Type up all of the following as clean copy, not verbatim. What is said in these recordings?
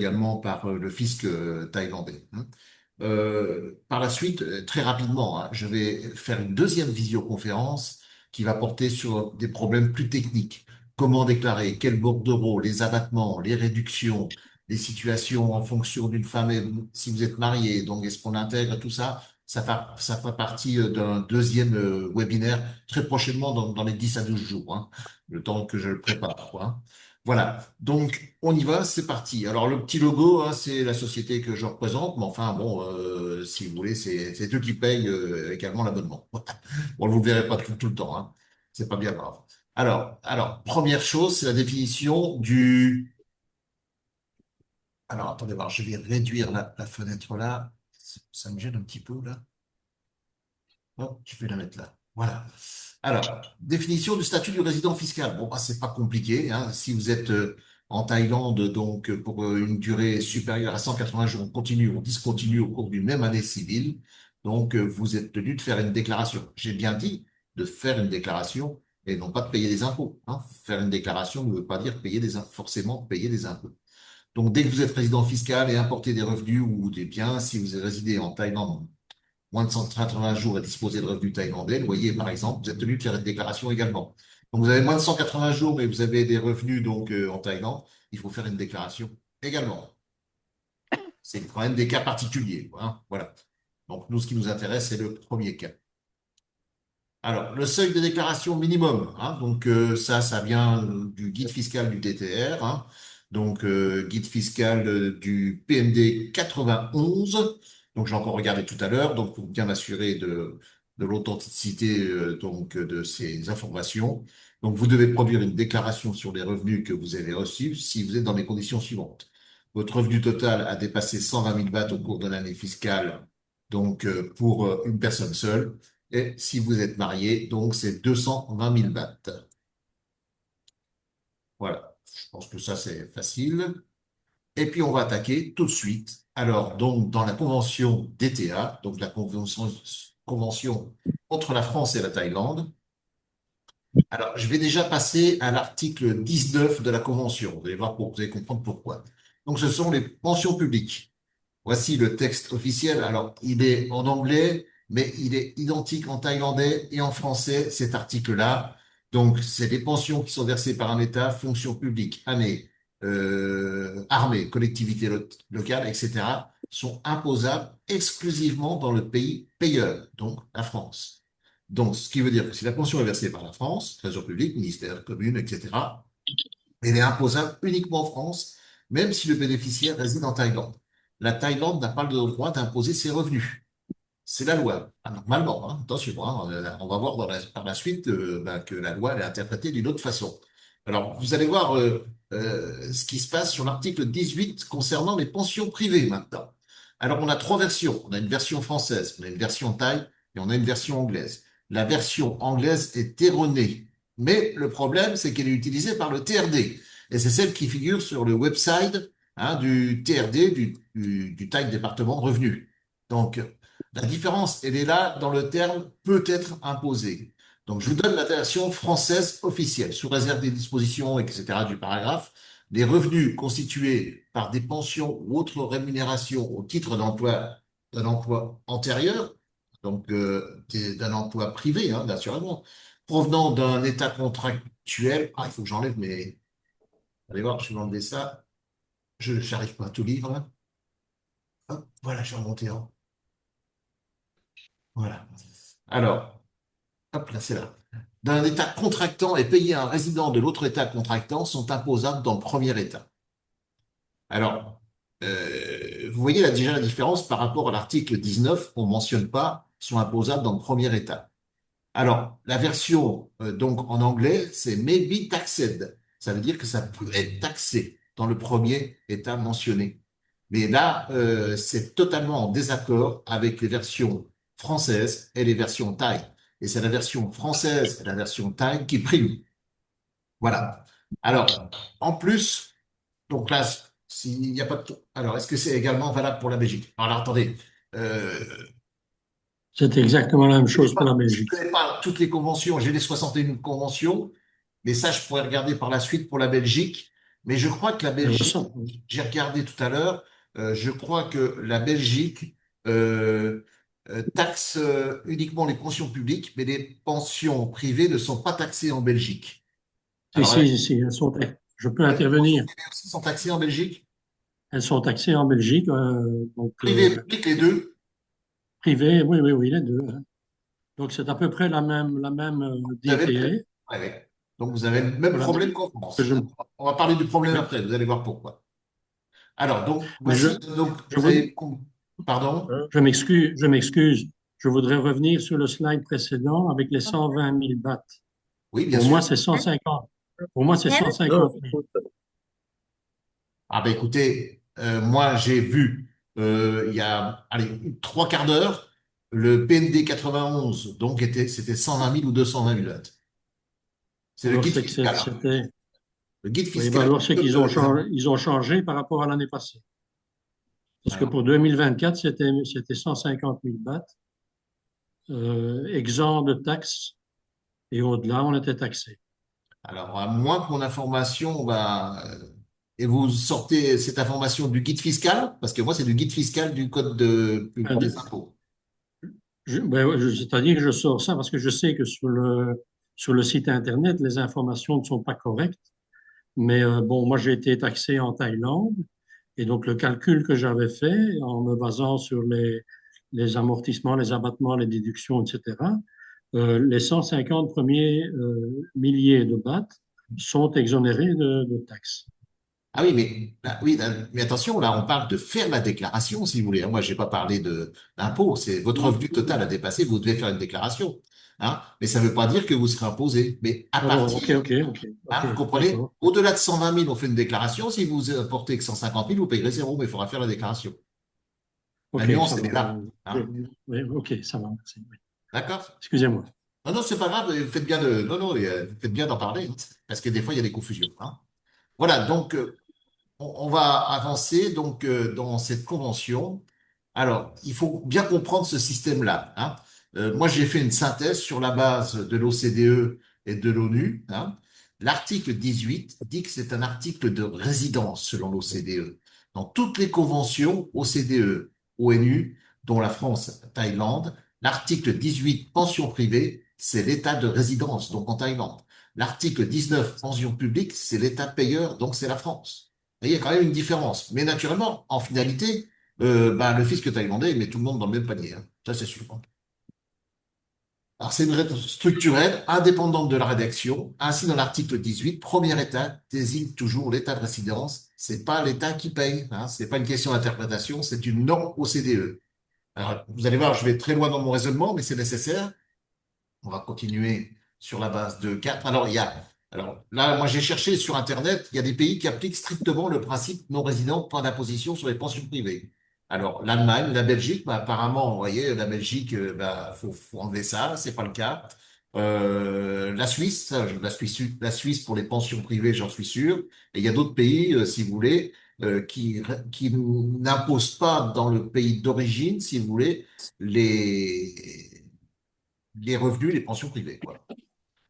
également par le fisc thaïlandais, hein. Par la suite, très rapidement, hein, je vais faire une deuxième visioconférence qui va porter sur des problèmes plus techniques. Comment déclarer, quel bordereau, les abattements, les réductions, les situations en fonction d'une femme, si vous êtes marié, donc est-ce qu'on intègre tout ça? Ça fera partie d'un deuxième webinaire très prochainement dans les 10 à 12 jours, hein, le temps que je le prépare, quoi, hein. Voilà, donc on y va, c'est parti. Alors le petit logo, hein, c'est la société que je représente, mais enfin bon, si vous voulez, c'est eux qui payent également l'abonnement. Bon, vous ne le verrez pas tout le temps, hein. C'est pas bien grave. Première chose, c'est la définition du. Alors attendez voir, je vais réduire la fenêtre là. Ça me gêne un petit peu là. Hop, je vais la mettre là. Voilà. Alors, définition du statut du résident fiscal. Bon, bah, c'est pas compliqué, hein. Si vous êtes en Thaïlande, donc pour une durée supérieure à 180 jours, on continue, on discontinue au cours d'une même année civile. Donc, vous êtes tenu de faire une déclaration. J'ai bien dit de faire une déclaration et non pas de payer des impôts, hein. Faire une déclaration ne veut pas dire forcément payer des impôts. Donc, dès que vous êtes résident fiscal et importez des revenus ou des biens, si vous résidez en Thaïlande moins de 180 jours et disposer de revenus thaïlandais, le loyer par exemple, vous êtes tenu de faire une déclaration également. Donc vous avez moins de 180 jours, mais vous avez des revenus donc en Thaïlande, il faut faire une déclaration également. C'est quand même des cas particuliers, quoi, hein. Voilà. Donc nous, ce qui nous intéresse, c'est le premier cas. Alors, le seuil de déclaration minimum, hein, donc ça vient du guide fiscal du DTR, hein, donc guide fiscal du PMD 91. Donc, j'ai encore regardé tout à l'heure, donc pour bien m'assurer de l'authenticité de ces informations. Donc, vous devez produire une déclaration sur les revenus que vous avez reçus si vous êtes dans les conditions suivantes. Votre revenu total a dépassé 120 000 bahts au cours de l'année fiscale, donc pour une personne seule. Et si vous êtes marié, donc c'est 220 000 bahts. Voilà. Je pense que ça, c'est facile. Et puis, on va attaquer tout de suite. Alors, donc, dans la convention DTA, donc la convention entre la France et la Thaïlande, alors, je vais déjà passer à l'article 19 de la convention. Vous allez voir, vous allez comprendre pourquoi. Donc, ce sont les pensions publiques. Voici le texte officiel. Alors, il est en anglais, mais il est identique en thaïlandais et en français, cet article-là. Donc, c'est des pensions qui sont versées par un État, fonction publique, armée, collectivité locale, etc., sont imposables exclusivement dans le pays payeur, donc la France. Donc, ce qui veut dire que si la pension est versée par la France, trésor public, ministère, commune, etc., elle est imposable uniquement en France, même si le bénéficiaire réside en Thaïlande. La Thaïlande n'a pas le droit d'imposer ses revenus. C'est la loi. Ah, normalement, hein, attention, hein, on va voir par la suite que la loi elle est interprétée d'une autre façon. Alors, vous allez voir ce qui se passe sur l'article 18 concernant les pensions privées maintenant. Alors, on a trois versions. On a une version française, on a une version thaï et on a une version anglaise. La version anglaise est erronée, mais le problème, c'est qu'elle est utilisée par le TRD. Et c'est celle qui figure sur le website, hein, du TRD, du Thaï Département de Revenus. Donc, la différence, elle est là dans le terme peut être imposé. Donc, je vous donne la version française officielle, sous réserve des dispositions, etc., du paragraphe. Les revenus constitués par des pensions ou autres rémunérations au titre d'un emploi antérieur, donc d'un emploi privé, hein, naturellement, provenant d'un état contractuel. Ah, il faut que j'enlève mes. Allez voir, je vais enlever ça. Je n'arrive pas à tout lire, là. Hop, voilà, je vais remonter en. Voilà. Alors, hop, là, c'est là. D'un État contractant et payé à un résident de l'autre État contractant sont imposables dans le premier État. Alors, vous voyez là déjà la différence par rapport à l'article 19, on ne mentionne pas, sont imposables dans le premier État. Alors, la version donc en anglais, c'est may be taxed. Ça veut dire que ça peut être taxé dans le premier État mentionné. Mais là, c'est totalement en désaccord avec les versions françaises et les versions thaï. Et c'est la version française et la version thaï qui priment. Voilà. Alors, en plus, donc là, s'il n'y a pas de. Alors, est-ce que c'est également valable pour la Belgique? Alors, attendez. Euh, C'est exactement la même chose pour la je ne Belgique. connais pas toutes les conventions. J'ai les 61 conventions. Mais ça, je pourrais regarder par la suite pour la Belgique. Mais je crois que la Elle Belgique, ressort. j'ai regardé tout à l'heure, je crois que la Belgique euh, taxe uniquement les pensions publiques, mais les pensions privées ne sont pas taxées en Belgique. Si, Alors, si, si, je peux les pensions intervenir. privées aussi sont taxées en Belgique, Elles sont taxées en Belgique, donc privées et publiques, les deux. privées, oui, oui, oui, les deux, hein. Donc c'est à peu près la même Vous avez DTA. ouais, ouais. Donc, vous avez le même Voilà. problème qu'en Que France. je, On va parler du problème oui. après, vous allez voir pourquoi. Alors, donc, Mais voici, donc, je, vous vous, avez, pardon? je m'excuse. Je voudrais revenir sur le slide précédent avec les 120 000 bahts. Oui, bien Pour moi, sûr. c'est 150. Pour moi, c'est 150 000. Ah ben écoutez, moi j'ai vu il y a allez, trois quarts d'heure le PND 91, donc c'était 120 000 ou 220 000 watts. C'est le Alors, guide c'est que fiscal, hein. c'était. Le guide Oui, ben fiscal alors, c'est qu'ils ont des changé, impôts. ils ont changé par rapport à l'année passée. Parce que Alors, pour 2024, c'était 150 000 bahts, exempt de taxes, et au-delà, on était taxé. alors, à moins que mon information, bah, et vous sortez cette information du guide fiscal, parce que moi c'est du guide fiscal du code des impôts. C'est-à-dire que je sors ça parce que je sais que sur le site Internet, les informations ne sont pas correctes. Mais bon, moi, j'ai été taxé en Thaïlande. Et donc, le calcul que j'avais fait, en me basant sur les amortissements, les abattements, les déductions, etc., les 150 premiers milliers de bahts sont exonérés de taxes. Ah oui, mais oui, mais attention, là, on parle de faire la déclaration, si vous voulez, hein. Moi, j'ai pas parlé de d'impôt. C'est votre revenu total a dépassé, vous devez faire une déclaration, hein. Mais ça ne veut pas dire que vous serez imposé. Mais à Ah bon, ok, partir, ok, ok, ok, hein, vous comprenez, d'accord. au-delà de 120 000, on fait une déclaration. Si vous apportez que 150 000, vous payerez zéro, mais il faudra faire la déclaration. La Ok, ça nuance, elle est va. là, Oui, hein. oui, ok, ça va, merci. Oui. D'accord? Excusez-moi. Non, non, c'est pas grave. Vous faites bien de, non, non, vous faites bien d'en parler, hein, parce que des fois, il y a des confusions, hein. Voilà. Donc, on va avancer donc dans cette convention. Alors, il faut bien comprendre ce système-là, hein. Moi, j'ai fait une synthèse sur la base de l'OCDE et de l'ONU, hein. L'article 18 dit que c'est un article de résidence selon l'OCDE. Dans toutes les conventions OCDE, ONU, dont la France, Thaïlande, l'article 18, pension privée, c'est l'état de résidence, donc en Thaïlande. L'article 19, pension publique, c'est l'état payeur, donc c'est la France. Il y a quand même une différence. Mais naturellement, en finalité, bah, le fisc thaïlandais, il met tout le monde dans le même panier, hein. Ça, c'est sûr, hein. Alors, c'est une règle structurelle, indépendante de la rédaction. Ainsi, dans l'article 18, premier état désigne toujours l'état de résidence. C'est pas l'état qui paye, hein. C'est pas une question d'interprétation, c'est une norme OCDE. Alors, vous allez voir, je vais très loin dans mon raisonnement, mais c'est nécessaire. On va continuer sur la base de 4. Alors là, moi j'ai cherché sur Internet, il y a des pays qui appliquent strictement le principe non résident, point d'imposition sur les pensions privées. Alors l'Allemagne, la Belgique, bah, apparemment, vous voyez, la Belgique, bah, faut enlever ça, c'est pas le cas. La Suisse, la Suisse pour les pensions privées, j'en suis sûr. Et il y a d'autres pays, si vous voulez, qui n'imposent pas dans le pays d'origine, si vous voulez, les les revenus, les pensions privées, quoi.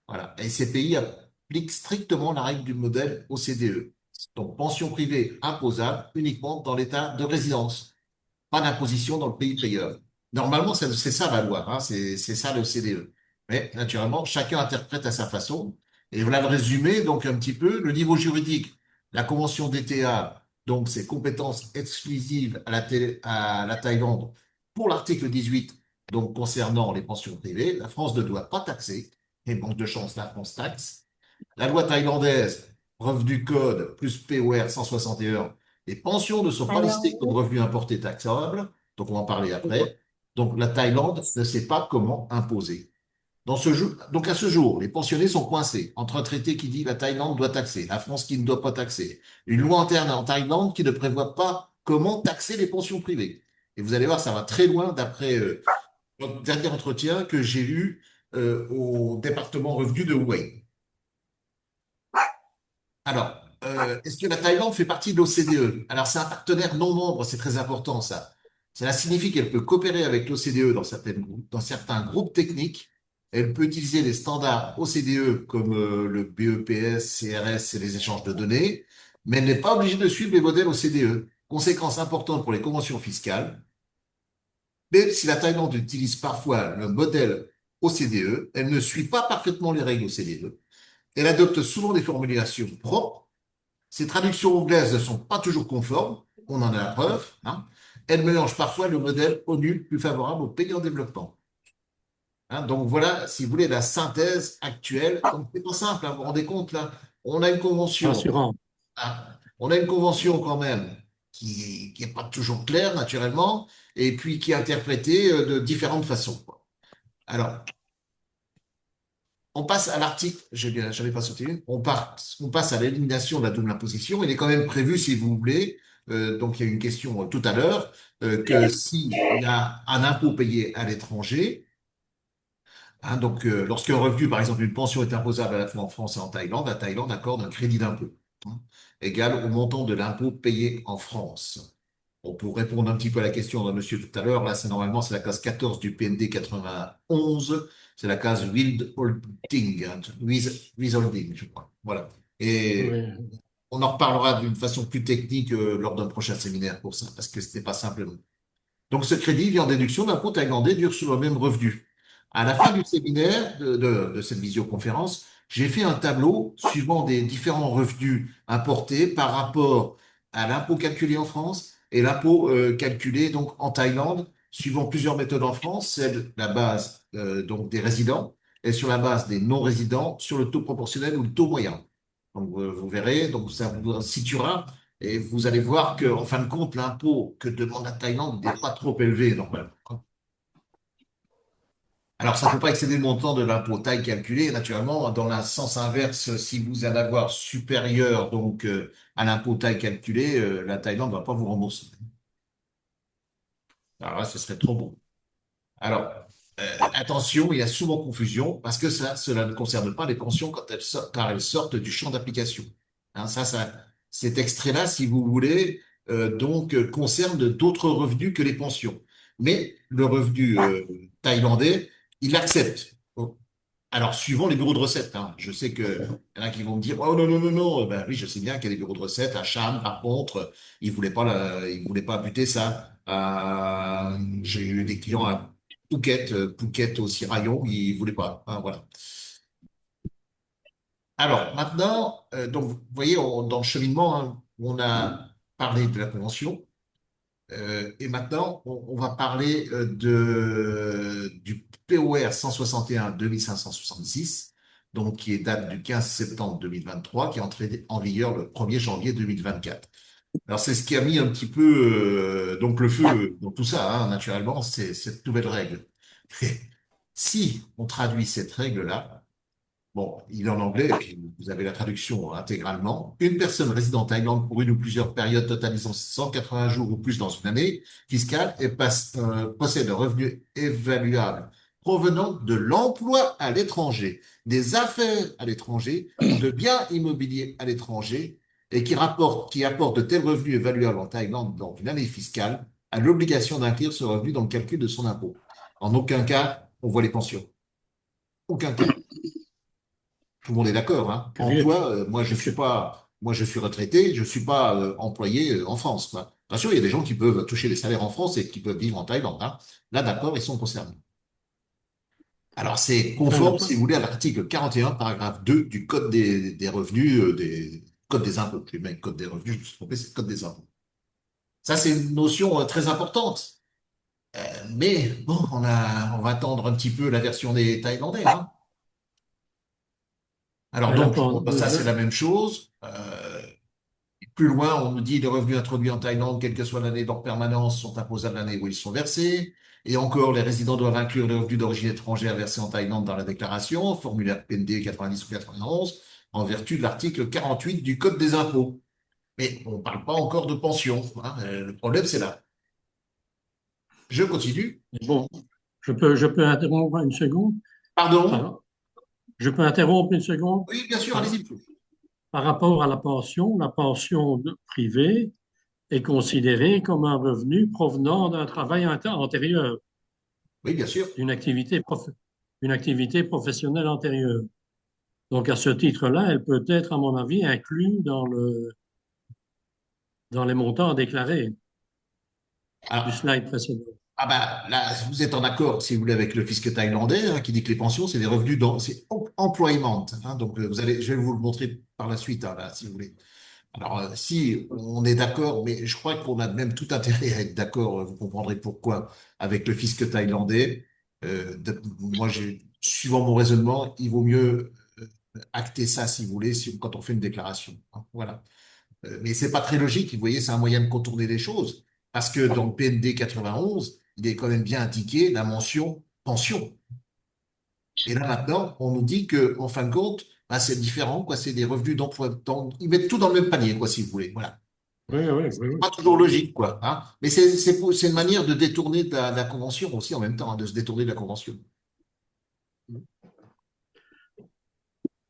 Voilà. Et ces pays appliquent strictement la règle du modèle OCDE. Donc, pension privée imposable uniquement dans l'état de résidence. Pas d'imposition dans le pays payeur. Normalement, c'est ça la loi, hein, c'est ça le CDE. Mais naturellement, chacun interprète à sa façon. Et voilà le résumé, donc un petit peu, le niveau juridique, la Convention DTA, donc c'est compétences exclusives à la Thaïlande pour l'article 18, donc concernant les pensions privées. La France ne doit pas taxer, et manque de chance, la France taxe. La loi thaïlandaise, preuve du code, plus POR 161, les pensions ne sont pas listées comme revenus importés taxables, donc on va en parler après. Donc la Thaïlande ne sait pas comment imposer. Donc à ce jour, les pensionnés sont coincés entre un traité qui dit la Thaïlande doit taxer, la France qui ne doit pas taxer, une loi interne en Thaïlande qui ne prévoit pas comment taxer les pensions privées. Et vous allez voir, ça va très loin d'après notre dernier entretien que j'ai eu au département revenu de Hue. Alors, est-ce que la Thaïlande fait partie de l'OCDE? Alors, c'est un partenaire non membre, c'est très important ça. Cela signifie qu'elle peut coopérer avec l'OCDE dans certains groupes techniques. Elle peut utiliser les standards OCDE comme le BEPS, CRS et les échanges de données. mais elle n'est pas obligée de suivre les modèles OCDE. Conséquence importante pour les conventions fiscales, même si la Thaïlande utilise parfois le modèle OCDE, elle ne suit pas parfaitement les règles OCDE. Elle adopte souvent des formulations propres. Ses traductions anglaises ne sont pas toujours conformes, on en a la preuve, hein. Elle mélange parfois le modèle ONU plus favorable aux pays en développement. Hein. Donc voilà, si vous voulez, la synthèse actuelle. Donc c'est pas simple, hein, vous vous rendez compte là, on a une convention, rassurant. hein, on a une convention quand même qui est pas toujours claire naturellement, et puis qui est interprétée de différentes façons, quoi. Alors, on passe à l'article, j'avais pas sauté une, on passe à l'élimination de la double imposition. Il est quand même prévu, si vous voulez, donc il y a eu une question tout à l'heure, que s'il y a un impôt payé à l'étranger, hein, donc lorsqu'un revenu, par exemple une pension est imposable à la fois en France et en Thaïlande, la Thaïlande accorde un crédit d'impôt, hein, égal au montant de l'impôt payé en France. Bon, pour répondre un petit peu à la question de monsieur tout à l'heure, là, c'est la case 14 du PND 91. C'est la case withholding, hein, withholding, je crois. Voilà. Et Oui. on en reparlera d'une façon plus technique lors d'un prochain séminaire pour ça, parce que c'était pas simple. Donc, ce crédit vient en déduction d'impôt thaïlandais dur sur le même revenu. À la fin du séminaire, de cette visioconférence, j'ai fait un tableau suivant des différents revenus importés par rapport à l'impôt calculé en France et l'impôt calculé donc en Thaïlande, suivant plusieurs méthodes en France, celle la base donc des résidents et sur la base des non-résidents sur le taux proportionnel ou le taux moyen. Donc, vous verrez, donc ça vous situera et vous allez voir que, en fin de compte, l'impôt que demande la Thaïlande n'est pas trop élevé, normalement. Alors, ça ne peut pas excéder le montant de l'impôt thaï calculé, naturellement, dans le sens inverse, si vous allez avoir supérieur, donc, à l'impôt thaï calculé, la Thaïlande ne va pas vous rembourser. Alors là, ce serait trop bon. Alors, attention, il y a souvent confusion parce que cela ne concerne pas les pensions quand car elles sortent du champ d'application. Hein, cet extrait-là, si vous voulez, donc concerne d'autres revenus que les pensions. Mais le revenu thaïlandais, il l'accepte. Bon. Alors, suivant les bureaux de recettes, hein, je sais que y en a qui vont me dire, oh non, non, non, non, ben oui, je sais bien qu'il y a des bureaux de recettes. À Cham, par contre, ils voulaient pas buter ça. J'ai eu des clients à Phuket, Phuket aussi, Rayong, ils voulaient pas. Hein, voilà. Alors, maintenant, donc, vous voyez, dans le cheminement, hein, on a parlé de la convention. Et maintenant, on va parler du POR 161 2566, donc qui est date du 15 septembre 2023, qui est entré en vigueur le 1er janvier 2024. Alors, c'est ce qui a mis un petit peu donc le feu dans tout ça, hein, naturellement, c'est cette nouvelle règle. Si on traduit cette règle-là, bon, il est en anglais, et puis vous avez la traduction intégralement. Une personne résidant en Thaïlande pour une ou plusieurs périodes totalisant 180 jours ou plus dans une année fiscale et possède un revenu évaluable provenant de l'emploi à l'étranger, des affaires à l'étranger ou de biens immobiliers à l'étranger et qui apporte de tels revenus évaluables en Thaïlande dans une année fiscale, a l'obligation d'inclure ce revenu dans le calcul de son impôt. En aucun cas, on voit les pensions. Aucun cas. Tout le monde est d'accord, hein. Curieux. Emploi, C'est moi je suis retraité, je suis pas employé en France, quoi. Bien sûr, il y a des gens qui peuvent toucher des salaires en France et qui peuvent vivre en Thaïlande, hein. Là, d'accord, ils sont concernés. Alors, c'est enfin, conforme, si vous voulez, à l'article 41, paragraphe 2 du Code des revenus, Code des impôts. Je même Code des revenus, je me suis trompé, c'est le Code des impôts. Ça, c'est une notion très importante. Mais bon, on va attendre un petit peu la version des Thaïlandais, hein. Alors la, donc, pen- bon, ben, ça c'est la même chose. Plus loin, on nous dit les revenus introduits en Thaïlande, quelle que soit l'année d'or permanence, sont imposables l'année où ils sont versés. Et encore, les résidents doivent inclure les revenus d'origine étrangère versés en Thaïlande dans la déclaration, formulaire PND 90 ou 91, en vertu de l'article 48 du Code des impôts. Mais on ne parle pas encore de pension, hein. Le problème, c'est là. Je continue. bon, je peux interrompre une seconde. Pardon? Par- je peux interrompre une seconde. Oui, bien sûr, Par, allez-y. par rapport à la pension privée est considérée comme un revenu provenant d'un travail antérieur, Oui, bien sûr. d'une une activité professionnelle antérieure. Donc, à ce titre-là, elle peut être, à mon avis, inclue dans les montants à déclarer du Alors, slide précédent. ah bah, là, vous êtes en accord, si vous voulez, avec le fisc thaïlandais, hein, qui dit que les pensions, c'est des revenus c'est employment, hein. Donc, je vais vous le montrer par la suite, hein, là, si vous voulez. Alors, si on est d'accord, mais je crois qu'on a même tout intérêt à être d'accord, vous comprendrez pourquoi, avec le fisc thaïlandais. Moi, suivant mon raisonnement, il vaut mieux acter ça, si vous voulez, quand on fait une déclaration, hein. Voilà. Mais c'est pas très logique, vous voyez, c'est un moyen de contourner les choses. Parce que dans le PND 91, il est quand même bien indiqué la mention pension. Et là, maintenant, on nous dit que, en fin de compte, bah, c'est différent, quoi. C'est des revenus d'emploi. Ils mettent tout dans le même panier, quoi, si vous voulez. Voilà. Oui, oui, oui, C'est oui. pas toujours logique, quoi, hein. Mais c'est une manière de détourner de la convention aussi en même temps, hein, de se détourner de la convention.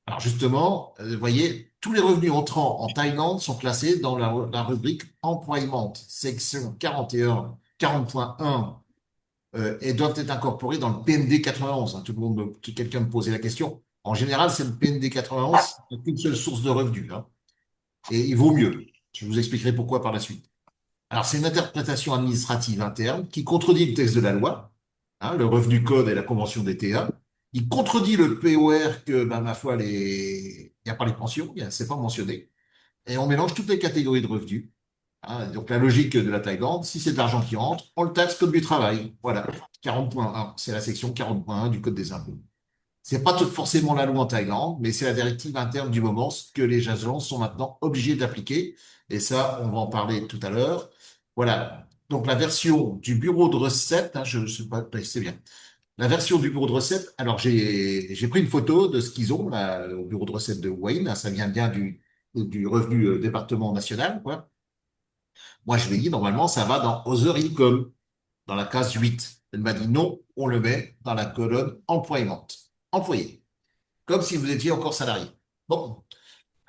Alors justement, vous voyez, tous les revenus entrants en Thaïlande sont classés dans la rubrique employment, section 41, 40.1, et doivent être incorporés dans le PND 91, hein. Tout le monde, quelqu'un me posait la question. En général, c'est le PND 91, il n'y a qu'une seule source de revenus, hein, et il vaut mieux. Je vous expliquerai pourquoi par la suite. Alors, c'est une interprétation administrative interne qui contredit le texte de la loi, hein, le revenu code et la convention des TA. Il contredit le POR que, ben, ma foi, il n'y a pas les pensions, c'est pas mentionné. Et on mélange toutes les catégories de revenus, hein. Donc, la logique de la Thaïlande, si c'est de l'argent qui rentre, on le taxe comme du travail. Voilà. 40.1, c'est la section 40.1 du Code des impôts. C'est pas forcément la loi en Thaïlande, mais c'est la directive interne du moment, ce que les agences sont maintenant obligés d'appliquer. Et ça, on va en parler tout à l'heure. Voilà. Donc, la version du bureau de recettes, hein, je sais pas, c'est bien. La version du bureau de recettes, alors j'ai pris une photo de ce qu'ils ont là, au bureau de recettes de Wayne, hein. Ça vient bien du revenu département national, quoi. Moi, je lui ai dit, normalement, ça va dans Other Income, dans la case 8. Elle m'a dit non, on le met dans la colonne employment. Employé. Comme si vous étiez encore salarié. Bon,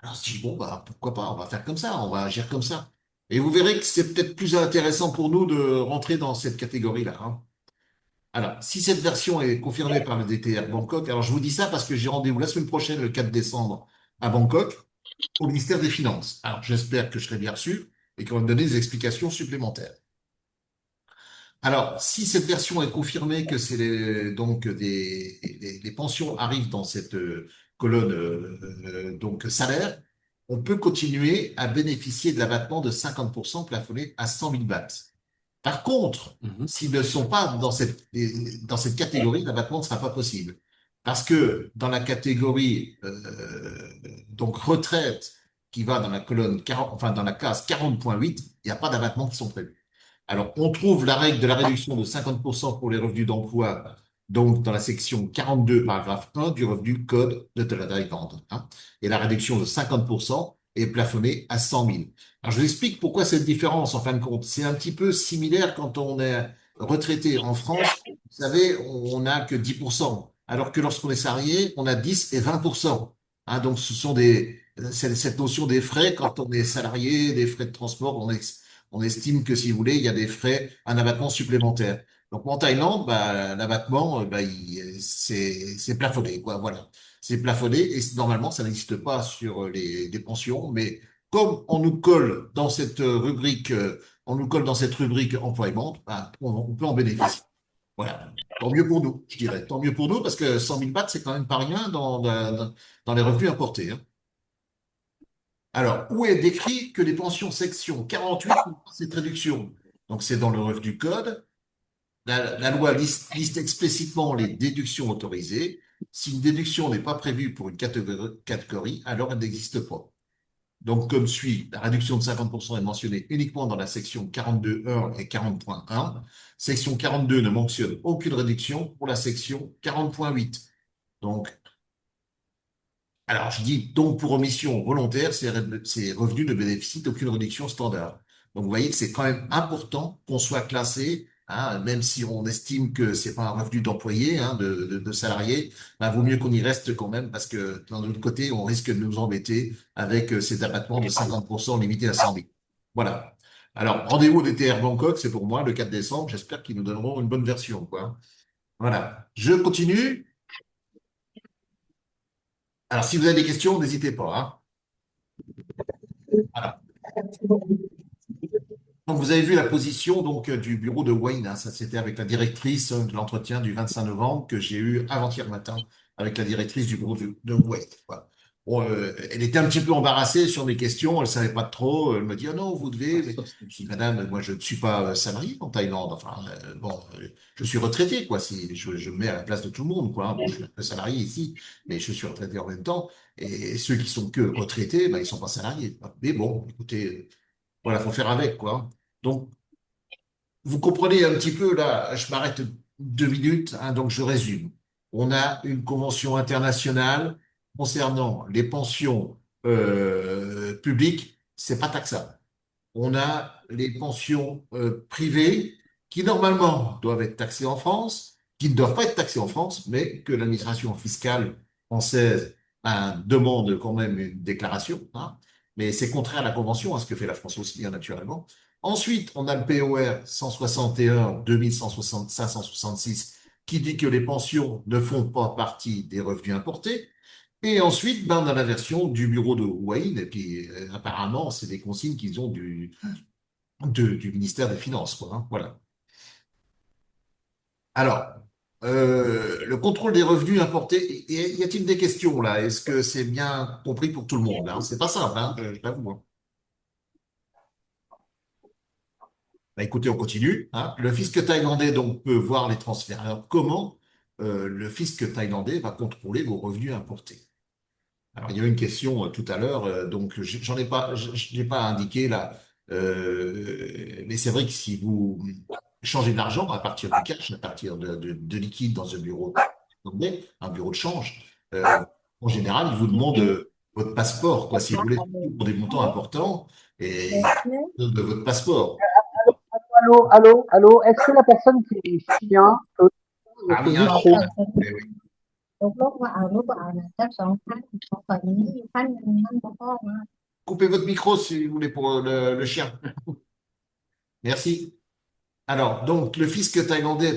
alors je dis, bon, bah, pourquoi pas, on va faire comme ça, on va agir comme ça. Et vous verrez que c'est peut-être plus intéressant pour nous de rentrer dans cette catégorie-là, hein. Alors, si cette version est confirmée par le DTR Bangkok, alors je vous dis ça parce que j'ai rendez-vous la semaine prochaine, le 4 décembre, à Bangkok, au ministère des Finances. Alors, j'espère que je serai bien reçu et qu'on va me donner des explications supplémentaires. Alors, si cette version est confirmée que donc les pensions arrivent dans cette colonne donc salaire, on peut continuer à bénéficier de l'abattement de 50% plafonné à 100 000 bahts. Par contre, Mhm. s'ils ne sont pas dans cette catégorie, l'abattement ne sera pas possible. Parce que dans la catégorie donc retraite qui va dans la colonne 40, enfin dans la case 40.8, il n'y a pas d'abattement qui sont prévus. Alors, on trouve la règle de la réduction de 50% pour les revenus d'emploi, donc dans la section 42, paragraphe 1 du revenu code de la Thaïlande, hein. Et la réduction de 50% est plafonnée à 100 000. Alors, je vous explique pourquoi cette différence, en fin de compte. C'est un petit peu similaire quand on est retraité en France. Vous savez, on n'a que 10%, alors que lorsqu'on est salarié, on a 10 et 20%. Hein, donc, c'est cette notion des frais quand on est salarié, des frais de transport, on estime que, si vous voulez, il y a des frais, un abattement supplémentaire. Donc, en Thaïlande, bah, l'abattement, bah, c'est plafonné, quoi. Voilà. C'est plafonné et normalement, ça n'existe pas sur les pensions, mais comme on nous colle dans cette rubrique, on nous colle dans cette rubrique employement, bah, on peut en bénéficier. Voilà. Tant mieux pour nous, je dirais. Tant mieux pour nous parce que 100 000 bahts, c'est quand même pas rien dans les revenus importés, hein. Alors, où est décrit que les pensions section 48 ont cette réduction? Donc, c'est dans le revenu code. La loi liste explicitement les déductions autorisées. Si une déduction n'est pas prévue pour une catégorie, alors elle n'existe pas. Donc, comme suit, la réduction de 50% est mentionnée uniquement dans la section 42.1 et 40.1. Section 42 ne mentionne aucune réduction pour la section 40.8. Donc, alors, je dis donc pour omission volontaire, ces revenus ne bénéficient d'aucune réduction standard. Donc, vous voyez que c'est quand même important qu'on soit classé, hein, même si on estime que c'est pas un revenu d'employé, hein, de salarié, bah, vaut mieux qu'on y reste quand même parce que d'un autre côté, on risque de nous embêter avec ces abattements de 50% limités à 100 000. Voilà. Alors, rendez-vous au DTR Bangkok, c'est pour moi le 4 décembre. J'espère qu'ils nous donneront une bonne version, quoi. Voilà. Je continue. Alors, si vous avez des questions, n'hésitez pas, hein. Voilà. Donc, vous avez vu la position donc du bureau de Wayne, hein. Ça, c'était avec la directrice de l'entretien du 25 novembre que j'ai eu avant-hier matin avec la directrice du bureau de Wayne. Voilà. Bon, elle était un petit peu embarrassée sur mes questions, elle savait pas trop. Elle me dit, ah non, vous devez. Ah, Mais ça, c'est je dis, madame, moi, je ne suis pas salarié en Thaïlande. Enfin, bon, je suis retraité, quoi. Si je me mets à la place de tout le monde, quoi. Bon, je suis un peu salarié ici, mais je suis retraité en même temps. Et ceux qui sont que retraités, ben, ils sont pas salariés, quoi. Mais bon, écoutez, voilà, faut faire avec, quoi. Donc, vous comprenez un petit peu, là, je m'arrête 2 minutes, hein, donc je résume. On a une convention internationale concernant les pensions publiques, c'est pas taxable. On a les pensions privées qui normalement doivent être taxées en France, qui ne doivent pas être taxées en France, mais que l'administration fiscale française demande quand même une déclaration, hein. Mais c'est contraire à la Convention, à ce que fait la France aussi, hein, naturellement. Ensuite, on a le POR 161 566 qui dit que les pensions ne font pas partie des revenus importés. Et ensuite, ben, on a la version du bureau de Wayne, et puis apparemment, c'est des consignes qu'ils ont du ministère des Finances, quoi, hein. Voilà. Alors, le contrôle des revenus importés, y a-t-il des questions là? Est-ce que c'est bien compris pour tout le monde, hein? C'est pas simple, hein, je l'avoue, hein. Bah, écoutez, on continue, hein. Le fisc thaïlandais donc peut voir les transferts. Alors, comment le fisc thaïlandais va contrôler vos revenus importés? Alors, il y a eu une question tout à l'heure, donc j'en ai pas, je n'ai pas indiqué là, mais c'est vrai que si vous changez de l'argent à partir du cash, à partir de liquide dans un bureau de change, en général, il vous demande votre passeport, quoi, si vous voulez, surtout pour des montants importants, et il demande de votre passeport. Allô, allô, allô, est-ce que la personne qui est chien peut Ah votre oui, un micro? chien. Eh oui. ลูกลูกว่าเอาลูกว่าเอานะสัก2 พันขอขอนี้พันหนึ่งมันบ่พอมา Coupez votre micro si vous voulez pour le chien. Merci. Alors, donc, le fisc thaïlandais.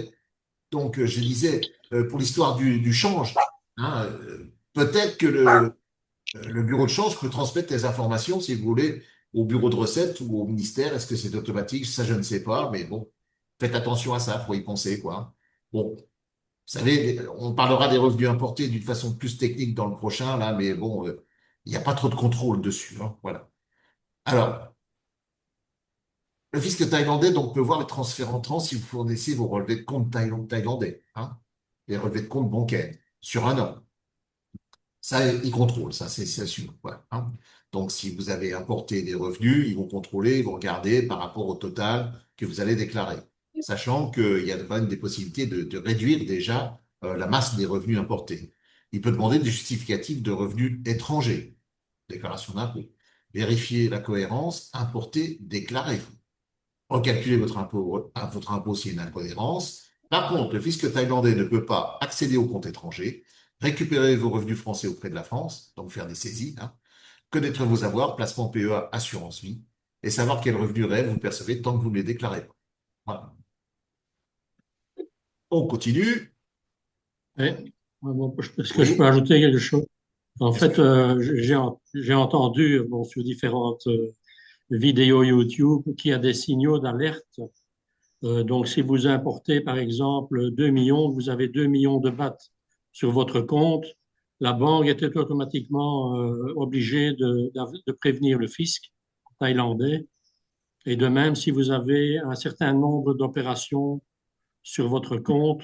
Donc, je disais, pour l'histoire du change, hein, peut-être que le bureau de change peut transmettre les informations, si vous voulez, au bureau de recette ou au ministère. Est-ce que c'est automatique? Ça, je ne sais pas, mais bon, faites attention à ça, faut y penser, quoi. Bon, vous savez, on parlera des revenus importés d'une façon plus technique dans le prochain, là, mais bon, il n'y a pas trop de contrôle dessus, hein, voilà. Alors, le fisc thaïlandais donc peut voir les transferts entrants si vous fournissez vos relevés de compte thaïlandais, hein, les relevés de compte bancaires sur un an. Ça, ils contrôlent, ça, c'est sûr, quoi, hein. Donc, si vous avez importé des revenus, ils vont contrôler, ils vont regarder par rapport au total que vous allez déclarer, sachant qu'il y a quand même des possibilités de réduire déjà la masse des revenus importés. Il peut demander des justificatifs de revenus étrangers, déclaration d'impôt. Vérifier la cohérence, importer, déclarer. Recalculer votre impôt s'il y a une incohérence. Par contre, le fisc thaïlandais ne peut pas accéder aux comptes étrangers, récupérer vos revenus français auprès de la France, donc faire des saisies, hein, connaître vos avoirs, placement PEA, assurance vie, et savoir quels revenus réels vous percevez tant que vous ne les déclarez pas. Voilà. On continue. Oui. Bon, est-ce que je peux Oui, ajouter quelque chose? En bien fait, sûr. j'ai entendu bon, sur différentes vidéos YouTube qu'il y a des signaux d'alerte. Donc, si vous importez, par exemple, 2 millions, vous avez 2 millions de bahts sur votre compte, la banque était automatiquement obligée de prévenir le fisc thaïlandais. Et de même, si vous avez un certain nombre d'opérations sur votre compte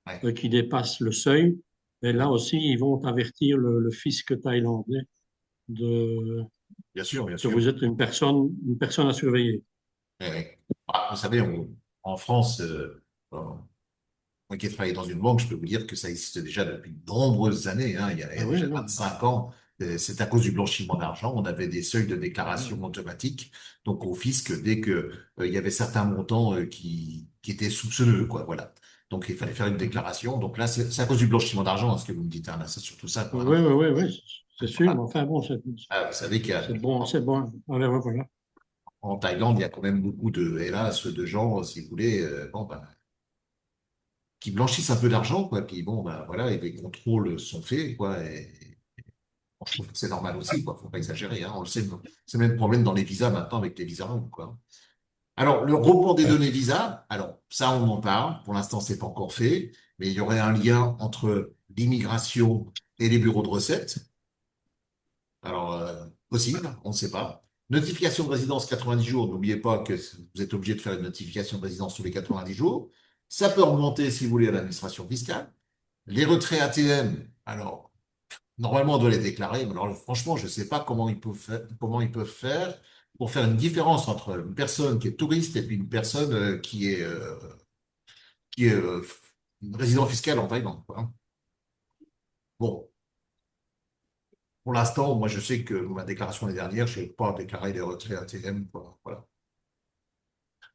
Ouais. qui dépassent le seuil, et là aussi, ils vont avertir le fisc thaïlandais de, Bien sûr, bien que sûr. vous êtes une personne à surveiller. Ah, vous savez, en France, moi qui ai travaillé dans une banque, je peux vous dire que ça existe déjà depuis de nombreuses années, hein. Il y Ah a oui, déjà non. 25 ans. C'est à cause du blanchiment d'argent. On avait des seuils de Ouais. déclaration automatiques. Donc, au fisc, dès que, il y avait certains montants, qui étaient soupçonneux, quoi. Voilà. Donc, il fallait faire une Mhm. déclaration. Donc là, c'est à cause du blanchiment d'argent, hein, ce que vous me dites, hein. Là, c'est surtout ça, quoi, Oui, hein. oui, oui, oui, c'est sûr. Mais Voilà. enfin, bon, Ah, vous savez c'est bon, c'est bon. Voilà, voilà. en Thaïlande, il y a quand même beaucoup de, hélas, de gens, si vous voulez, bon, ben, qui blanchissent un peu d'argent, quoi. Puis bon, ben, voilà, et les contrôles sont faits, quoi. Bon, je trouve que c'est normal aussi, quoi. Faut pas exagérer, hein. On le sait, c'est le même problème dans les visas maintenant avec les visas longs, quoi. Alors, le regroupement des données Visa, alors ça, on en parle. Pour l'instant, c'est pas encore fait, mais il y aurait un lien entre l'immigration et les bureaux de recettes. Alors, possible, on ne sait pas. Notification de résidence 90 jours. N'oubliez pas que vous êtes obligé de faire une notification de résidence tous les 90 jours. Ça peut remonter, si vous voulez, à l'administration fiscale. Les retraits ATM, alors, normalement, on doit les déclarer, mais alors, franchement, je ne sais pas comment ils peuvent faire pour faire une différence entre une personne qui est touriste et puis une personne qui est résident fiscal en Thaïlande, quoi, hein. Bon, pour l'instant, moi, je sais que ma déclaration l'année dernière, je n'ai pas déclaré les retraits ATM, quoi. Voilà.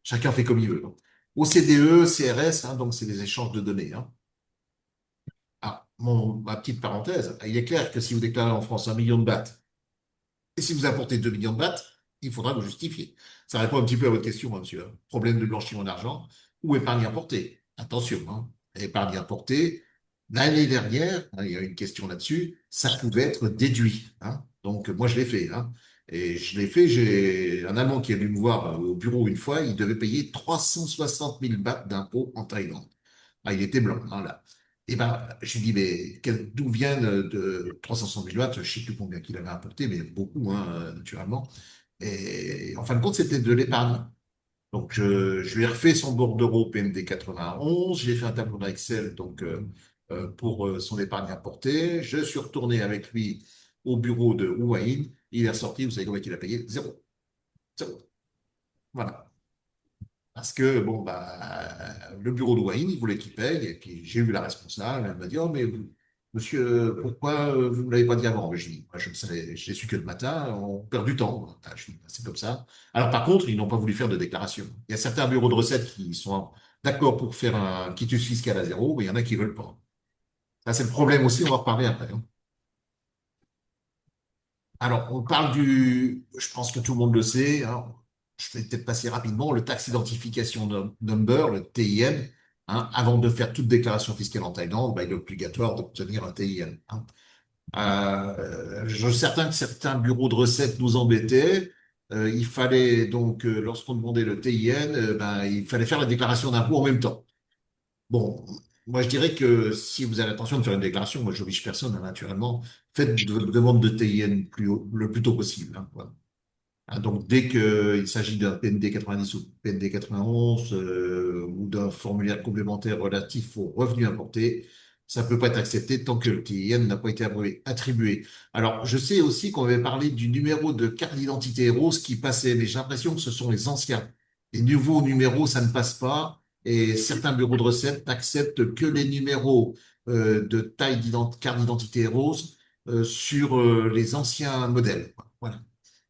Chacun fait comme il veut, hein. OCDE, CRS, hein, donc c'est des échanges de données, hein. Ah, ma petite parenthèse, il est clair que si vous déclarez en France 1 million de bahts, et si vous apportez 2 millions de bahts, il faudra vous justifier. Ça répond un petit peu à votre question, hein, monsieur. Problème de blanchiment d'argent ou épargne importée. Attention, hein. Épargne importée, l'année dernière, hein, il y a une question là-dessus, ça pouvait être déduit, hein. Donc, moi, je l'ai fait, hein. Et je l'ai fait, j'ai un Allemand qui est venu me voir au bureau une fois, il devait payer 360 000 bahts d'impôts en Thaïlande. Ah, il était blanc, hein, là. Et ben, je lui dis, mais d'où viennent de 360 000 watts, je sais plus combien qu'il avait apporté, mais beaucoup, hein, naturellement. Et en fin de compte, c'était de l'épargne. Donc, je lui ai refait son bordereau PMD 91, j'ai fait un tableau d'Excel donc, pour son épargne apportée. Je suis retourné avec lui au bureau de Huayin. Il est ressorti, vous savez combien il a payé? Zéro. Zéro. Voilà. Parce que, bon, bah, le bureau de Wayne, il voulait qu'il paye, et puis j'ai vu la responsable, elle m'a dit, oh, mais monsieur, pourquoi vous ne l'avez pas dit avant? Je dis, moi, je ne savais, je l'ai su que le matin, on perd du temps. Ah, je dis, bah, c'est comme ça. Alors, par contre, ils n'ont pas voulu faire de déclaration. Il y a certains bureaux de recettes qui sont d'accord pour faire un quitus fiscal à zéro, mais il y en a qui veulent pas. Ça, c'est le problème aussi, on va en reparler après, hein. Alors, on parle je pense que tout le monde le sait, hein, je vais peut-être passer rapidement, le Tax Identification Number, le TIN, hein, avant de faire toute déclaration fiscale en Thaïlande, bah, il est obligatoire d'obtenir un TIN, hein. Je suis certain que certains bureaux de recettes nous embêtaient. Il fallait donc, lorsqu'on demandait le TIN, ben, il fallait faire la déclaration d'impôt en même temps. Bon, moi je dirais que si vous avez l'intention de faire une déclaration, moi j'oblige personne, hein, naturellement, faites votre demande de TIN le plus tôt possible, hein, voilà. Hein, donc dès qu'il s'agit d'un PND 90 ou PND 91 ou d'un formulaire complémentaire relatif aux revenus importés, ça ne peut pas être accepté tant que le TIN n'a pas été attribué. Alors je sais aussi qu'on avait parlé du numéro de carte d'identité rose qui passait, mais j'ai l'impression que ce sont les anciens. Les nouveaux numéros, ça ne passe pas. Et certains bureaux de recettes n'acceptent que les numéros de carte d'identité rose sur les anciens modèles. Voilà.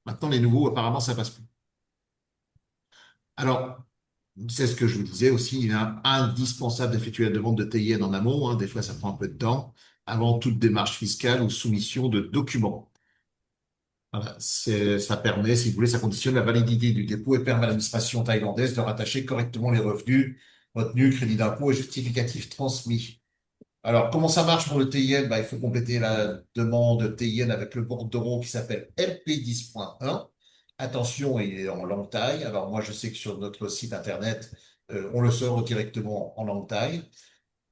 Maintenant, les nouveaux, apparemment, ça passe plus. Alors, c'est ce que je vous disais aussi, il est indispensable d'effectuer la demande de TIN en amont, hein. Des fois, ça prend un peu de temps, avant toute démarche fiscale ou soumission de documents. Voilà, ça permet, si vous voulez, ça conditionne la validité du dépôt et permet à l'administration thaïlandaise de rattacher correctement les revenus, retenus, crédit d'impôt et justificatifs transmis. Alors, comment ça marche pour le TIN? Bah, il faut compléter la demande TIN avec le bordereau qui s'appelle LP10.1. Attention, il est en langue thaï. Alors, moi, je sais que sur notre site internet, on le sort directement en langue thaï.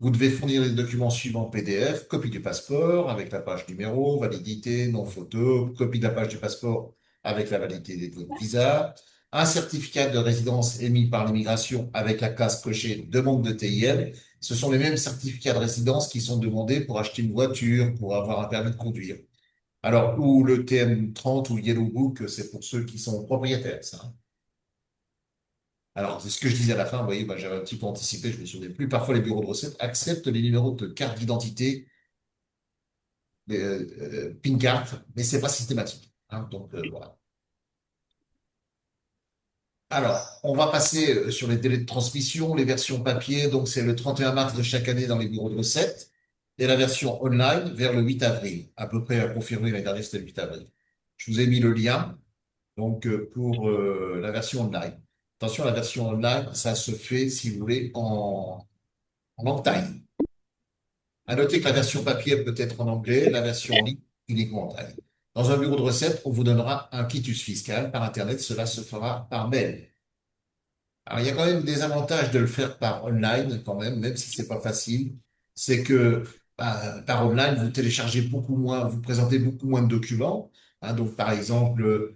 Vous devez fournir les documents suivants PDF, copie du passeport avec la page numéro, validité, non photo, copie de la page du passeport avec la validité de votre visa, un certificat de résidence émis par l'immigration avec la case cochée demande de TIN. Ce sont les mêmes certificats de résidence qui sont demandés pour acheter une voiture, pour avoir un permis de conduire. Alors, ou le TM30 ou Yellow Book, c'est pour ceux qui sont propriétaires, ça, hein. Alors, c'est ce que je disais à la fin, vous voyez, bah, j'avais un petit peu anticipé, je me souviens plus. Parfois, les bureaux de recettes acceptent les numéros de carte d'identité, PIN card, mais c'est pas systématique, hein. Donc, voilà. Alors, on va passer sur les délais de transmission, les versions papier. Donc, c'est le 31 mars de chaque année dans les bureaux de recettes. Et la version online vers le 8 avril. À peu près à confirmer, l'année dernière, c'était le 8 avril. Je vous ai mis le lien, donc, pour la version online. Attention, la version online, ça se fait, si vous voulez, en langue thaï. À noter que la version papier peut être en anglais, la version en ligne uniquement en thaï. Dans un bureau de recettes, on vous donnera un quitus fiscal par Internet. Cela se fera par mail. Alors, il y a quand même des avantages de le faire par online, quand même si c'est pas facile. C'est que bah, par online, vous téléchargez beaucoup moins, vous présentez beaucoup moins de documents. Hein. Donc, par exemple,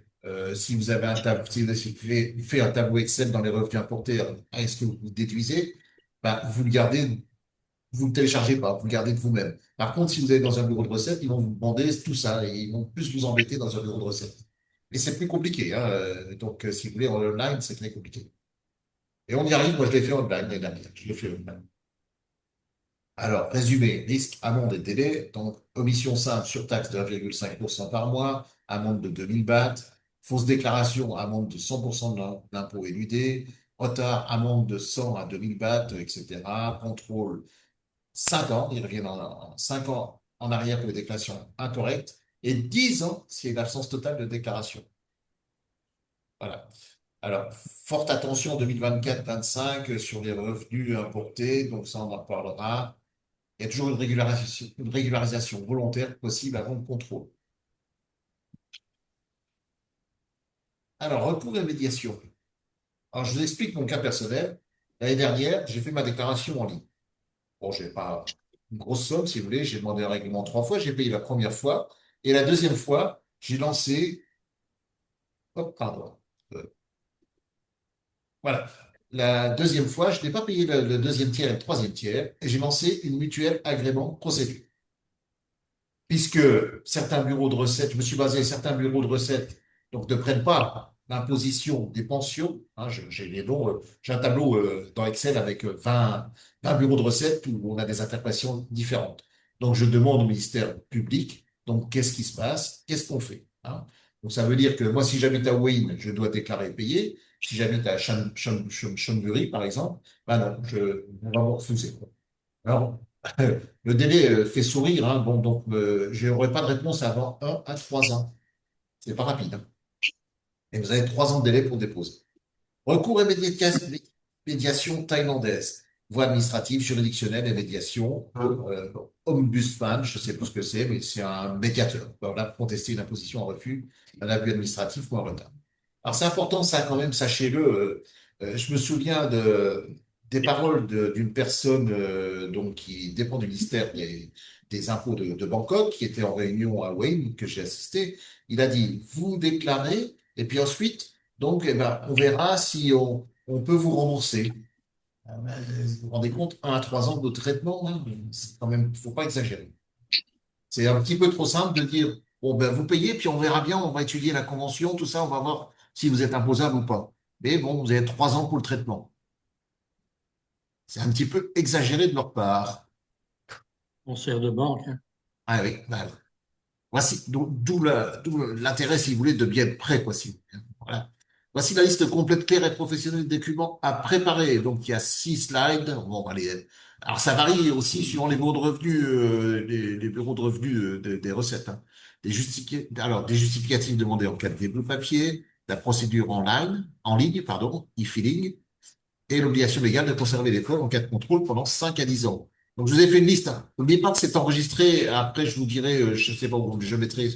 si vous avez un tableau, si vous avez fait un tableau Excel dans les revenus importés, est-ce que vous déduisez? Bah, vous le gardez, vous le téléchargez pas, vous le gardez de vous-même. Par contre, si vous êtes dans un bureau de recettes, ils vont vous demander tout ça et ils vont plus vous embêter dans un bureau de recettes. Et c'est plus compliqué, hein. Donc, si vous voulez, en online, c'est très compliqué. Et on y arrive, moi je l'ai fait online l'année dernière, je l'ai fait online. Alors, résumé, risque, amende et délai. Donc, omission simple, surtaxe de 1,5% par mois, amende de 2000 bahts, fausse déclaration, amende de 100% de l'impôt éludé, retard, amende de 100 à 2000 bahts, etc. Contrôle, 5 ans, il revient en 5 ans en arrière pour les déclarations incorrectes, et 10 ans s'il y a une absence totale de déclaration. Voilà. Alors, forte attention 2024-25 sur les revenus importés, donc ça on en parlera. Il y a toujours une régularisation volontaire possible avant le contrôle. Alors, recours et médiation. Alors, je vous explique mon cas personnel. L'année dernière, j'ai fait ma déclaration en ligne. Bon, j'ai pas une grosse somme, si vous voulez. J'ai demandé un règlement 3 fois. J'ai payé la première fois. Et la deuxième fois, j'ai lancé. Hop, pardon. Euh, voilà. La deuxième fois, je n'ai pas payé le deuxième tiers et le troisième tiers. Et j'ai lancé une mutuelle agrément procédure. Puisque certains bureaux de recettes, je me suis basé, certains bureaux de recettes donc ne prennent pas l'imposition des pensions. Hein, j'ai les noms, j'ai un tableau dans Excel avec 20 bureaux de recettes où on a des interprétations différentes. Donc je demande au ministère public, donc qu'est-ce qui se passe, qu'est-ce qu'on fait, hein. Donc ça veut dire que moi, si j'habite à Wayne, je dois déclarer et payer. Si j'habite à Chonburi, par exemple, ben non, on va me refuser. Alors, le délai fait sourire, hein. Bon, donc, je n'aurai pas de réponse avant 1 à 3 ans. C'est pas rapide, hein. Et vous avez 3 ans de délai pour déposer. Recours et médiation thaïlandaise. Voie administrative, juridictionnelle et médiation. Ombudsman, je ne sais pas ce que c'est, mais c'est un médiateur. Voilà, pour contester une imposition en refus, un abus administratif ou un retard. Alors c'est important ça quand même, sachez-le. Je me souviens des paroles d'une personne donc qui dépend du ministère des impôts de Bangkok, qui était en réunion à Wayne, que j'ai assisté. Il a dit, vous déclarez, et puis ensuite, donc, eh ben, on verra si on peut vous rembourser. Ah ben, vous vous rendez compte, 1 à 3 ans de traitement, hein, c'est quand même, faut pas exagérer. C'est un petit peu trop simple de dire, bon, ben, vous payez, puis on verra bien, on va étudier la convention, tout ça, on va voir si vous êtes imposable ou pas. Mais bon, vous avez 3 ans pour le traitement. C'est un petit peu exagéré de leur part. On sert de banque, hein. Ah oui, ben, voici, d'où l'intérêt, si vous voulez, de bien être prêt, quoi, si vous voulez. Voilà. Voici la liste complète, claire et professionnelle des documents à préparer. Donc, il y a 6 slides. Bon, allez. Alors, ça varie aussi suivant les bureaux de revenus, les bureaux de revenus des recettes, hein. Des justificatifs demandés en cas de début papier, la procédure en ligne, pardon, e-filing, et l'obligation légale de conserver les preuves en cas de contrôle pendant 5 à 10 ans. Donc, je vous ai fait une liste, hein. N'oubliez pas que c'est enregistré. Après, je vous dirai, je sais pas où, je mettrai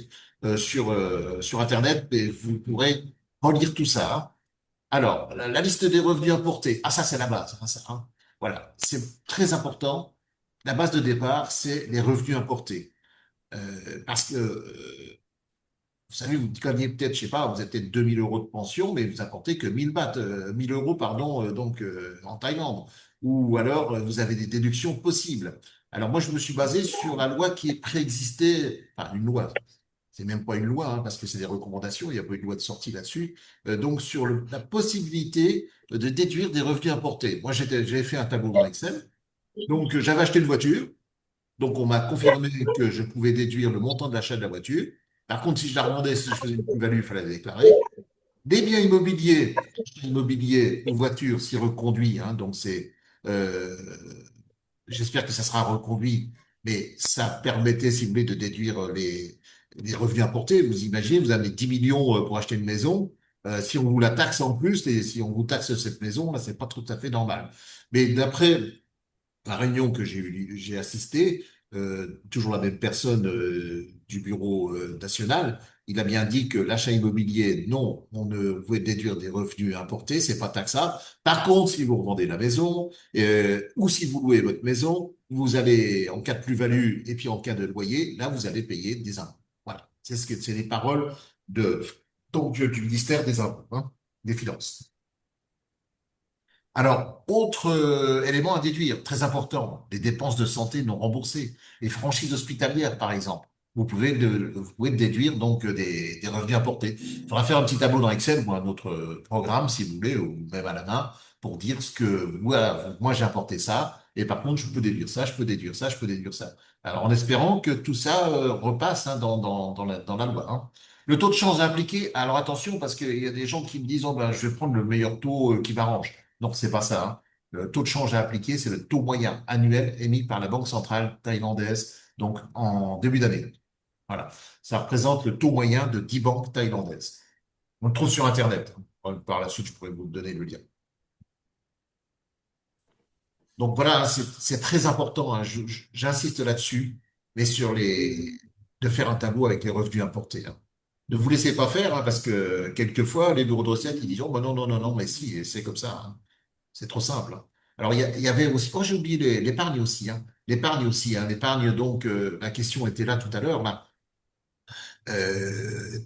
sur Internet, et vous pourrez relire tout ça, hein. Alors, la liste des revenus importés. Ah, ça, c'est la base, hein, ça, hein. Voilà, c'est très important. La base de départ, c'est les revenus importés. Parce que vous savez, vous gagnez peut-être, je sais pas, vous avez peut-être 2 000 € de pension, mais vous apportez que 1000 bahts, 1000 euros, pardon, donc en Thaïlande. Ou alors, vous avez des déductions possibles. Alors moi, je me suis basé sur la loi qui est préexistée, enfin une loi. C'est même pas une loi, hein, parce que c'est des recommandations. Il n'y a pas eu de loi de sortie là-dessus. Donc sur la possibilité de déduire des revenus importés. Moi, j'avais fait un tableau dans Excel. Donc j'avais acheté une voiture. Donc, on m'a confirmé que je pouvais déduire le montant de l'achat de la voiture. Par contre, si je la revendais, si je faisais une plus-value, il fallait la déclarer. Des biens immobiliers ou voitures, si reconduits, hein, donc euh, j'espère que ça sera reconduit, mais ça permettait, si vous voulez, de déduire les revenus importés. Vous imaginez, vous avez 10 millions pour acheter une maison. Si on vous la taxe en plus, et si on vous taxe cette maison, là, c'est pas tout à fait normal. Mais d'après la réunion que j'ai assistée, toujours la même personne du bureau national, il a bien dit que l'achat immobilier, non, on ne pouvait déduire des revenus importés, c'est pas taxable. Par contre, si vous revendez la maison ou si vous louez votre maison, vous allez, en cas de plus-value et puis en cas de loyer, là, vous allez payer des impôts. Voilà, c'est les paroles de donc du ministère des Impôts, hein, des Finances. Alors, autre élément à déduire, très important, les dépenses de santé non remboursées, les franchises hospitalières, par exemple. Vous pouvez déduire donc des revenus apportés. Il faudra faire un petit tableau dans Excel ou un autre programme, si vous voulez, ou même à la main, pour dire ce que, voilà, moi j'ai apporté ça, et par contre, je peux déduire ça, je peux déduire ça, je peux déduire ça. Alors, en espérant que tout ça repasse hein, dans la loi. Hein. Le taux de change à appliquer, alors attention, parce qu'il y a des gens qui me disent, oh, ben, je vais prendre le meilleur taux qui m'arrange. Non, c'est pas ça. Hein. Le taux de change à appliquer, c'est le taux moyen annuel émis par la Banque centrale thaïlandaise, donc en début d'année. Voilà. Ça représente le taux moyen de 10 banques thaïlandaises. On le trouve sur Internet. Par la suite, je pourrais vous le donner, le lien. Donc voilà, hein, c'est très important. Hein, j'insiste là-dessus, mais sur de faire un tableau avec les revenus importés. Hein. Ne vous laissez pas faire, hein, parce que quelquefois, les bureaux de recettes, ils disent, oh, ben non, non, non, non, mais si, c'est comme ça. Hein. C'est trop simple. Hein. Alors, il y avait aussi, oh, j'ai oublié l'épargne aussi, hein. L'épargne aussi, hein. L'épargne, donc, la question était là tout à l'heure, là.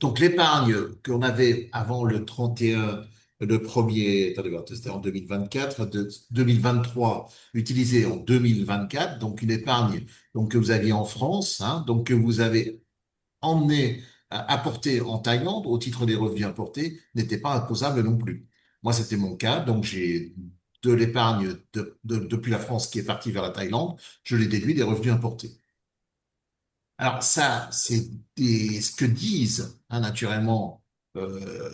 Donc, l'épargne qu'on avait avant le 31, le premier, attendez, voir, c'était en 2024, de 2023, utilisée en 2024, donc une épargne, donc, que vous aviez en France, hein, donc, que vous avez emmené, apporté en Thaïlande au titre des revenus importés, n'était pas imposable non plus. Moi, c'était mon cas, donc j'ai de l'épargne depuis la France qui est partie vers la Thaïlande, je l'ai déduit des revenus importés. Alors ça, c'est ce que disent hein, naturellement euh,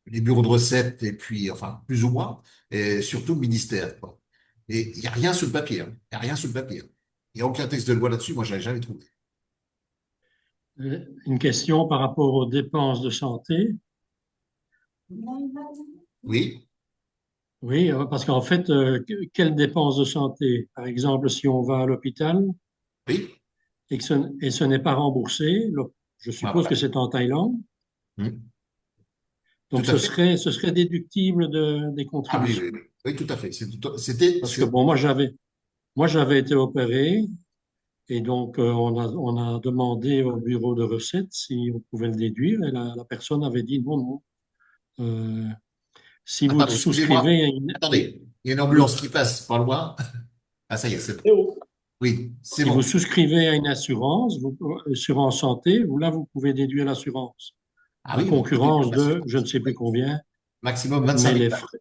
les bureaux de recettes et puis, enfin, plus ou moins, et surtout le ministère. Quoi. Et il n'y a rien sur le papier. Hein. Il n'y a rien sur le papier. Hein. Il n'y a aucun texte de loi là-dessus, moi, je n'avais jamais trouvé. Une question par rapport aux dépenses de santé. Oui, Oui, parce qu'en fait, quelles dépenses de santé? Par exemple, si on va à l'hôpital oui, et ce n'est pas remboursé, je ah, suppose que voilà. c'est en Thaïlande, Hmm. Tout donc à fait. ce serait déductible des Ah oui, contributions. oui, oui, oui, tout à fait. C'était, Parce que bon, moi j'avais été opéré et donc on a demandé au bureau de recettes si on pouvait le déduire et la personne avait dit non, non. Euh, si vous attendez, excusez-moi. souscrivez à une, Attendez, il y a une oui, ambulance qui passe pas loin. Ah, ça y est, c'est bon. Oui, c'est si vous bon. souscrivez à une assurance, assurance santé, là vous pouvez déduire l'assurance Ah à oui, on peut déduire concurrence de je ne l'assurance. sais plus Oui. combien, Maximum 25 mais 000 les balles. frais,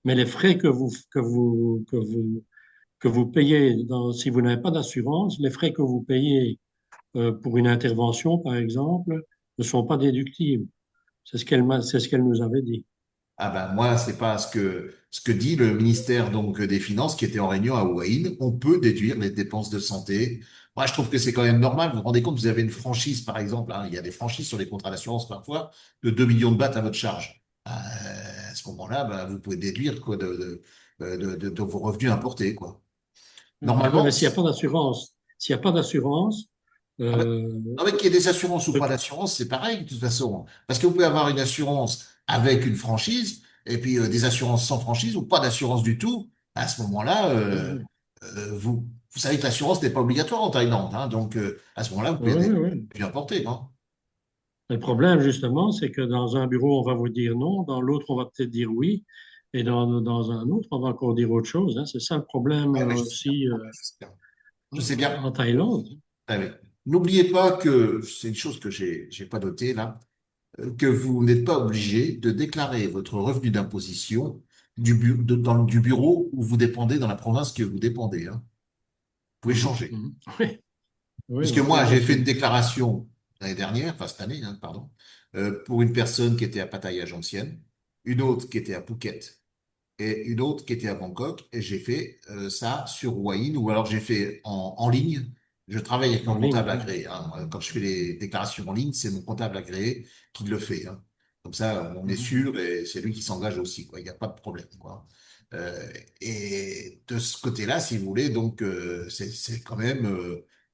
mais les frais que vous payez si vous n'avez pas d'assurance, les frais que vous payez pour une intervention, par exemple, ne sont pas déductibles. C'est ce qu'elle nous avait dit. Ah ben moi, c'est pas ce que dit le ministère donc des Finances qui était en réunion à Hawaï. On peut déduire les dépenses de santé. Moi, je trouve que c'est quand même normal. Vous vous rendez compte, vous avez une franchise, par exemple, hein, il y a des franchises sur les contrats d'assurance parfois, de 2 millions de bahts à votre charge. À ce moment-là, ben, vous pouvez déduire quoi, de vos revenus importés, quoi. Oui, Normalement, mais s'il n'y a pas d'assurance, ah ben, euh, non, mais qu'il y ait des assurances ou ce- pas d'assurance, c'est pareil de toute façon. Parce que vous pouvez avoir une assurance avec une franchise, et puis des assurances sans franchise ou pas d'assurance du tout. À ce moment-là, vous savez que l'assurance n'est pas obligatoire en Thaïlande. Hein, donc, à ce moment-là, vous pouvez oui, oui, oui. bien porter. Hein. Le problème, justement, c'est que dans un bureau, on va vous dire non, dans l'autre, on va peut-être dire oui, et dans un autre, on va encore dire autre chose. Hein. C'est ça le problème Ouais, mais je sais bien. aussi Je sais bien. Je sais bien. en Thaïlande. Ouais, ouais. N'oubliez pas que c'est une chose que j'ai pas notée là. Que vous n'êtes pas obligé de déclarer votre revenu d'imposition du bureau où vous dépendez, dans la province que vous dépendez. Hein. Vous pouvez Mhm, changer. mhm. Oui, oui, Puisque oui, moi, tout à j'ai fait une fait. déclaration l'année dernière, enfin cette année, hein, pardon, pour une personne qui était à Pattaya Junction, une autre qui était à Phuket et une autre qui était à Bangkok. Et j'ai fait ça sur Wine ou alors j'ai fait en ligne. Je travaille avec un En ligne, comptable oui. agréé. Hein. Quand je fais les déclarations en ligne, c'est mon comptable agréé qui le fait. Hein. Comme ça, on est Mhm. sûr et c'est lui qui s'engage aussi, quoi. Il n'y a pas de problème, quoi. Euh, et de ce côté-là, si vous voulez, donc c'est quand même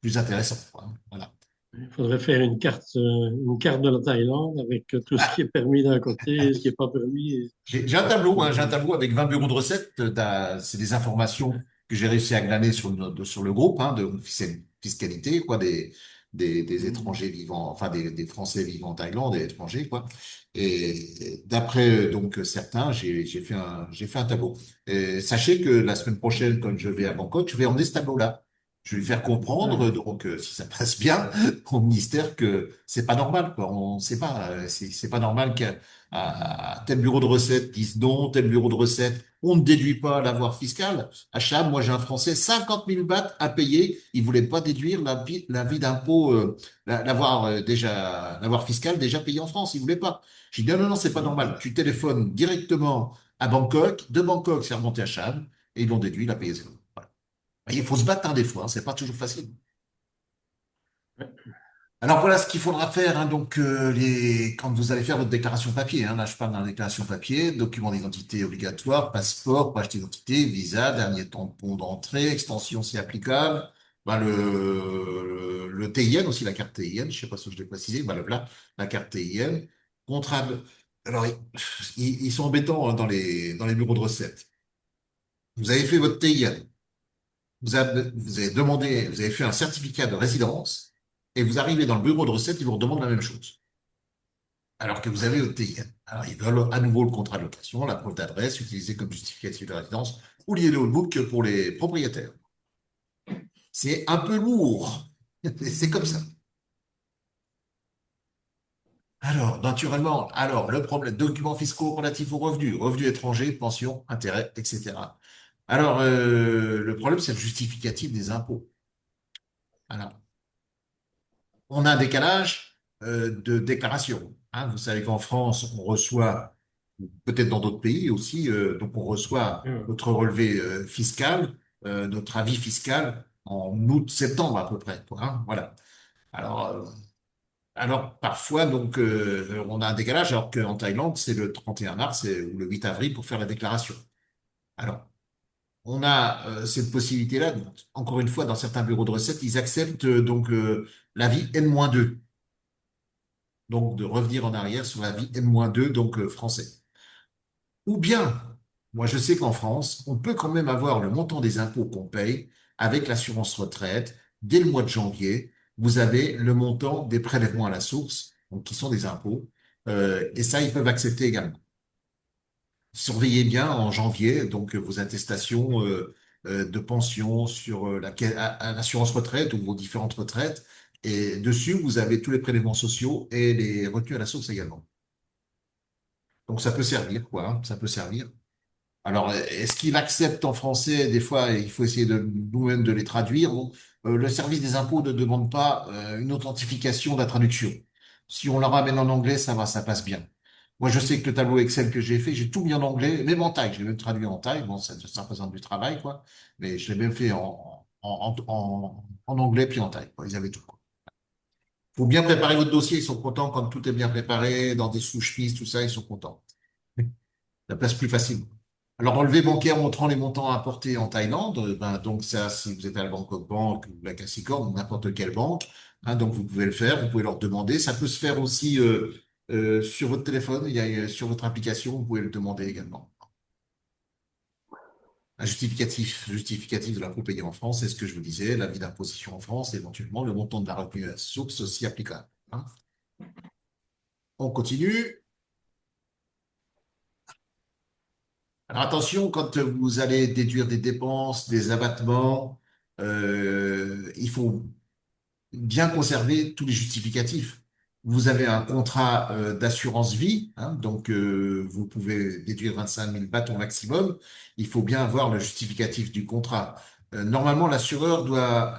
plus intéressant, quoi. Voilà. Il faudrait faire une carte de la Thaïlande avec tout ce qui est permis d'un côté et ce qui n'est pas permis. J'ai un tableau, hein, j'ai un tableau avec 20 bureaux de recettes. C'est des informations que j'ai réussi à glaner sur le groupe, hein, de fiscalité, quoi, des étrangers vivant, enfin des Français vivant en Thaïlande et étrangers, quoi. Et d'après donc certains, j'ai fait un tableau. Et sachez que la semaine prochaine, quand je vais à Bangkok, je vais emmener ce tableau-là. Je vais faire comprendre, Ah, donc, si ça passe bien, au ministère que c'est pas normal, quoi. On sait pas, c'est pas normal tel bureau de recettes disent non, tel bureau de recettes, on ne déduit pas l'avoir fiscal. À Cham, moi j'ai un Français, 50 000 bahts à payer. Il voulait pas déduire la vie d'impôt, l'avoir fiscal déjà payé en France. Il voulait pas. J'ai dit non, non, non, c'est pas normal. Tu téléphones directement à Bangkok, de Bangkok, c'est remonté à Cham, et ils l'ont déduit, il a payé zéro. Voilà. Il faut se battre, hein, des fois, hein, c'est pas toujours facile. Alors voilà ce qu'il faudra faire, hein, donc quand vous allez faire votre déclaration papier, hein, là je parle de la déclaration papier, document d'identité obligatoire, passeport, page d'identité, visa, dernier tampon d'entrée, extension si applicable, bah, le TIN aussi, la carte TIN, je sais pas si je l'ai précisé, bah, voilà, la carte TIN, contrat alors ils sont embêtants, hein, dans les bureaux de recettes. Vous avez fait votre TIN, vous avez demandé, vous avez fait un certificat de résidence, et vous arrivez dans le bureau de recette, ils vous redemandent la même chose. Alors que vous avez votre TIN. Alors, ils veulent à nouveau le contrat de location, la preuve d'adresse utilisée comme justificatif de résidence, ou lié au book pour les propriétaires. C'est un peu lourd. C'est comme ça. Alors, naturellement, le problème, documents fiscaux relatifs aux revenus, revenus étrangers, pensions, intérêts, etc. Alors, le problème, c'est le justificatif des impôts. Alors, on a un décalage de déclaration, hein. Vous savez qu'en France, on reçoit, peut-être dans d'autres pays aussi, donc on reçoit ah, notre relevé fiscal, notre avis fiscal en août-septembre à peu près, quoi, hein, voilà. Alors, parfois, donc, on a un décalage, alors qu'en Thaïlande, c'est le 31 mars ou le 8 avril pour faire la déclaration. Alors, on a cette possibilité-là. Donc, encore une fois, dans certains bureaux de recettes, ils acceptent donc l'avis N-2. Donc de revenir en arrière sur la vie N-2, donc français. Ou bien, moi je sais qu'en France, on peut quand même avoir le montant des impôts qu'on paye avec l'assurance retraite. Dès le mois de janvier, vous avez le montant des prélèvements à la source, donc qui sont des impôts, et ça, ils peuvent accepter également. Surveillez bien en janvier donc vos attestations de pension sur à l'assurance retraite ou vos différentes retraites. Et dessus, vous avez tous les prélèvements sociaux et les retenues à la source également. Donc ça peut servir, quoi, hein, ça peut servir. Alors, est-ce qu'il accepte en français? Des fois, il faut essayer de nous-mêmes de les traduire. Bon, le service des impôts ne demande pas une authentification de la traduction. Si on la ramène en anglais, ça va, ça passe bien. Moi, je sais que le tableau Excel que j'ai fait, j'ai tout mis en anglais, même en thaï. Je l'ai même traduit en thaï. Bon, ça représente du travail, quoi. Mais je l'ai même fait en anglais puis en thaï, quoi. Ils avaient tout, quoi. Faut bien préparer votre dossier. Ils sont contents quand tout est bien préparé, dans des sous-chemises, tout ça, ils sont contents. La place plus facile. Alors, relevé bancaire montrant les montants apportés en Thaïlande, ben, donc ça, si vous êtes à la Bangkok Bank ou la Cassicorn ou n'importe quelle banque, hein, donc vous pouvez le faire, vous pouvez leur demander. Ça peut se faire aussi sur votre téléphone, sur votre application, vous pouvez le demander également. Un justificatif de l'impôt payé en France, c'est ce que je vous disais, l'avis d'imposition en France, éventuellement le montant de la retenue à la source aussi applicable, hein. On continue. Alors attention, quand vous allez déduire des dépenses, des abattements, il faut bien conserver tous les justificatifs. Vous avez un contrat d'assurance vie, hein, donc vous pouvez déduire 25 000 bahts au maximum. Il faut bien avoir le justificatif du contrat. Normalement, l'assureur doit,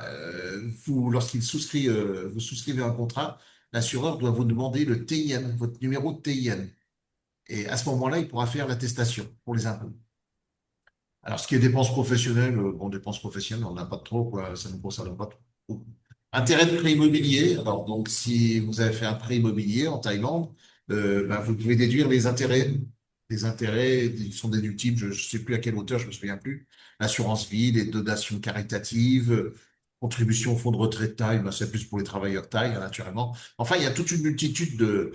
vous souscrivez un contrat, l'assureur doit vous demander le TIN, votre numéro de TIN. Et à ce moment-là, il pourra faire l'attestation pour les impôts. Alors, ce qui est dépenses professionnelles, bon, dépenses professionnelles, on n'a pas trop, quoi, ça ne nous concerne pas trop. Intérêt de prêt immobilier. Alors, donc, si vous avez fait un prêt immobilier en Thaïlande, ben, vous pouvez déduire les intérêts. les intérêts ils sont déductibles, je ne sais plus à quelle hauteur, je me souviens plus. L'assurance vie, les donations caritatives, contribution au fonds de retraite taille, ben, c'est plus pour les travailleurs taille, hein, naturellement. Enfin, il y a toute une multitude de,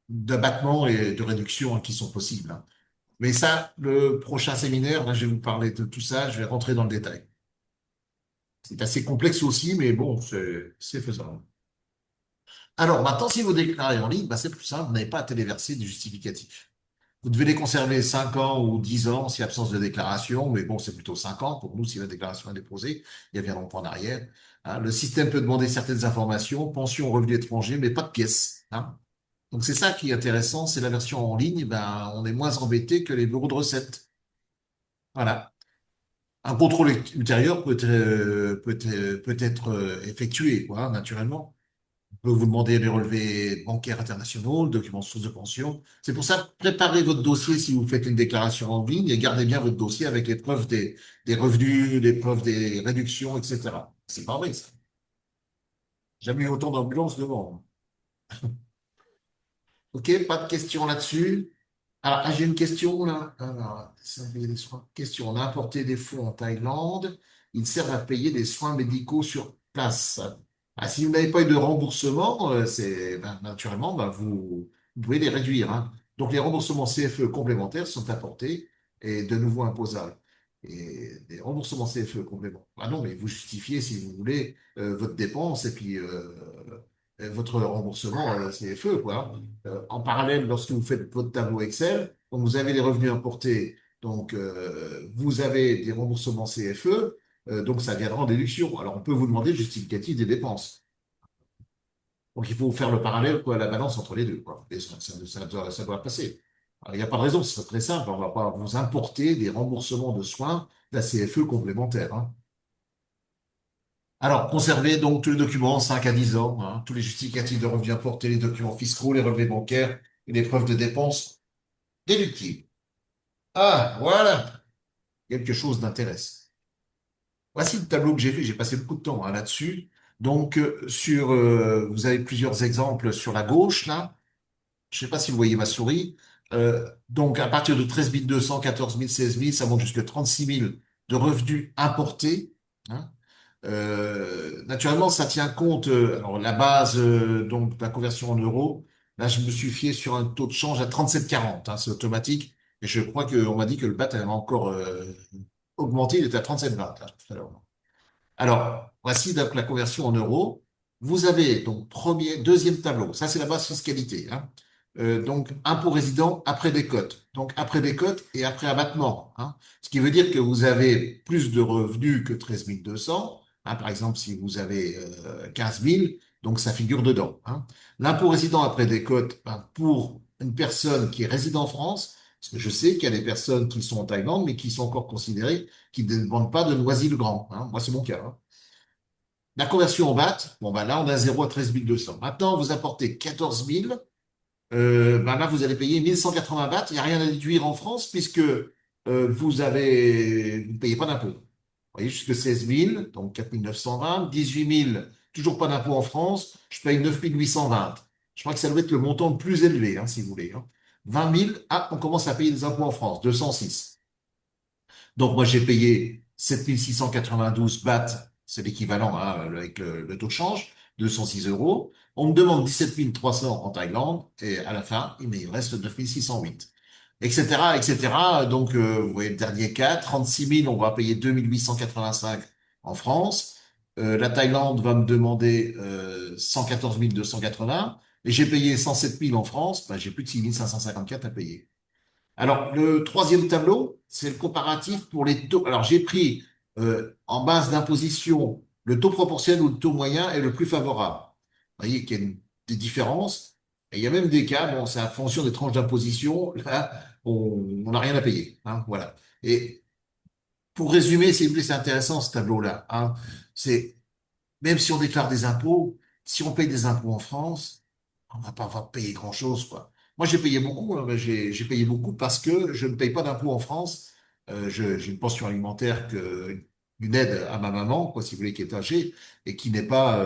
d'abattements et de réductions hein, qui sont possibles, hein. Mais ça, le prochain séminaire, là, je vais vous parler de tout ça, je vais rentrer dans le détail. C'est assez complexe aussi, mais bon, c'est faisable. Alors, maintenant, si vous déclarez en ligne, bah, c'est plus simple, vous n'avez pas à téléverser des justificatifs. Vous devez les conserver 5 ans ou 10 ans si absence de déclaration, mais bon, c'est plutôt 5 ans pour nous si la déclaration est déposée. Il y a bien longtemps en arrière. Hein. Le système peut demander certaines informations, pension, revenu étranger, mais pas de pièces. Hein. Donc, c'est ça qui est intéressant, c'est la version en ligne, ben, on est moins embêté que les bureaux de recettes. Voilà. Un contrôle ultérieur peut être effectué, quoi, hein, naturellement. On peut vous demander les relevés bancaires internationaux, le document source de pension. C'est pour ça, préparez votre dossier si vous faites une déclaration en ligne et gardez bien votre dossier avec les preuves des revenus, les preuves des réductions, etc. C'est pas vrai, ça. Jamais eu autant d'ambulances devant. OK, pas de questions là-dessus. Alors, j'ai une question là. Alors, surveiller les soins. Question. On a importé des fonds en Thaïlande. Ils servent à payer des soins médicaux sur place. Ah, si vous n'avez pas eu de remboursement, ben, naturellement, ben, vous pouvez les réduire, hein. Donc, les remboursements CFE complémentaires sont apportés et de nouveau imposables. Et les remboursements CFE complémentaires. Ah non, mais vous justifiez, si vous voulez, votre dépense et puis votre remboursement CFE, quoi. En parallèle, lorsque vous faites votre tableau Excel, donc vous avez les revenus importés, donc vous avez des remboursements CFE, donc ça viendra en déduction. Alors on peut vous demander le justificatif des dépenses. Donc il faut faire le parallèle, quoi, la balance entre les deux, quoi. Et ça doit passer. Alors, il n'y a pas de raison, c'est très simple. On ne va pas vous importer des remboursements de soins de la CFE complémentaire, hein. Alors, conservez donc tous les documents 5 à 10 ans, hein, tous les justificatifs de revenus importés, les documents fiscaux, les relevés bancaires et les preuves de dépenses déductibles. Ah, voilà, quelque chose d'intéressant. Voici le tableau que j'ai fait. J'ai passé beaucoup de temps hein, là-dessus. Donc, vous avez plusieurs exemples sur la gauche, là. Je ne sais pas si vous voyez ma souris. Donc, à partir de 13 200, 14 000, 16 000, ça monte jusqu'à 36 000 de revenus importés, hein. Naturellement, ça tient compte, alors la base, donc la conversion en euros. Là, je me suis fié sur un taux de change à 37,40, hein, c'est automatique. Et je crois qu'on m'a dit que le BAT avait encore augmenté, il était à 37,20 là, tout à l'heure. Alors, voici donc la conversion en euros. Vous avez donc deuxième tableau. Ça, c'est la base fiscalité, hein. Donc, impôt résident après décote. Donc, après décote et après abattement, hein. Ce qui veut dire que vous avez plus de revenus que 13 200. Hein. Par exemple, si vous avez 15 000, donc ça figure dedans, hein. L'impôt résident après décote, ben, pour une personne qui est résident en France, parce que je sais qu'il y a des personnes qui sont en Thaïlande, mais qui sont encore considérées qui ne demandent pas de Noisy-le-Grand, hein. Moi, c'est mon cas, hein. La conversion en BAT, bon, ben là, on a 0 à 13 200. Maintenant, vous apportez 14 000, ben là, vous allez payer 1180 bahts. Il n'y a rien à déduire en France puisque vous ne payez pas d'impôt. Vous voyez, jusque 16 000, donc 4 920, 18 000, toujours pas d'impôt en France, je paye 9 820. Je crois que ça doit être le montant le plus élevé, hein, si vous voulez, hein. 20 000, ah, on commence à payer des impôts en France, 206. Donc, moi, j'ai payé 7 692 bahts, c'est l'équivalent hein, avec le taux de change, 206 euros. On me demande 17 300 en Thaïlande et à la fin, il me reste 9 608, etc., etc. Donc, vous voyez le dernier cas, 36 000, on va payer 2 885 en France. La Thaïlande va me demander 114 280 et j'ai payé 107 000 en France, ben, j'ai plus de 6 554 à payer. Alors, le troisième tableau, c'est le comparatif pour les taux. Alors, j'ai pris en base d'imposition le taux proportionnel ou le taux moyen est le plus favorable. Vous voyez qu'il y a des différences. Et il y a même des cas, bon, c'est en fonction des tranches d'imposition, là, on n'a rien à payer, hein, voilà. Et pour résumer, si vous voulez, c'est intéressant ce tableau-là, hein. C'est même si on déclare des impôts, si on paye des impôts en France, on va pas avoir payé grand-chose, quoi. Moi, j'ai payé beaucoup, hein, mais j'ai payé beaucoup parce que je ne paye pas d'impôts en France. J'ai une pension alimentaire une aide à ma maman, quoi, si vous voulez, qui est âgée et qui n'est pas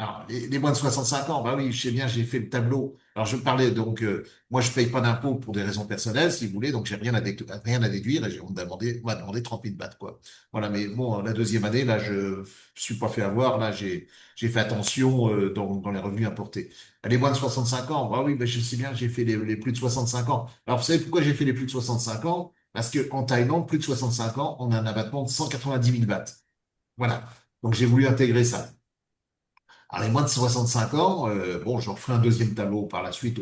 Alors, les moins de 65 ans, bah oui, je sais bien, j'ai fait le tableau. Alors, je parlais donc, moi, je paye pas d'impôt pour des raisons personnelles, si vous voulez, donc j'ai rien à déduire et on m'a demandé 30 000 bahts, quoi. Voilà, mais bon, la deuxième année, là, je suis pas fait avoir, là, j'ai fait attention, dans les revenus importés. Les moins de 65 ans, bah oui, bah, je sais bien, j'ai fait les plus de 65 ans. Alors, vous savez pourquoi j'ai fait les plus de 65 ans? Parce que en Thaïlande, plus de 65 ans, on a un abattement de 190 000 bahts. Voilà. Donc, j'ai voulu intégrer ça. Alors, les moins de 65 ans, bon, je referai un deuxième tableau par la suite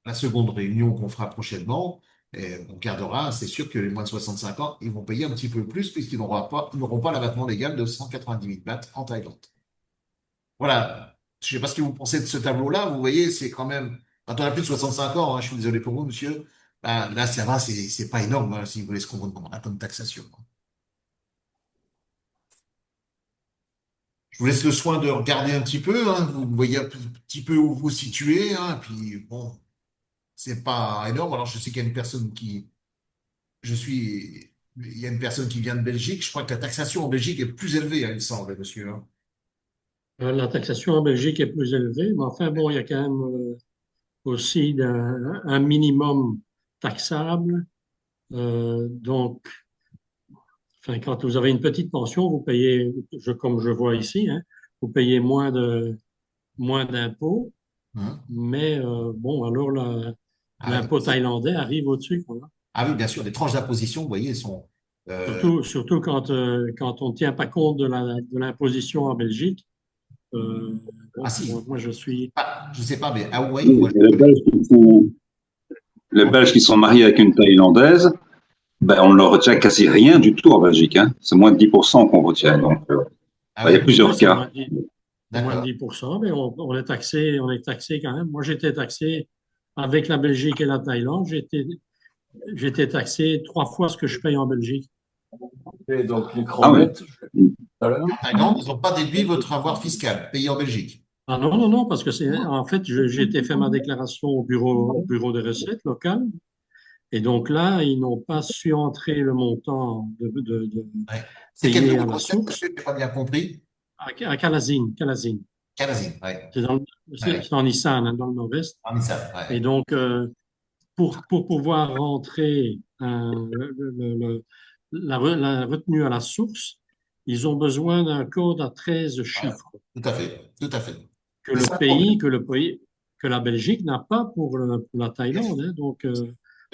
la seconde réunion qu'on fera prochainement. Et on gardera, c'est sûr que les moins de 65 ans, ils vont payer un petit peu plus puisqu'ils n'auront pas l'abattement légal de 190 000 bahts en Thaïlande. Voilà. Je sais pas ce que vous pensez de ce tableau-là. Vous voyez, c'est quand même, quand on a plus de 65 ans, hein, je suis désolé pour vous, monsieur, ben, là, ça va, c'est pas énorme, hein, si vous voulez ce qu'on vous demande comme taxation. Je vous laisse le soin de regarder un petit peu, hein, vous voyez un petit peu où vous vous situez, hein, puis bon, c'est pas énorme. Alors, je sais qu'il y a une personne il y a une personne qui vient de Belgique. Je crois que la taxation en Belgique est plus élevée, hein, il me semble, monsieur, hein. La taxation en Belgique est plus élevée, mais enfin, bon, il y a quand même aussi un minimum taxable. Donc, enfin, quand vous avez une petite pension, vous payez, comme je vois ici, hein, vous payez moins d'impôts, Hein. mais bon, alors Ah, ouais. l'impôt thaïlandais arrive au-dessus, quoi. Ah oui, bien sûr, les tranches d'imposition, vous voyez, sont. Surtout quand on ne tient pas compte de l'imposition en Belgique. Ah Bon, si, moi, je suis. je sais pas, mais à Hawaï, Oui, moi, et les Belges qui sont mariés avec une Thaïlandaise, ben, on ne leur retient quasi rien du tout en Belgique, hein. C'est moins de 10% qu'on retient. Donc, ah ben, il y a oui, Oui, plusieurs cas. c'est moins de d'accord. 10%, mais on est taxé quand même. Moi, j'étais taxé avec la Belgique et la Thaïlande. J'étais taxé 3 fois ce que je paye en Belgique. Et donc l'écran Ah oui. net, tout à l'heure. En Thaïlande, ils n'ont pas déduit votre avoir fiscal payé en Belgique. Ah non, non, non, parce que en fait, j'ai été fait ma déclaration au bureau des recettes local. Et donc là, ils n'ont pas su entrer le montant de Ouais. C'est quel payer bureau à de la recette, monsieur? source Je n'ai pas bien compris. à Calazine, Calazine. Canazine, ouais. C'est Ouais. c'est en Nissan, hein, dans le nord-est. En Issa, ouais. Et donc, pour pouvoir rentrer la retenue à la source, ils ont besoin d'un code à 13 Voilà. chiffres Tout à fait, tout à fait. que C'est le ça le problème. pays, que le pays, que la Belgique n'a pas pour la Bien sûr. Thaïlande, hein. Donc, en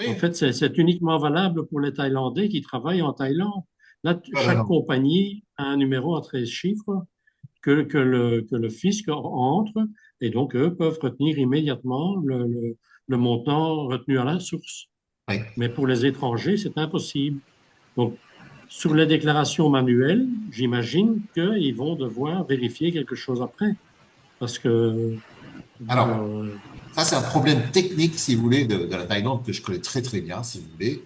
Oui. fait, c'est uniquement valable pour les Thaïlandais qui travaillent en Thaïlande. Là, Non, non, chaque non. compagnie a un numéro à 13 chiffres que le fisc entre et donc eux peuvent retenir immédiatement le montant retenu à la source. Oui. Mais pour les étrangers, c'est impossible. Donc, sur les déclarations manuelles, j'imagine qu'ils vont devoir vérifier quelque chose après. Parce que, Alors, bon, ça, c'est un problème technique, si vous voulez, de la Thaïlande que je connais très très bien, si vous voulez.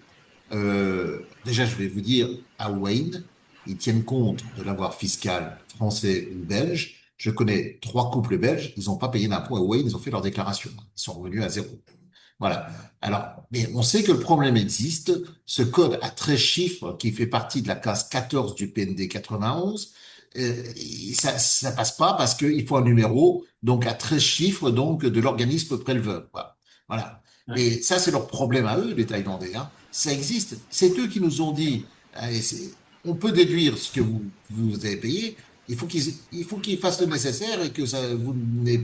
Déjà, je vais vous dire, à Wayne, ils tiennent compte de l'avoir fiscal français ou belge. Je connais 3 couples belges, ils n'ont pas payé d'impôt à Wayne, ils ont fait leur déclaration. Ils sont revenus à zéro. Voilà. Alors, mais on sait que le problème existe. Ce code à 13 chiffres, qui fait partie de la case 14 du PND 91, ça passe pas parce qu'il faut un numéro, donc à 13 chiffres, donc de l'organisme préleveur, quoi. Voilà. ouais, Mais ça, c'est leur problème à eux, les Thaïlandais, hein. Ça existe. C'est eux qui nous ont dit, allez, on peut déduire ce que vous avez payé. Il faut qu'ils fassent le nécessaire et que vous ne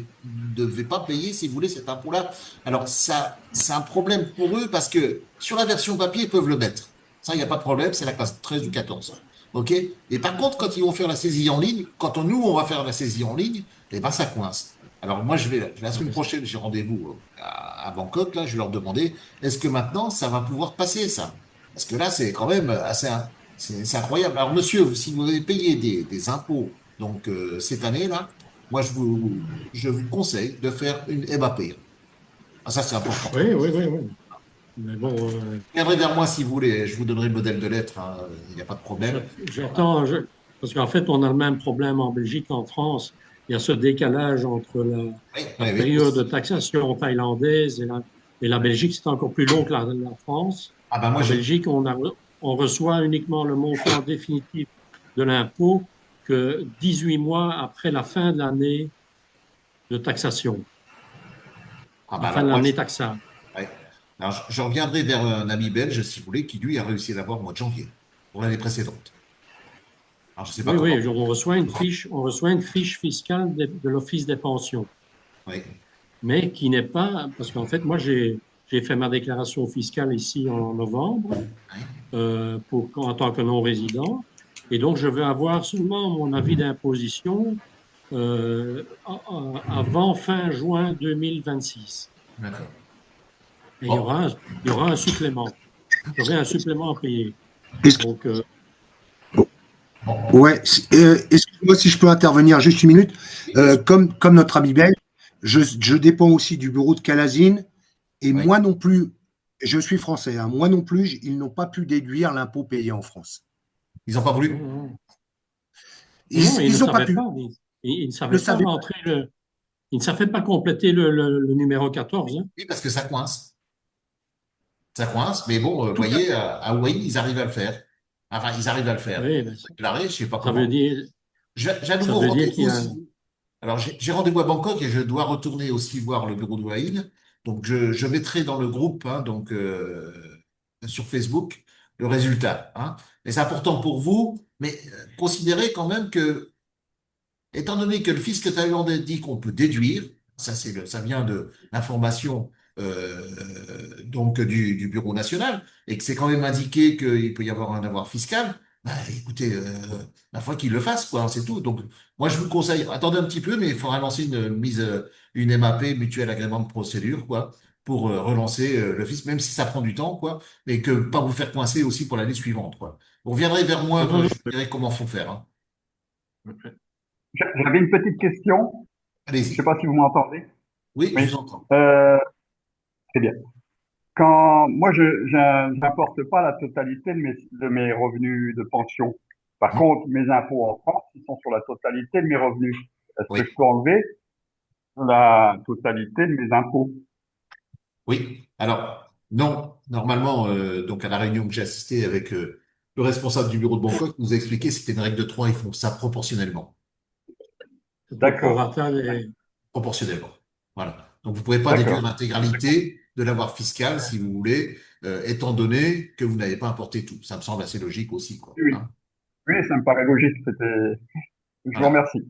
devez pas payer, si vous voulez, cet impôt-là. Alors, ça, c'est un problème pour eux parce que sur la version papier, ils peuvent le mettre. Ça, il n'y a pas de problème, c'est la classe 13 ou 14. OK? Et par contre, quand ils vont faire la saisie en ligne, nous, on va faire la saisie en ligne, eh ben, ça coince. Alors, moi, la semaine ouais. prochaine, j'ai rendez-vous à Bangkok, là, je vais leur demander, est-ce que maintenant, ça va pouvoir passer, ça? Parce que là, c'est quand même c'est incroyable. Alors, monsieur, si vous avez payé des impôts, donc, cette année-là, moi, je vous conseille de faire une MAP. Ah, ça, c'est important. Oui, oui, oui, oui. Mais bon, Vous viendrez vers moi si vous voulez, je vous donnerai le modèle de lettre, hein, il n'y a pas de problème. j'attends, parce qu'en fait, on a le même problème en Belgique qu'en France. Il y a ce décalage entre Oui, la oui, oui. période de taxation thaïlandaise et la Belgique, c'est encore plus long que la France. Ah ben moi, En Belgique, on reçoit uniquement le montant définitif de l'impôt que 18 mois après la fin de l'année de taxation, Ah la bah fin de alors, l'année taxable. ouais. Alors, je reviendrai vers un ami belge, si vous voulez, qui lui a réussi à l'avoir au mois de janvier, pour l'année précédente. Alors, je sais pas Oui, comment. oui, on reçoit une fiche fiscale de l'Office des pensions, Oui, mais qui n'est pas, parce qu'en fait, moi, j'ai fait ma déclaration fiscale ici en novembre oui. en tant que non-résident, et donc je vais avoir seulement mon avis d'imposition avant fin juin 2026. D'accord. Et Bon, il y aura un supplément. J'aurai un supplément à payer. Est-ce que- Donc, bon. ouais, excuse-moi si je peux intervenir juste une minute. Oui, bien sûr. Comme notre ami belge, je dépends aussi du bureau de Calazine et Oui. moi non plus, je suis français, hein, moi non plus, ils n'ont pas pu déduire l'impôt payé en France. Ils n'ont pas non, voulu. non, Ils non, il ne ils ont pas savait pu, pas. Il ne ils ne savait pas savaient pas. rentrer il ne savait pas compléter le numéro 14, hein. Oui, parce que ça coince. Ça coince, mais bon, vous Tout à voyez, fait. à Hawaï, ils arrivent à le faire. Enfin, ils arrivent à le faire. Oui, ben, Déclaré, je sais pas ça veut comment. dire, J'ai un ça nouveau veut dire qu'il rendez-vous y a. aussi. Alors, j'ai rendez-vous à Bangkok et je dois retourner aussi voir le bureau de Hawaï. Donc, je mettrai dans le groupe, hein, donc, sur Facebook, le résultat, hein. Mais c'est important pour vous, mais considérez quand même que étant donné que le fisc thaïlandais dit qu'on peut déduire, ça vient de l'information donc du Bureau national, et que c'est quand même indiqué qu'il peut y avoir un avoir fiscal, bah, écoutez, la fois qu'il le fasse, quoi, c'est tout. Donc, moi, je vous conseille, attendez un petit peu, mais il faudra lancer une MAP, mutuelle agrément de procédure, quoi, pour relancer le fisc, même si ça prend du temps, quoi, mais que pas vous faire coincer aussi pour l'année suivante, quoi. Vous reviendrez vers moi Non, quand non, je vous dirai comment faut faire, hein. non. J'avais une petite question. Je ne sais Allez-y. pas si vous m'entendez. Oui, je Oui. vous entends. Euh, Très bien. Quand moi, je n'importe pas la totalité de mes revenus de pension. Par Hmm. contre, mes impôts en France, ils sont sur la totalité de mes revenus. Est-ce que je Oui, peux enlever la totalité de mes impôts? oui. Alors, non, normalement, donc à la réunion que j'ai assistée avec le responsable du bureau de Bangkok, il nous a expliqué que c'était une règle de 3, ils font ça proportionnellement. Au D'accord. prorata des. Proportionnellement. Voilà. Donc, vous pouvez pas déduire D'accord. l'intégralité de l'avoir fiscal, si vous voulez, étant donné que vous n'avez pas importé tout. Ça me semble assez logique aussi, quoi, Oui, oui. hein. Oui, ça me paraît logique. Je vous Voilà. remercie.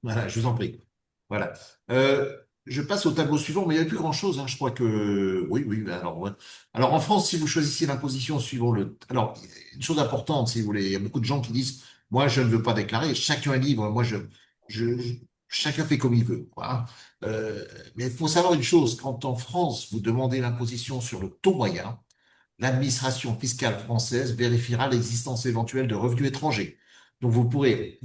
Voilà, je vous en prie. Voilà. Euh, je passe au tableau suivant, mais il n'y a plus grand-chose, hein. Je crois que oui, oui. Alors, ouais. Alors en France, si vous choisissez l'imposition suivant le, alors une chose importante, si vous voulez, il y a beaucoup de gens qui disent, moi, je ne veux pas déclarer. Chacun est libre. Moi, chacun fait comme il veut, quoi, hein. Euh, mais il faut savoir une chose. Quand en France, vous demandez l'imposition sur le taux moyen, l'administration fiscale française vérifiera l'existence éventuelle de revenus étrangers. Donc elle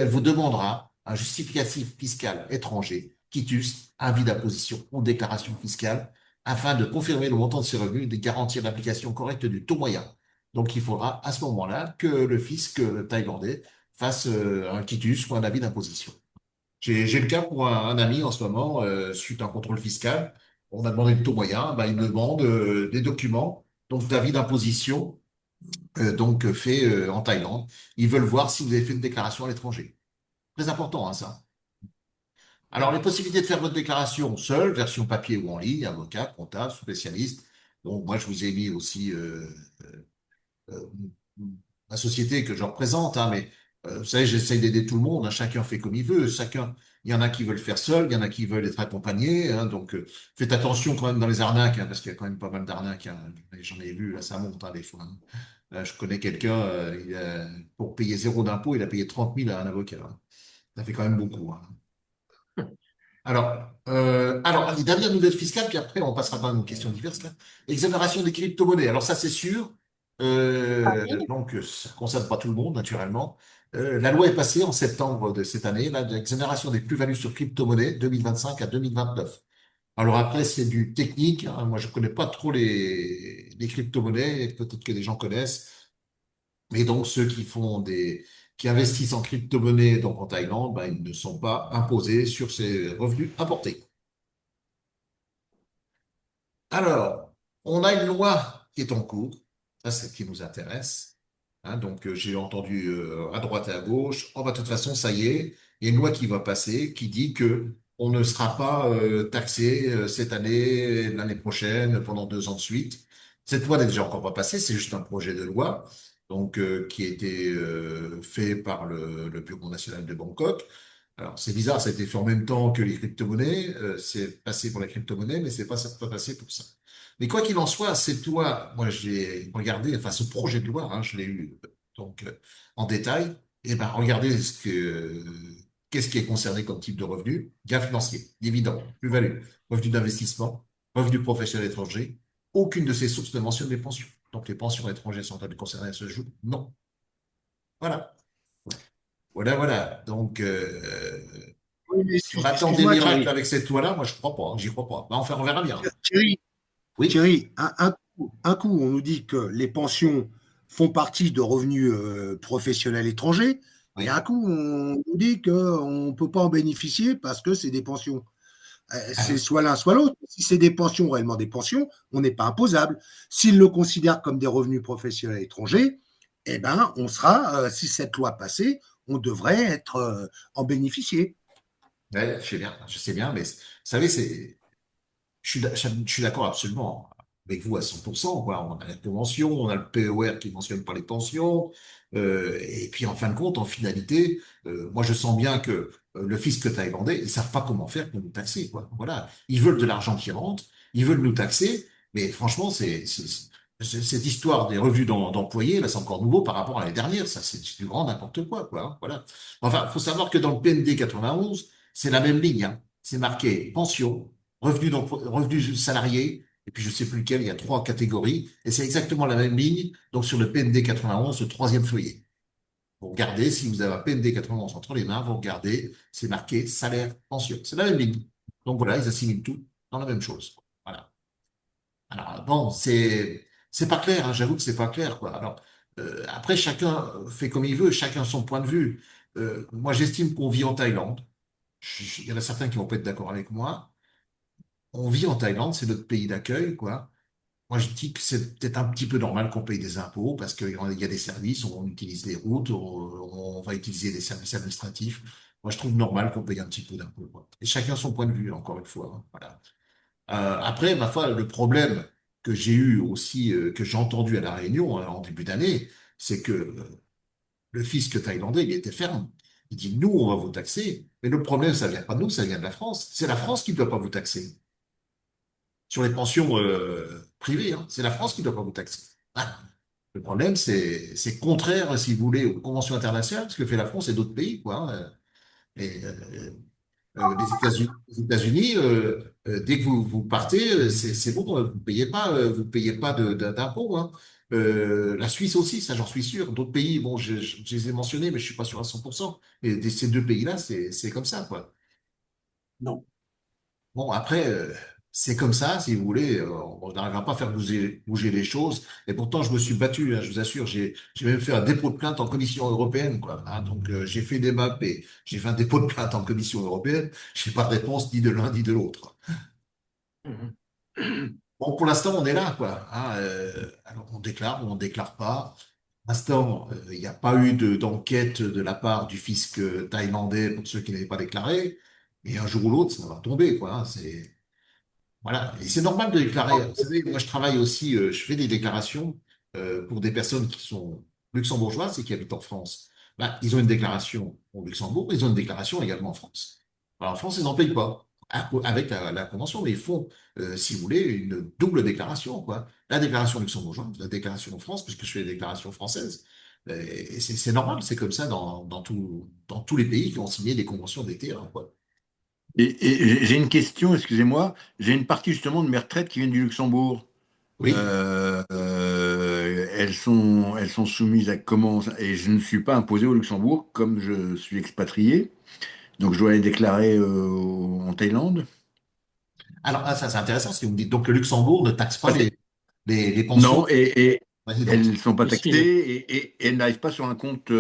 vous demandera un justificatif fiscal étranger, quitus, avis d'imposition ou déclaration fiscale, afin de confirmer le montant de ces revenus et de garantir l'application correcte du taux moyen. Donc il faudra à ce moment-là que le fisc thaïlandais fasse un quitus ou un avis d'imposition. J'ai le cas pour un ami en ce moment, suite à un contrôle fiscal. On a demandé le taux moyen, ben, il me demande des documents, donc d'avis d'imposition, fait en Thaïlande. Ils veulent voir si vous avez fait une déclaration à l'étranger. Très important, hein, ça. Alors, les possibilités de faire votre déclaration seule, version papier ou en ligne, avocat, comptable, spécialiste. Donc, moi, je vous ai mis aussi euh, la société que je représente, hein, mais vous savez, j'essaye d'aider tout le monde, hein, chacun fait comme il veut, chacun, il y en a qui veulent le faire seul, il y en a qui veulent être accompagnés, hein, donc faites attention quand même dans les arnaques, hein, parce qu'il y a quand même pas mal d'arnaques, hein, j'en ai vu, là, ça monte, hein, des fois, hein. Là, je connais quelqu'un, pour payer 0 d'impôt, il a payé 30 000 à un avocat, hein. Ça fait quand même beaucoup, hein. Alors, les dernières nouvelles fiscales, puis après, on passera dans nos questions diverses, là. Exonération des crypto-monnaies. Alors, ça, c'est sûr. Ça concerne pas tout le monde, naturellement. La loi est passée en septembre de cette année, là, de l'exonération des plus-values sur crypto-monnaies 2025 à 2029. Alors après, c'est du technique, hein. Moi, je connais pas trop les crypto-monnaies. Peut-être que des gens connaissent. Mais donc, ceux qui investissent en crypto-monnaie, donc en Thaïlande, ben, ils ne sont pas imposés sur ces revenus importés. Alors, on a une loi qui est en cours. Ça, c'est ce qui nous intéresse. Hein, donc j'ai entendu à droite et à gauche, oh bah de toute façon ça y est, il y a une loi qui va passer qui dit que on ne sera pas taxé cette année, l'année prochaine, pendant 2 ans de suite. Cette loi n'est déjà encore pas passée, c'est juste un projet de loi donc qui a été fait par le Bureau national de Bangkok. Alors c'est bizarre, ça a été fait en même temps que les crypto-monnaies, c'est passé pour les crypto-monnaies, mais c'est pas passé pour ça. Mais quoi qu'il en soit, cette loi, moi j'ai regardé, enfin ce projet de loi, hein, je l'ai eu donc en détail. Et ben regardez qu'est-ce qui est concerné comme type de revenu? Gain financier, dividendes, plus-value, revenu d'investissement, revenu professionnel étranger. Aucune de ces sources ne mentionne les pensions. Donc les pensions étrangères sont-elles concernées à ce jour? Non. Voilà. Voilà, voilà. Donc Oui, mais si on attend des excuse-moi, miracles Thierry. avec cette loi-là, moi je crois pas, hein, j'y crois pas. Ben, enfin, on verra bien. Thierry, Oui, Thierry, un coup, on nous dit que les pensions font partie de revenus professionnels étrangers, et oui. un coup, on nous dit qu'on ne peut pas en bénéficier parce que c'est des pensions. C'est Ah, soit l'un, soit l'autre. Si c'est des pensions, réellement des pensions, on n'est pas imposable. S'ils le considèrent comme des revenus professionnels étrangers, eh ben, on sera, si cette loi passait, on devrait être en bénéficier. ouais, je sais bien, mais vous savez, je suis d'accord absolument avec vous à 100%, quoi. On a la convention, on a le PER qui mentionne pas les pensions, et puis en fin de compte, en finalité, moi je sens bien que le fisc thaïlandais, ils savent pas comment faire pour nous taxer, quoi. Voilà, ils veulent de l'argent qui rentre, ils veulent nous taxer, mais franchement, cette histoire des revenus d'employés, là, c'est encore nouveau par rapport à l'année dernière, ça, c'est du grand n'importe quoi, quoi. Hein. Voilà. Enfin, faut savoir que dans le PND 91, c'est la même ligne, hein. C'est marqué pension revenus salariés, et puis je sais plus lequel, il y a 3 catégories, et c'est exactement la même ligne, donc sur le PND 91, le troisième feuillet. Vous regardez, si vous avez un PND 91 entre les mains, vous regardez, c'est marqué salaire, pension. C'est la même ligne. Donc voilà, ils assimilent tout dans la même chose. Voilà. Alors bon, c'est pas clair, hein, j'avoue que c'est pas clair, quoi. Alors après, chacun fait comme il veut, chacun son point de vue. Moi, j'estime qu'on vit en Thaïlande. Il y en a certains qui vont pas être d'accord avec moi. On vit en Thaïlande, c'est notre pays d'accueil, quoi. Moi, je dis que c'est peut-être un petit peu normal qu'on paye des impôts parce qu'il y a des services, on utilise les routes, on va utiliser des services administratifs. Moi, je trouve normal qu'on paye un petit peu d'impôts, quoi. Et chacun son point de vue, encore une fois. Hein, voilà. Après, ma foi, le problème que j'ai eu aussi, que j'ai entendu à La Réunion en début d'année, c'est que le fisc thaïlandais, il était ferme. Il dit, nous, on va vous taxer. Mais le problème, ça vient pas de nous, ça vient de la France. C'est la France qui ne doit pas vous taxer sur les pensions privées. Hein. C'est la France qui ne doit pas vous taxer. Ah. Le problème, c'est contraire, si vous voulez, aux conventions internationales, ce que fait la France et d'autres pays, quoi. Hein. Et les États-Unis, dès que vous partez, c'est bon, vous payez pas d'impôts. Hein. La Suisse aussi, ça j'en suis sûr. D'autres pays, bon, je les ai mentionnés, mais je suis pas sûr à 100%. Et ces deux pays-là, c'est comme ça, quoi. Non. Bon, après, c'est comme ça, si vous voulez, on n'arrivera pas à faire bouger les choses. Et pourtant, je me suis battu, hein, je vous assure, j'ai même fait un dépôt de plainte en Commission européenne, quoi. Hein. Donc, j'ai fait des maps et j'ai fait un dépôt de plainte en Commission européenne. J'ai pas de réponse ni de l'un ni de l'autre. Bon, pour l'instant, on est là, quoi. Hein, alors, on déclare ou on déclare pas. Pour l'instant, il n'y a pas eu d'enquête de la part du fisc thaïlandais pour ceux qui n'avaient pas déclaré. Et un jour ou l'autre, ça va tomber, quoi. Hein. Voilà, et c'est normal de déclarer. Vous savez, moi je travaille aussi, je fais des déclarations pour des personnes qui sont luxembourgeoises et qui habitent en France. Ben, ils ont une déclaration au Luxembourg, ils ont une déclaration également en France. Alors, en France, ils n'en payent pas avec la convention, mais ils font, si vous voulez, une double déclaration, quoi. La déclaration luxembourgeoise, la déclaration en France, puisque je fais des déclarations françaises. Et c'est normal, c'est comme ça dans tous les pays qui ont signé des conventions d'été, hein, quoi. Et j'ai une question, excusez-moi. J'ai une partie justement de mes retraites qui viennent du Luxembourg. Oui. Elles sont soumises à comment? Et je ne suis pas imposé au Luxembourg comme je suis expatrié. Donc je dois les déclarer en Thaïlande. Alors, ah, ça, c'est intéressant ce que vous me dites. Donc, le Luxembourg ne taxe pas Parce que- les pensions non, et elles résidentes. ne sont pas Ici, taxées et elles n'arrivent pas sur un compte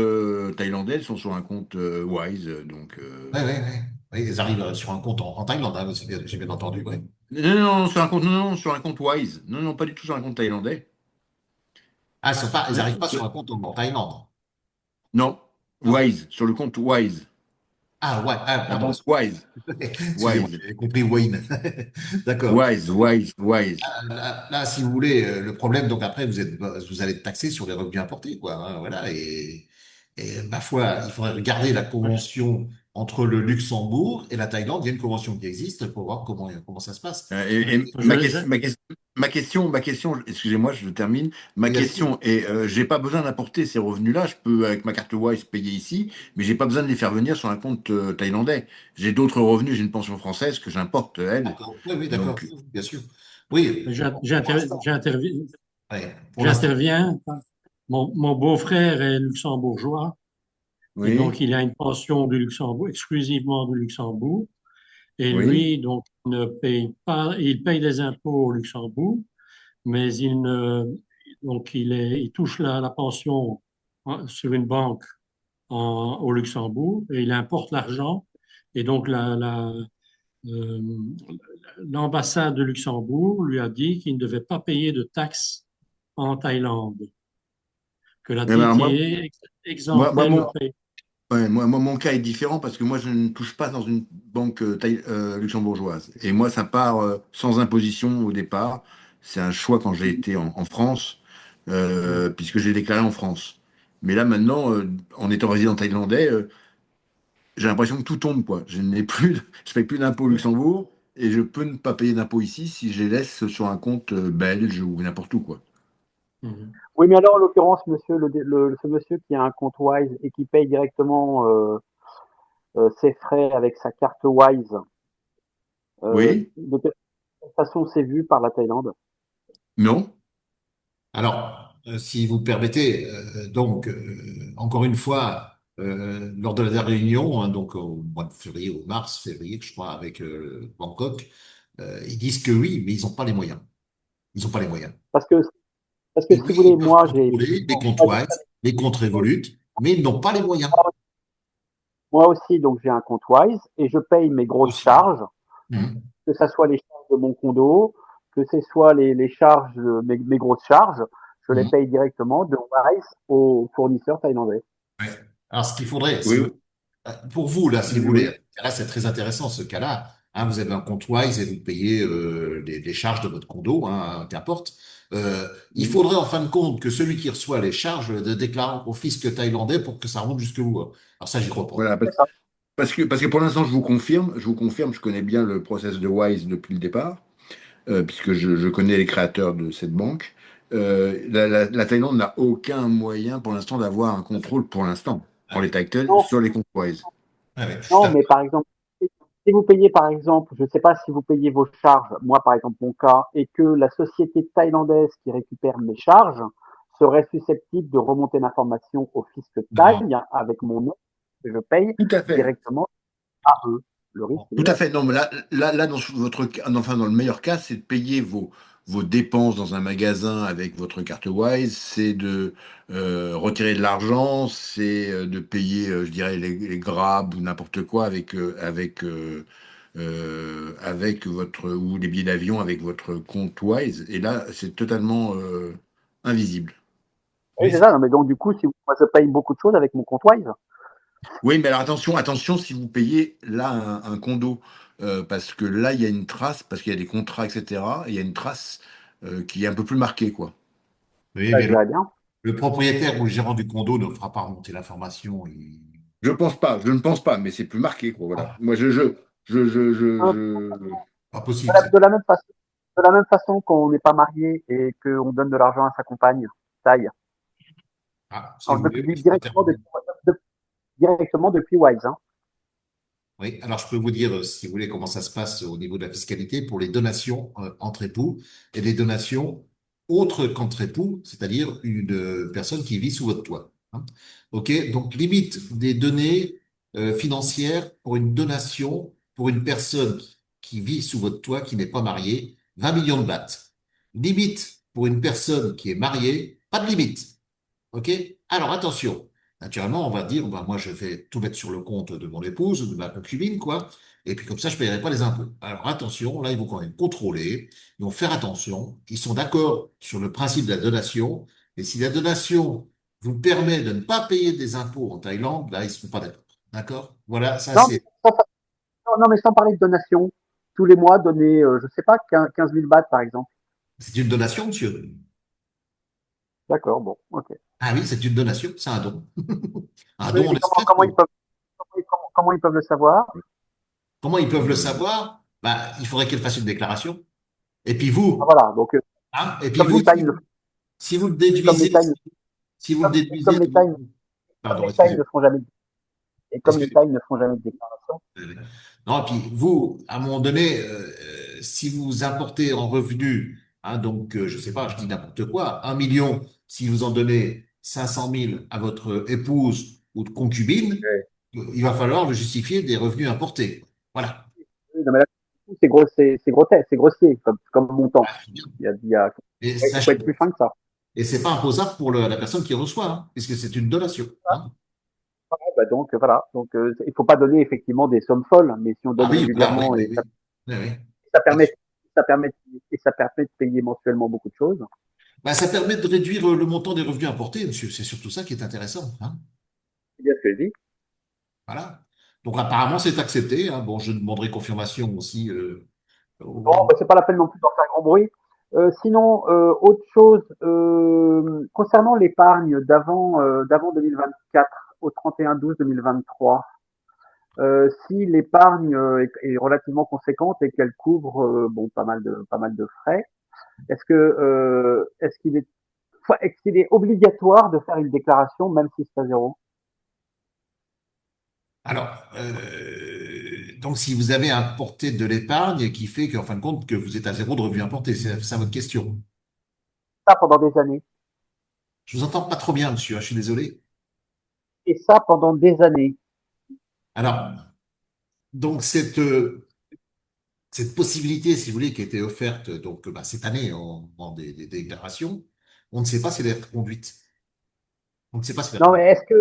thaïlandais, elles sont sur un compte Wise. Donc, Oui, oui, oui. Oui, ils arrivent sur un compte en Thaïlande, hein, j'ai bien entendu, oui. non, non, sur un compte, non, non, sur un compte Wise. Non, non, pas du tout sur un compte thaïlandais. Ah, ils Hein, n'arrivent pas sur un compte en Thaïlande. Non, Non. Wise, sur le compte Wise, Ah, ouais, ah, la pardon. banque Wise, Excusez-moi, Wise, j'ai compris Wayne. D'accord. Wise. Là, si vous voulez, le problème, donc après, vous allez être taxé sur les revenus importés, quoi, hein, voilà. Et ma foi, il faudrait regarder la moi, convention entre le Luxembourg et la Thaïlande. Il y a une convention qui existe pour voir comment ça se passe. Et je les ai. ma question, excusez-moi, je termine. Ma Oui, allez-y. question est, j'ai pas besoin d'apporter ces revenus-là. Je peux, avec ma carte Wise, payer ici, mais j'ai pas besoin de les faire venir sur un compte thaïlandais. J'ai d'autres revenus, j'ai une pension française que j'importe, elle. D'accord. Oui, oui, d'accord. Donc, Oui, bien sûr. Oui, pour l'instant. Ouais, pour l'instant. J'interviens. Mon beau-frère est luxembourgeois et donc oui, il a une pension du Luxembourg, exclusivement du Luxembourg. Et oui. lui, donc, ne paye pas, il paye des impôts au Luxembourg, mais donc il touche la pension sur une banque au Luxembourg et il importe l'argent. Et donc, euh, l'ambassade de Luxembourg lui a dit qu'il ne devait pas payer de taxes en Thaïlande, que la Mais alors, TTA moi, exemptait le mon, pays. ouais, mon cas est différent parce que moi, je ne touche pas dans une banque luxembourgeoise. Et moi, ça part sans imposition au départ. C'est un choix quand j'ai été en France, puisque j'ai déclaré en France. Mais là, maintenant, en étant résident thaïlandais, j'ai l'impression que tout tombe, quoi. Je n'ai plus, je paye plus d'impôts au Luxembourg et je peux ne pas payer d'impôts ici si je les laisse sur un compte belge ou n'importe où, quoi. Mhm. Oui, mais alors, en l'occurrence, monsieur, ce monsieur qui a un compte Wise et qui paye directement ses frais avec sa carte Wise, Oui? de quelle façon c'est vu par la Thaïlande? Non? Alors, si vous permettez, encore une fois, lors de la réunion, hein, donc au mois de février, au mars, février, je crois, avec Bangkok, ils disent que oui, mais ils n'ont pas les moyens. Ils n'ont pas les moyens. Parce que, parce que Et si vous oui, voulez, ils peuvent moi, j'ai contrôler les comptes Wise, les comptes Revolut, mais ils n'ont pas les moyens moi aussi, donc j'ai un compte Wise et je paye mes grosses aussi. charges, Mhm. que ce soit les charges de mon condo, que ce soit les charges, mes grosses charges, je les Mhm. paye directement de Wise aux fournisseurs thaïlandais. Ouais. Alors, ce qu'il faudrait, Oui, oui, pour vous, là, si vous oui, voulez, oui. là, c'est très intéressant ce cas-là. Hein, vous avez un compte Wise et vous payez les charges de votre condo, hein, qu'importe. Il Oui. faudrait en fin de compte que celui qui reçoit les charges le déclare au fisc thaïlandais pour que ça remonte jusque vous, hein. Alors ça, j'y crois pas. Voilà, parce que pour l'instant, je connais bien le process de Wise depuis le départ, puisque je connais les créateurs de cette banque. La Thaïlande n'a aucun moyen pour l'instant d'avoir un contrôle, pour l'instant, Ah en oui, l'état actuel, Non, sur les comptes Wise. ah oui, je suis non, mais d'accord. par exemple, si vous payez par exemple, je ne sais pas si vous payez vos charges, moi par exemple mon cas, et que la société thaïlandaise qui récupère mes charges serait susceptible de remonter l'information au fisc Non. thaï avec mon nom que je paye Tout à fait. directement à eux. Le risque, il est Tout à là. fait. Non, mais là, dans votre cas, enfin, dans le meilleur cas, c'est de payer vos dépenses dans un magasin avec votre carte Wise, c'est de retirer de l'argent, c'est de payer, je dirais, les Grab ou n'importe quoi avec votre, ou les billets d'avion avec votre compte Wise. Et là, c'est totalement invisible. Oui, Oui, c'est ça. Non, mais donc du coup, si moi je paye beaucoup de choses avec mon compte Wise. Oui, mais alors attention si vous payez là un condo, parce que là, il y a une trace, parce qu'il y a des contrats, etc. Il y a une trace qui est un peu plus marquée, quoi. oui, Bah, mais je verrai bien. le propriétaire ou le gérant du condo ne fera pas remonter l'information. Je ne pense pas, mais c'est plus marqué, quoi. Voilà. Ah, Moi, Hein, pas possible, ça. De la même façon, de la même façon qu'on n'est pas marié et qu'on donne de l'argent à sa compagne, taille. Ah, si Alors, vous voulez, oui, c'est directement, intervenu. directement depuis Wise. Hein. Oui, alors je peux vous dire, si vous voulez, comment ça se passe au niveau de la fiscalité pour les donations entre époux et les donations autres qu'entre époux, c'est-à-dire une personne qui vit sous votre toit, hein. OK? Donc, limite des données financières pour une donation pour une personne qui vit sous votre toit, qui n'est pas mariée, 20 millions de bahts. Limite pour une personne qui est mariée, pas de limite. OK? Alors attention. Naturellement, on va dire, bah, moi, je vais tout mettre sur le compte de mon épouse, de ma concubine, quoi. Et puis comme ça, je ne paierai pas les impôts. Alors attention, là, ils vont quand même contrôler, ils vont faire attention. Ils sont d'accord sur le principe de la donation, Et si la donation vous permet de ne pas payer des impôts en Thaïlande, là, ils ne seront pas d'accord. D'accord? Voilà, ça Non, mais c'est non, mais sans parler de donation. Tous les mois, donner, je sais pas, 15 000 bahts, par exemple. c'est une donation, monsieur. D'accord, bon, ok. Ah oui, c'est une donation, c'est un don. Un Oui, don en mais espèces. comment ils peuvent le savoir? Comment ils peuvent le savoir? Bah, il faudrait qu'elle fasse une déclaration. Et puis Ah, vous, voilà, donc, hein, et puis comme vous, l'État, il ne, si vous le comme déduisez, l'État, il ne- si vous le comme, déduisez comme de l'État, comme pardon, l'État, ils ne excusez-moi. font jamais, et comme Excusez-moi. l'État, ils ne font jamais de déclaration. Non, et puis vous, à un moment donné, si vous importez en revenus, hein, donc je sais pas, je dis n'importe quoi, 1 million, si vous en donnez 500 000 à votre épouse ou de concubine, Ouais. il va falloir le justifier des revenus importés. Voilà. Oui, non, mais là, c'est gros, c'est grotesque, c'est grossier, comme montant. Et Il faut être plus fin que ça. et c'est pas imposable pour la personne qui reçoit, hein, puisque c'est une donation. Hein. Bah donc, voilà. Donc, il faut pas donner effectivement des sommes folles, mais si on Ah donne oui, voilà, oui, régulièrement oui, oui. Oui, oui. ça permet, Là-dessus. ça permet de payer mensuellement beaucoup de choses. Ben, ça permet de réduire le montant des revenus importés, monsieur. C'est surtout ça qui est intéressant. Hein. C'est bien ce que je dis. Voilà. Donc apparemment, c'est accepté. Hein. Bon, je demanderai confirmation aussi. Non, bah, c'est pas la peine non plus d'en faire grand bruit. Sinon, autre chose, concernant l'épargne d'avant 2024 au 31/12/2023, si l'épargne est relativement conséquente et qu'elle couvre bon pas mal de frais, est-ce qu'il est obligatoire de faire une déclaration même si c'est à zéro? Alors, donc si vous avez importé de l'épargne qui fait qu'en fin de compte, que vous êtes à zéro de revenus importés, c'est ça votre question. Ça pendant des années. Je vous entends pas trop bien, monsieur. Hein, je suis désolé. Et ça pendant des années. Alors, donc cette possibilité, si vous voulez, qui a été offerte donc bah, cette année en des déclarations, on ne sait pas si elle est reconduite. On ne sait pas si elle est Non, reconduite. mais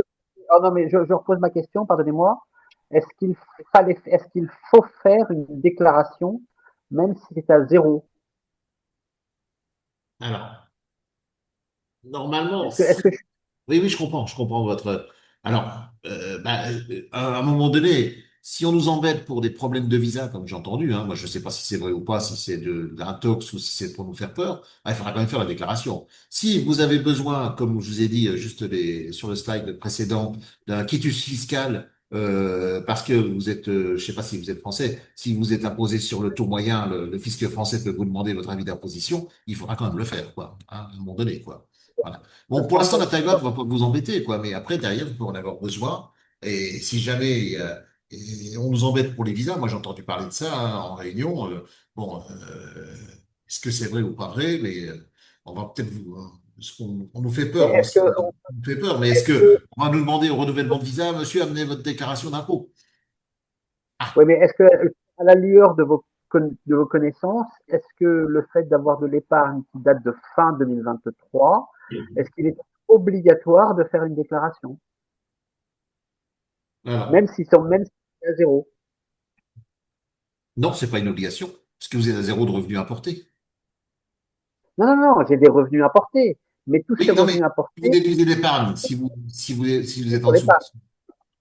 oh non, mais je repose ma question, pardonnez-moi. Est-ce qu'il faut faire une déclaration même si c'est à zéro? Alors, normalement, Est-ce que je, oui, oui, je comprends votre. Alors, à un moment donné, si on nous embête pour des problèmes de visa, comme j'ai entendu, hein, moi je ne sais pas si c'est vrai ou pas, si c'est d'un tox ou si c'est pour nous faire peur, il faudra quand même faire la déclaration. Si vous avez besoin, comme je vous ai dit juste sur le slide précédent, d'un quitus fiscal, parce que vous êtes, je sais pas si vous êtes français, si vous êtes imposé sur le taux moyen, le fisc français peut vous demander votre avis d'imposition, il faudra quand même le faire, quoi, hein, à un moment donné, quoi. Voilà. Bon, pour l'instant, la Taïwan va pas vous embêter, quoi, mais après, derrière, vous pouvez en avoir besoin. Et si jamais et on nous embête pour les visas, moi j'ai entendu parler de ça hein, en réunion. Bon, est-ce que c'est vrai ou pas vrai, mais on va peut-être vous. Parce qu'on on nous fait mais peur est-ce que, aussi. On nous fait peur, mais est-ce est-ce que que, on va nous demander au renouvellement de visa, monsieur, amenez votre déclaration d'impôt? oui, Ah, mais est-ce que, à la lueur de vos connaissances, est-ce que le fait d'avoir de l'épargne qui date de fin 2023, est-ce qu'il est obligatoire de faire une déclaration? alors, Même si c'est à zéro. non, c'est pas une obligation, parce que vous êtes à zéro de revenus importés. Non, non, non, j'ai des revenus importés. Mais tous ces Oui, non, mais revenus si vous importés, déduisez l'épargne, si vous c'est êtes en sur dessous. l'épargne.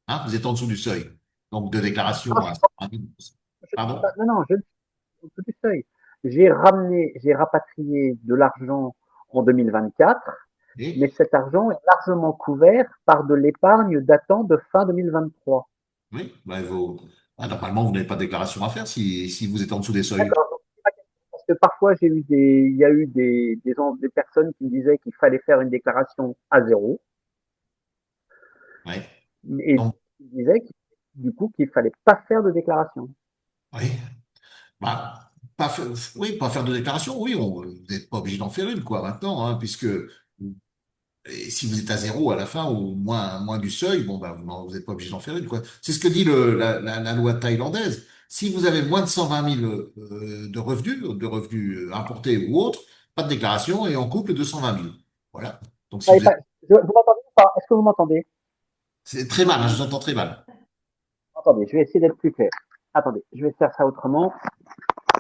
Hein, vous êtes en dessous du seuil. Donc, de Non, déclaration à 100 000. Pardon? non, non, je ne suis pas au du seuil. J'ai rapatrié de l'argent en 2024, mais Et, cet argent est largement couvert par de l'épargne datant de fin 2023. oui, normalement, vous n'avez pas de déclaration à faire si vous êtes en dessous des seuils. D'accord. Donc, parce que parfois, il y a eu des personnes qui me disaient qu'il fallait faire une déclaration à zéro, Oui. et Donc, qui disaient du coup qu'il fallait pas faire de déclaration. oui. Bah, oui, pas faire de déclaration, oui, vous n'êtes pas obligé d'en faire une, quoi, maintenant, hein, puisque et si vous êtes à zéro à la fin ou moins du seuil, bon, bah, vous n'êtes pas obligé d'en faire une, quoi. C'est ce que dit la loi thaïlandaise. Si vous avez moins de 120 000 de revenus importés ou autres, pas de déclaration et en couple 220 000. Voilà. Donc si Vous vous êtes, m'entendez ou pas? Est-ce que vous m'entendez? c'est très mal, hein, je vous entends très mal. Attendez, je vais essayer d'être plus clair. Attendez, je vais faire ça autrement.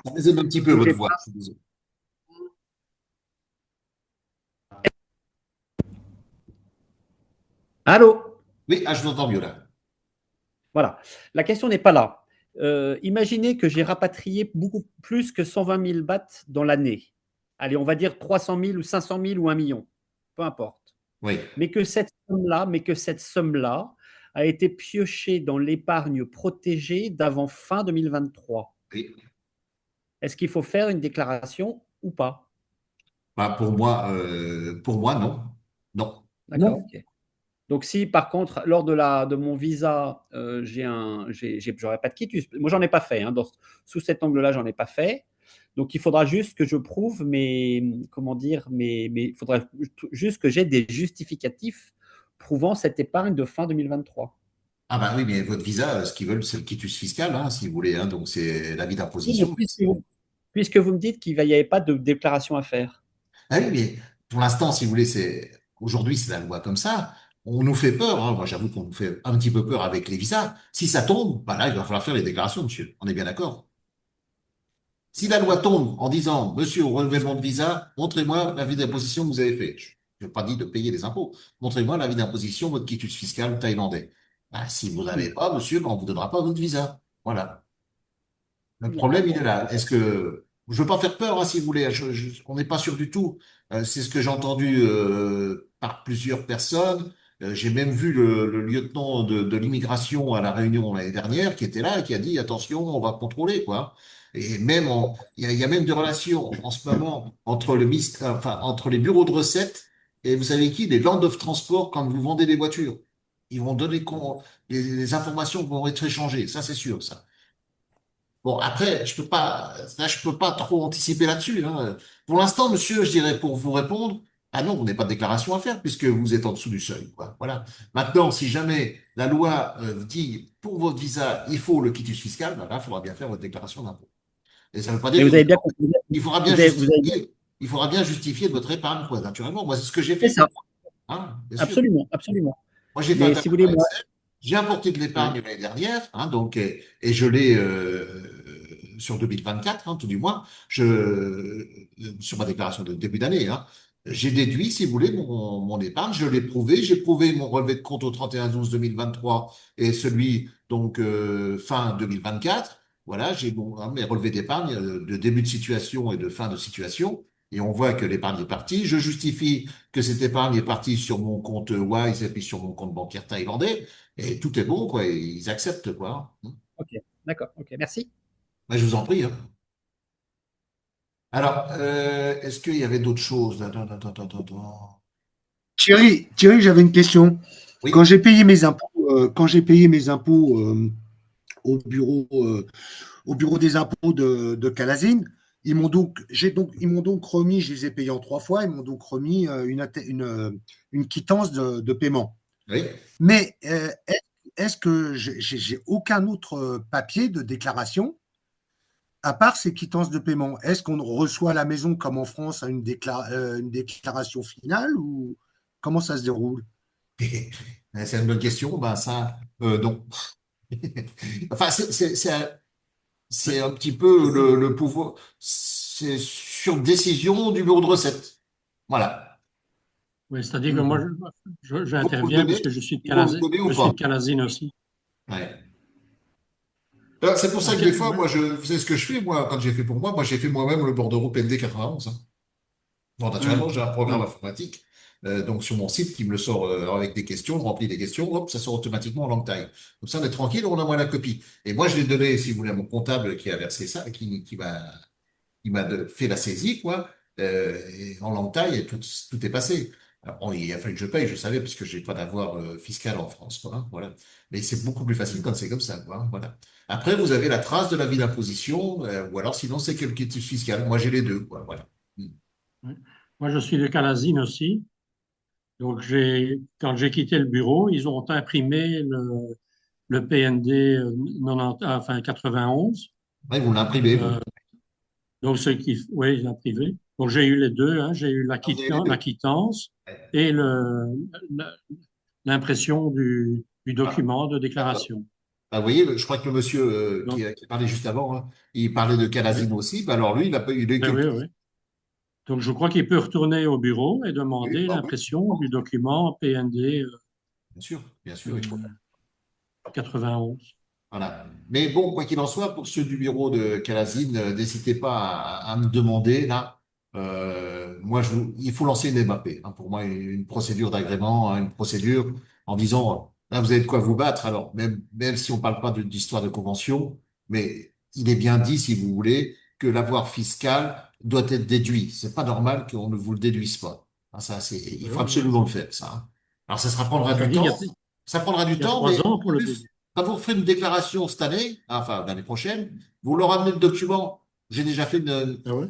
Ça résonne un petit peu votre Bougez voix. pas. Je suis désolé. Allô? Oui, ah, je vous entends mieux là. Voilà. La question n'est pas là. Imaginez que j'ai rapatrié beaucoup plus que 120 000 bahts dans l'année. Allez, on va dire 300 000 ou 500 000 ou 1 million, peu importe. Oui. Mais que cette somme-là a été piochée dans l'épargne protégée d'avant fin 2023. Oui. Est-ce qu'il faut faire une déclaration ou pas? Bah, pour moi, non. Non. D'accord, ok. Donc si par contre, lors de mon visa, j'aurais pas de quitus, moi j'en ai pas fait, hein, sous cet angle-là, j'en ai pas fait. Donc il faudra juste que je prouve comment dire, il faudra juste que j'ai des justificatifs prouvant cette épargne de fin 2023. Ah bah oui, mais votre visa, ce qu'ils veulent, c'est le quitus fiscal, hein, si vous voulez, hein, donc c'est l'avis Oui, mais d'imposition. puisque vous me dites qu'il n'y avait pas de déclaration à faire. Ah oui, mais pour l'instant, si vous voulez, aujourd'hui, c'est la loi comme ça. On nous fait peur, hein. Moi, j'avoue qu'on nous fait un petit peu peur avec les visas. Si ça tombe, bah là, il va falloir faire les déclarations, monsieur. On est bien d'accord. Si la loi tombe en disant, monsieur, au renouvellement de visa, montrez-moi l'avis d'imposition que vous avez fait. Je n'ai pas dit de payer les impôts. Montrez-moi l'avis d'imposition, votre quitus fiscal thaïlandais. Bah, si vous n'avez pas, monsieur, bah, on vous donnera pas votre visa. Voilà. Le problème, il est là. Est-ce que je veux pas faire peur, hein, si vous voulez. On n'est pas sûr du tout. C'est ce que j'ai entendu par plusieurs personnes. J'ai même vu le lieutenant de l'immigration à la Réunion l'année dernière qui était là et qui a dit attention, on va contrôler quoi. Et même il y a même des relations en ce moment entre entre les bureaux de recettes et vous savez qui, les Land of Transport quand vous vendez des voitures. Ils vont donner les informations vont être échangées. Ça, c'est sûr, ça. Bon, après, je peux pas trop anticiper là-dessus, hein. Pour l'instant, monsieur, je dirais pour vous répondre, ah non, vous n'avez pas de déclaration à faire puisque vous êtes en dessous du seuil, quoi. Voilà. Maintenant, si jamais la loi dit pour votre visa, il faut le quitus fiscal, ben là, il faudra bien faire votre déclaration d'impôt. Et ça veut pas dire Mais que vous avez bien compris. il faudra il faudra bien justifier de votre épargne, quoi, naturellement. Moi, c'est ce que j'ai C'est fait, ça, hein, bien sûr. absolument, absolument. Moi, j'ai fait un Mais si vous tableau voulez, moi, Excel. J'ai importé de oui. l'épargne l'année dernière, hein, donc, et je l'ai sur 2024, hein, tout du moins, sur ma déclaration de début d'année. Hein, j'ai déduit, si vous voulez, mon épargne, je l'ai prouvé. J'ai prouvé mon relevé de compte au 31/12/2023 et celui donc fin 2024. Voilà, j'ai mes relevés d'épargne de début de situation et de fin de situation. Et on voit que l'épargne est partie. Je justifie que cette épargne est partie sur mon compte Wise et puis sur mon compte bancaire thaïlandais. Et tout est bon, quoi. Et ils acceptent, quoi. Ok, d'accord, ok, merci. Je vous en prie, hein. Alors, est-ce qu'il y avait d'autres choses? Attends, attends, attends, attends. Thierry, j'avais une question. Oui, Quand j'ai payé mes impôts, au bureau des impôts de Calazine, ils m'ont donc remis, je les ai payés en 3 fois, ils m'ont donc remis une quittance de paiement. oui. Mais est-ce que j'ai aucun autre papier de déclaration à part ces quittances de paiement? Est-ce qu'on reçoit à la maison comme en France une déclaration finale ou comment ça se déroule? C'est une bonne question. Ben, ça, non. Enfin, c'est un petit peu le pouvoir. C'est sur décision du bureau de recette. Voilà. Oui, c'est-à-dire que moi, Ils vont vous le j'interviens donner, parce que je suis de ils vont le donner Je ou suis pas? de Calazine aussi. Ouais. Alors, c'est pour ça que Ok, des fois, ouais. vous savez ce que je fais, moi, quand j'ai fait pour moi, j'ai fait moi-même le bordereau PND 91. Hein. Bon, naturellement, Hum, j'ai un programme hum. informatique, donc sur mon site qui me le sort avec des questions, je remplis des questions, hop, ça sort automatiquement en langue thaï. Comme ça, on est tranquille, on envoie la copie. Et moi, je l'ai donné, si vous voulez, à mon comptable qui a versé ça, qui m'a fait la saisie, quoi, et en langue thaï, et tout est passé. Alors, bon, il a fallu que je paye, je savais, parce que j'ai pas d'avoir fiscal en France, quoi, hein, voilà. Mais c'est beaucoup plus facile quand c'est comme ça, quoi, hein, voilà. Après, vous avez la trace de l'avis d'imposition, ou alors sinon, c'est quelque quitus fiscal. Moi, j'ai les deux, quoi, voilà. Mm. Ouais. Moi, je suis de Calazine aussi. Donc, quand j'ai quitté le bureau, ils ont imprimé le PND 90, enfin 91. Ouais, vous l'imprimez, vous. Euh, donc, oui, ils l'ont imprimé. Donc, j'ai eu les deux, hein. J'ai eu Ah, vous avez les la deux. quittance et la- l'impression du Ah, document de d'accord. déclaration. Ah, vous voyez, je crois que le monsieur Donc, qui parlait juste avant, hein, il parlait de oui, Calazine aussi. Ben alors lui, il a eu oui, oui, quelques... oui. Donc, je crois qu'il peut retourner au bureau et Oui, demander ah oui, l'impression du document PND bien sûr, il faut. 91. Voilà. Mais bon, quoi qu'il en soit, pour ceux du bureau de Calazine, n'hésitez pas à me demander, là. Moi, il faut lancer une MAP. Hein, pour moi, une procédure d'agrément, hein, une procédure en disant, là, vous avez de quoi vous battre. Alors, même si on parle pas d'histoire de convention, mais il est bien dit, si vous voulez, que l'avoir fiscal doit être déduit. C'est pas normal qu'on ne vous le déduise pas. Ah, ça, il faut absolument le faire, ça. Hein. Alors, ça prendra Je du dis, il y a, temps. Ça prendra du il y a temps, mais 3 ans en pour le plus, début. quand vous ferez une déclaration cette année, enfin l'année prochaine, vous leur amenez le document. Ah ouais?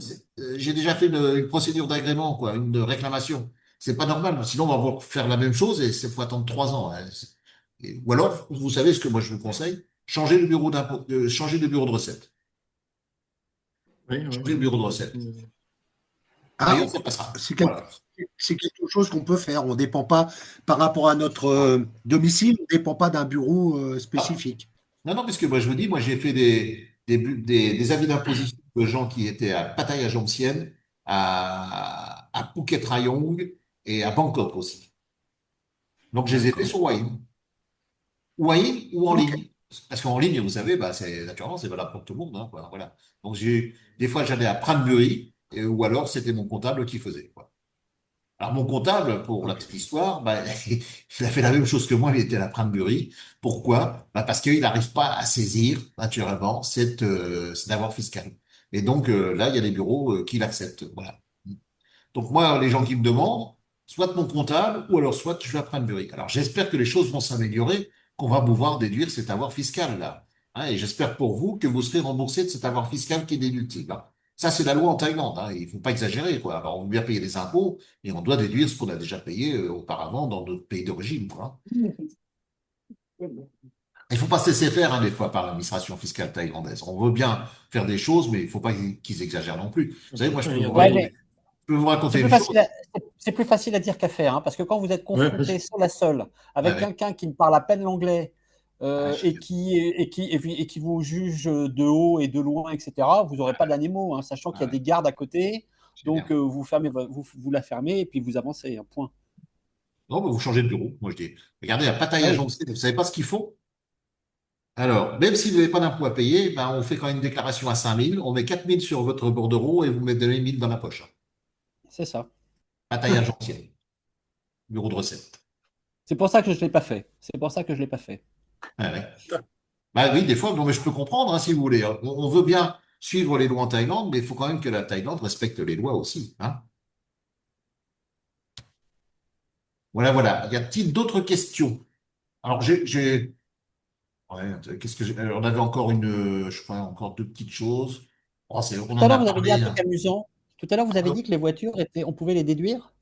J'ai déjà fait une procédure d'agrément, quoi, une réclamation. C'est pas normal. Sinon, on va vous faire la même chose et c'est faut attendre 3 ans. Hein. Ou alors, vous savez ce que moi je vous conseille, changer le bureau d'impôt, changer de bureau de recette. Oui, Changer le bureau de recette. Ah, D'ailleurs, ça passera. c'est quelque, Voilà. c'est quelque chose qu'on peut faire. On ne dépend pas, par rapport à notre domicile, on ne dépend pas d'un bureau Ah, spécifique. non, non, parce que moi je vous dis, moi j'ai fait des avis d'imposition de gens qui étaient à Pattaya-Joncienne, à Phuket Rayong et à Bangkok aussi. Donc je les ai fait D'accord. sur Wine. Wine ou en Ok. ligne. Parce qu'en ligne, vous savez, bah, naturellement, c'est valable pour tout le monde. Hein, quoi, voilà. Donc des fois j'allais à Pranbury, ou alors c'était mon comptable qui faisait, quoi. Alors, mon comptable, pour la Ok. petite histoire, bah, il a fait la même chose que moi, il était à la Pranbury. Pourquoi? Bah, parce qu'il n'arrive pas à saisir, naturellement, cet avoir fiscal. Et donc, là, il y a des bureaux qui l'acceptent. Voilà. Donc, moi, les gens qui me demandent, soit mon comptable, ou alors soit je vais à Pranbury. Alors, j'espère que les choses vont s'améliorer, qu'on va pouvoir déduire cet avoir fiscal-là. Hein, et j'espère pour vous que vous serez remboursé de cet avoir fiscal qui est déductible. Hein. Ça, c'est la loi en Thaïlande. Hein. Il faut pas exagérer, quoi. Alors, on doit bien payer des impôts et on doit déduire ce qu'on a déjà payé auparavant dans notre pays d'origine, quoi. Il faut pas se laisser faire, hein, des fois, par l'administration fiscale thaïlandaise. On veut bien faire des choses, mais il faut pas qu'ils exagèrent non plus. Vous savez, moi, Il y a Ouais, des- mais je peux vous c'est raconter plus une chose. facile c'est plus facile à dire qu'à faire, hein, parce que quand vous êtes ouais, parce- confronté seul à seul Ouais, avec ouais. quelqu'un qui ne parle à peine l'anglais Ah, et qui vous juge de haut et de loin, etc., vous n'aurez pas d'animaux, hein, sachant qu'il y a ouais, des gardes à côté. je sais Donc, bien. vous la fermez et puis vous avancez, un point. Non, mais vous changez de bureau. Moi, je dis, regardez, à Ah Pattaya oui, Joncé, vous savez pas ce qu'ils font? Alors, même si vous n'avez pas d'impôt à payer, ben, on fait quand même une déclaration à 5 000, on met 4 000 sur votre bordereau et vous mettez 1 000 dans la poche. c'est ça. Pattaya Jonciel, bureau de recette. C'est pour ça que je ne l'ai pas fait. C'est pour ça que je l'ai pas fait. Ouais, ouais. Bah oui, des fois, non, mais je peux comprendre, hein, si vous voulez. Hein. On veut bien suivre les lois en Thaïlande, mais il faut quand même que la Thaïlande respecte les lois aussi. Hein. Voilà, voilà. Y a-t-il d'autres questions? Alors, ouais, qu'est-ce que on avait encore je crois, encore deux petites choses. Oh, on Tout à en l'heure, a vous avez dit un parlé. truc Hein. amusant. Tout à l'heure, vous avez dit que les voitures on pouvait les déduire.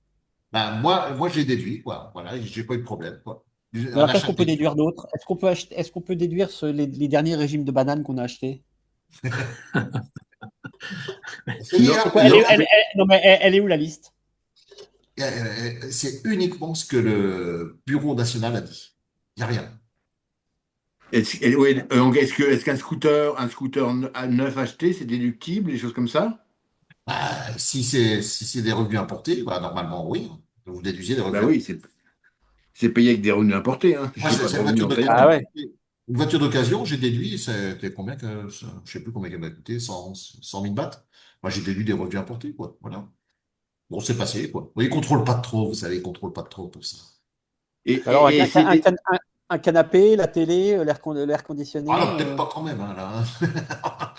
Ben, moi, j'ai déduit, quoi. Voilà, j'ai pas eu de problème, quoi. Mais En alors, qu'est-ce achat qu'on de peut véhicule. déduire d'autre? Est-ce qu'on peut déduire les derniers régimes de bananes qu'on a achetés? Essayez, Non, hein, C'est quoi? mais non, Non, mais elle est où la liste? c'est uniquement ce que le Bureau national a dit. Il n'y a rien. donc est-ce qu'un scooter neuf acheté, c'est déductible, des choses comme ça? Bah, si c'est des revenus importés, bah, normalement, oui. Vous déduisez des Ben revenus oui, importés. c'est payé avec des revenus importés, hein. Moi, J'ai pas de c'est une revenus voiture en Ah Thaïlande. d'occasion. ouais. Une voiture d'occasion, j'ai déduit, c'était combien je sais plus combien elle m'a coûté, 100 000 bahts. Moi, j'ai déduit des revenus importés, quoi. Voilà. Bon, c'est passé, quoi. Ils contrôlent pas trop, vous savez, ils contrôlent pas trop pour ça. Alors, Et c'est des... un canapé, la télé, l'air Ah conditionné. non, peut-être pas quand même, hein, là.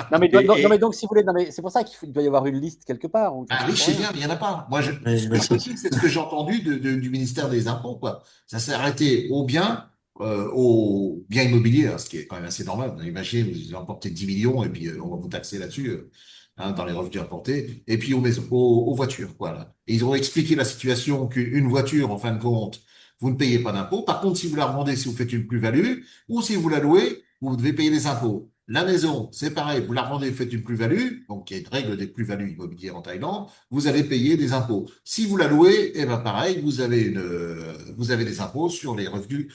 Non, mais, non, mais et- donc, si vous voulez, non, mais c'est pour ça qu'il doit y avoir une liste quelque part, ou je ne Ah oui, je comprends sais rien. bien, mais il n'y en a pas. Moi, ce que mais je vous ça, dis, c'est ce que j'ai entendu du ministère des Impôts, quoi. Ça s'est arrêté aux biens immobiliers, hein, ce qui est quand même assez normal. Imaginez, vous importez 10 millions et puis on va vous taxer là-dessus, hein, dans les revenus importés, et puis aux maisons, aux voitures, quoi, là. Et ils ont expliqué la situation qu'une voiture, en fin de compte, vous ne payez pas d'impôt. Par contre, si vous la revendez, si vous faites une plus-value, ou si vous la louez, vous devez payer des impôts. La maison, c'est pareil, vous la revendez, vous faites une plus-value, donc il y a une règle des plus-values immobilières en Thaïlande, vous allez payer des impôts. Si vous la louez, eh ben pareil, vous avez des impôts sur les revenus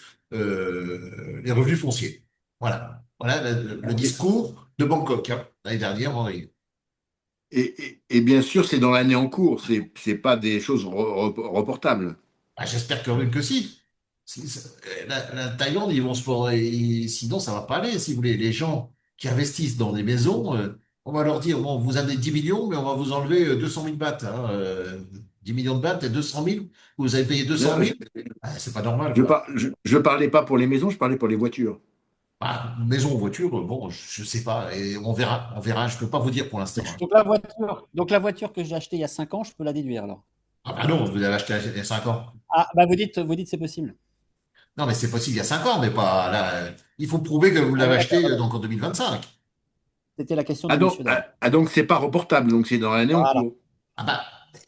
fonciers. Voilà. Voilà le discours de Bangkok, hein, l'année dernière en réunion. et bien sûr, c'est dans l'année en cours, c'est pas des choses reportables. Ah, j'espère que si. La Thaïlande, ils vont se sinon ça va pas aller. Si vous voulez, les gens qui investissent dans des maisons, on va leur dire, bon, vous avez 10 millions, mais on va vous enlever 200 000 bahts. 10 millions de bahts et 200 000, vous avez payé 200 Non, 000. Ah, c'est pas normal, quoi. je parlais pas pour les maisons, je parlais pour les voitures. Bah, maison ou voiture, bon, je sais pas. Et on verra, on verra. Je peux pas vous dire pour l'instant, hein. Donc la voiture que j'ai achetée il y a 5 ans, je peux la déduire alors. Ah bah non, vous avez acheté il y a 5 ans. Ah, bah vous dites c'est possible. Non, mais c'est possible il y a 5 ans, mais pas là. Il faut prouver que vous Ah l'avez oui, d'accord, acheté voilà. donc en 2025. C'était la question du monsieur d'abord. Donc c'est pas reportable, donc c'est dans l'année en Voilà. cours. Ah bah,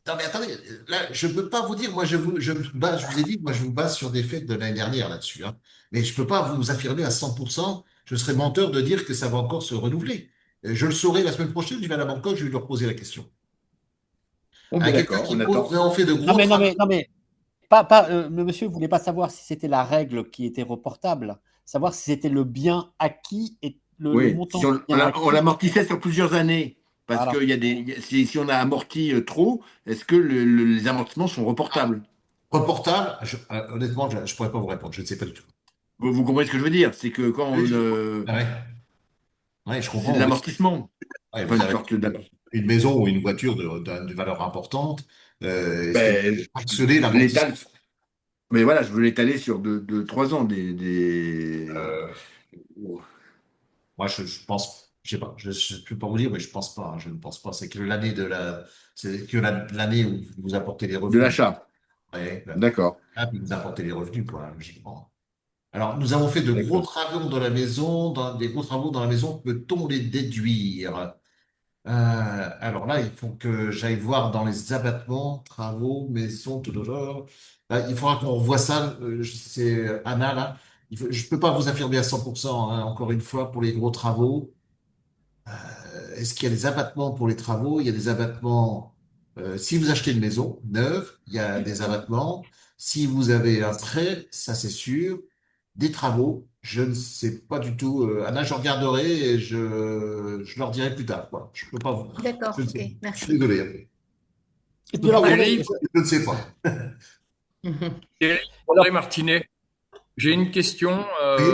non mais attendez, là, je peux pas vous dire, moi je vous ai dit, moi je vous base sur des faits de l'année dernière là-dessus, hein. Mais je peux pas vous affirmer à 100%, je serais menteur de dire que ça va encore se renouveler. Je le saurai la semaine prochaine, je vais à Bangkok, je vais leur poser la question. Bon, À ben quelqu'un d'accord, qui on pose, attend. on fait de Non gros mais non travaux. mais non mais le monsieur voulait pas savoir si c'était la règle qui était reportable, savoir si c'était le bien acquis et le Oui, montant si du bien on acquis. l'amortissait sur plusieurs années, parce Voilà. qu'il y a si on a amorti trop, est-ce que les amortissements sont reportables? Reportable, honnêtement, je ne pourrais pas vous répondre, je ne sais pas du tout. Vous comprenez ce que je veux dire? C'est que Oui, ah ouais, ouais, je c'est de comprends, oui. l'amortissement, Ouais, enfin vous une avez sorte d'amortissement. une maison ou une voiture de valeur importante, est-ce que vous Ben, fractionnez je l'amortissement? l'étale, mais voilà, je veux l'étaler sur 3 ans. Euh, Moi, je pense, je sais pas, je ne peux pas vous dire, mais je pense pas, hein, je ne pense pas. C'est que l'année où vous apportez les De revenus. l'achat. Ouais, D'accord. puis vous apportez les revenus, quoi, logiquement. Alors, nous avons fait de gros D'accord. travaux dans la maison, des gros travaux dans la maison, peut-on les déduire? Alors là, il faut que j'aille voir dans les abattements, travaux, maison, tout. Là, il faudra qu'on voit ça. C'est Anna, là. Je peux pas vous affirmer à 100%, hein, encore une fois, pour les gros travaux. Est-ce qu'il y a des abattements pour les travaux? Il y a des abattements, si vous achetez une maison neuve, il y a des abattements. Si vous avez un prêt, ça c'est sûr. Des travaux, je ne sais pas du tout. Anna, je regarderai et je leur dirai plus tard, quoi. Je peux pas vous. D'accord, Je ne ok, sais. Je suis merci. désolé, hein. Et Je puis peux pas alors vous pour dire les, Thierry, parce que je ne sais pas. Thierry, alors, André Martinet, j'ai une question. Oui,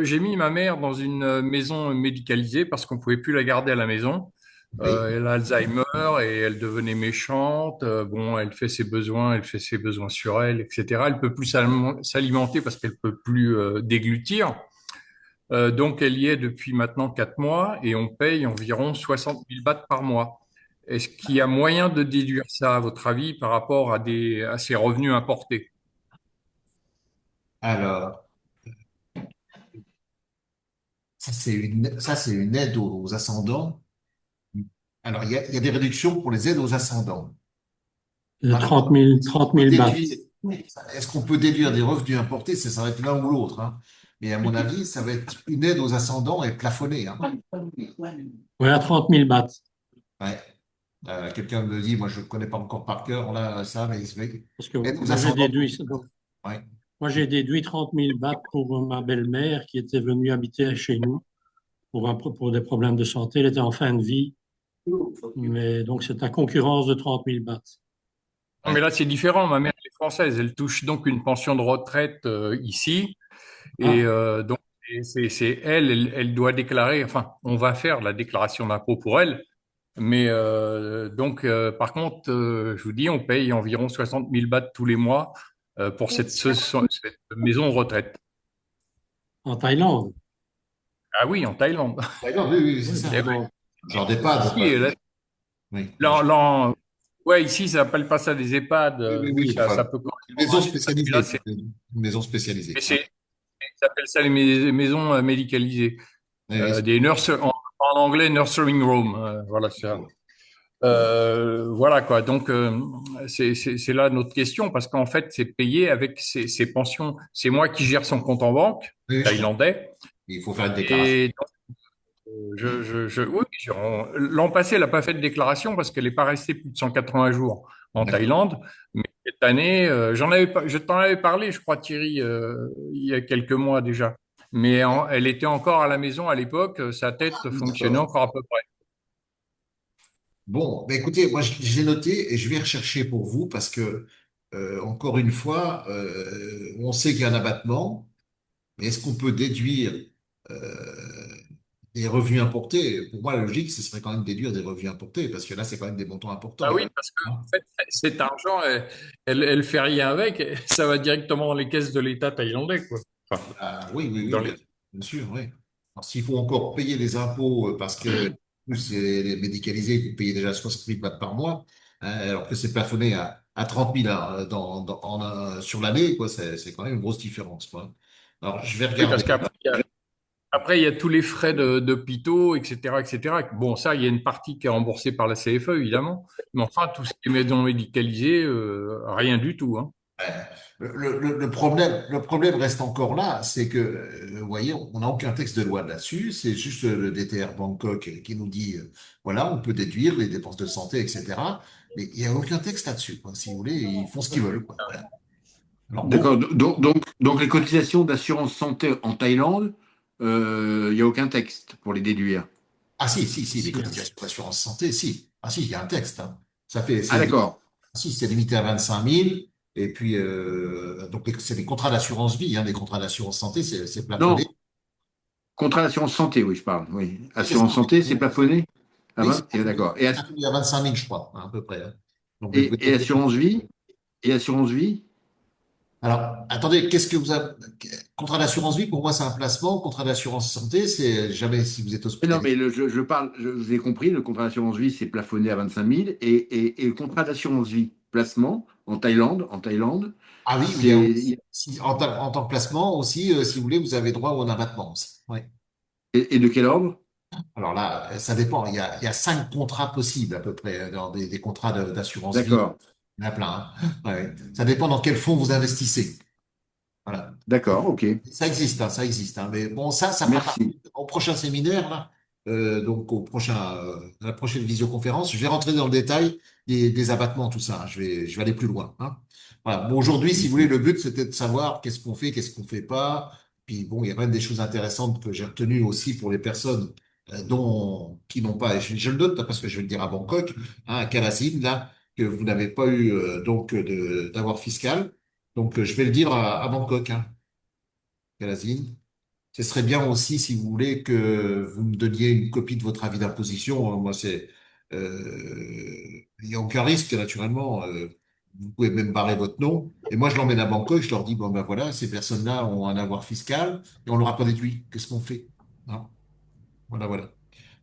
J'ai mis ma mère dans une maison médicalisée parce qu'on pouvait plus la garder à la maison. oui. Elle a Alzheimer et elle devenait méchante. Bon, elle fait ses besoins, elle fait ses besoins sur elle, etc. Elle peut plus s'alimenter parce qu'elle peut plus déglutir. Donc, elle y est depuis maintenant 4 mois et on paye environ 60 000 bahts par mois. Est-ce qu'il y a moyen de déduire ça, à votre avis, par rapport à ses revenus importés? Alors, ça, c'est une aide aux ascendants. Alors, il y a des réductions pour les aides aux ascendants. De Par contre, 30 000 bahts. est-ce qu'on peut déduire des revenus importés? Ça va être l'un ou l'autre, hein. Mais à mon avis, ça va être une aide aux ascendants et plafonnée, hein. Oui, à 30 000 bahts. Ouais. Quelqu'un me dit, moi je ne connais pas encore par cœur là, ça, mais Parce que aide aux moi, j'ai ascendants. déduit, donc, Ouais. moi, j'ai déduit 30 000 bahts pour ma belle-mère qui était venue habiter chez nous pour des problèmes de santé. Elle était en fin de vie, mais donc c'est à concurrence de 30 000 bahts. Non, mais Ouais. là, c'est différent. Ma mère, elle est française. Elle touche donc une pension de retraite ici. Et Ah, donc, elle doit déclarer, enfin, on va faire la déclaration d'impôt pour elle. Mais donc, par contre, je vous dis, on paye environ 60 000 bahts tous les mois pour cette maison de retraite. en Thaïlande. Ah oui, en Thaïlande. D'accord, oui, oui, c'est Oui, ça. Eh donc, oui. Genre d'EHPAD, Ici, quoi. Oui, ouais, ici, ça s'appelle pas ça des EHPAD. oui, oui, Oui, oui, ça enfin, peut une correspondre à maison un EHPAD. Mais là, spécialisée. Une maison spécialisée. mais Ouais. ils appellent ça les maisons médicalisées. Oui, oui, En anglais, nursing home. Voilà, c'est ça. Voilà quoi. Donc c'est là notre question parce qu'en fait c'est payé avec ses pensions. C'est moi qui gère son compte en banque oui, oui, je comprends. thaïlandais Il faut faire une déclaration. et donc, oui, l'an passé elle n'a pas fait de déclaration parce qu'elle n'est pas restée plus de 180 jours en D'accord. Thaïlande. Mais cette année, je t'en avais parlé, je crois Thierry, il y a quelques mois déjà. Mais elle était encore à la maison à l'époque. Sa tête fonctionnait D'accord. encore à peu près. Bon, bah écoutez, moi j'ai noté et je vais rechercher pour vous parce que encore une fois, on sait qu'il y a un abattement, mais est-ce qu'on peut déduire des revenus importés? Pour moi, la logique, ce serait quand même déduire des revenus importés, parce que là, c'est quand même des montants Ah importants. oui, parce que Hein. en fait, cet argent, elle fait rien avec, ça va directement dans les caisses de l'État thaïlandais, quoi. Enfin, Ah, oui, oui, oui, dans les... bien sûr, oui. Alors, s'il faut encore payer les impôts parce que plus c'est médicalisé, il faut payer déjà 60 000 bahts par mois, hein, alors que c'est plafonné à 30 000 sur l'année, quoi, c'est quand même une grosse différence, quoi. Alors, je vais Oui, regarder. parce qu'après, il y a tous les frais d'hôpitaux, etc., etc. Bon, ça, il y a une partie qui est remboursée par la CFE, évidemment. Mais enfin, tout ce qui est maison médicalisée, rien du tout, hein. Le problème reste encore là, c'est que, vous voyez, on n'a aucun texte de loi là-dessus, c'est juste le DTR Bangkok qui nous dit, voilà, on peut déduire les dépenses de santé, etc. Mais il n'y a aucun texte là-dessus, quoi. Si vous voulez, ils font ce qu'ils veulent, quoi. Voilà. Alors bon, D'accord. Donc, les cotisations d'assurance santé en Thaïlande, il n'y a aucun texte pour les déduire. ah si, les Si, cotisations d'assurance santé, si. Ah si, il y a un texte, hein. Ça fait, Ah, d'accord. ah, si, c'est limité à 25 000, et puis, donc, c'est des contrats d'assurance vie, hein, des contrats d'assurance santé, c'est plafonné. Non, contrat d'assurance santé, oui, je parle. Oui. Oui, c'est ça. Assurance santé, c'est plafonné? Ah Oui, ben, et d'accord. c'est plafonné à 25 000, je crois, hein, à peu près, hein. Donc, vous pouvez Et assurance vie? Et assurance vie? Alors, attendez, qu'est-ce que vous avez... Contrat d'assurance vie, pour moi, c'est un placement. Contrat d'assurance santé, c'est jamais si vous êtes Mais non, hospitalisé. mais je parle, je vous ai compris, le contrat d'assurance vie, c'est plafonné à 25 000. Et le contrat d'assurance vie, placement, en Thaïlande, Ah oui, il y a c'est. en tant que placement aussi, si vous voulez, vous avez droit au abattement aussi. Oui. Et de quel ordre? Alors là, ça dépend. Il y a 5 contrats possibles à peu près dans des contrats d'assurance vie. D'accord, Il y en a plein. Hein. Ouais. Ça dépend dans quel fonds vous investissez. Voilà. d'accord, ok. Ça existe, hein, ça existe. Hein. Mais bon, ça fera partie Merci. au prochain séminaire, là, donc à la prochaine visioconférence. Je vais rentrer dans le détail des abattements, tout ça. Hein. Je vais aller plus loin. Hein. Voilà. Bon, aujourd'hui, si vous voulez, le but, c'était de savoir qu'est-ce qu'on fait pas. Puis bon, il y a quand même des choses intéressantes que j'ai retenues aussi pour les personnes qui n'ont pas, et je le note parce que je vais le dire à Bangkok, hein, à Kalasine, là, que vous n'avez pas eu d'avoir fiscal. Donc, je vais le dire à Bangkok, hein. Calazine. Ce serait bien aussi, si vous voulez, que vous me donniez une copie de votre avis d'imposition. Moi, il n'y a aucun risque, naturellement. Vous pouvez même barrer votre nom. Et moi, je l'emmène à Bangkok, je leur dis, bon, ben voilà, ces personnes-là ont un avoir fiscal et on leur a pas déduit. Qu'est-ce qu'on fait? Hein. Voilà, voilà.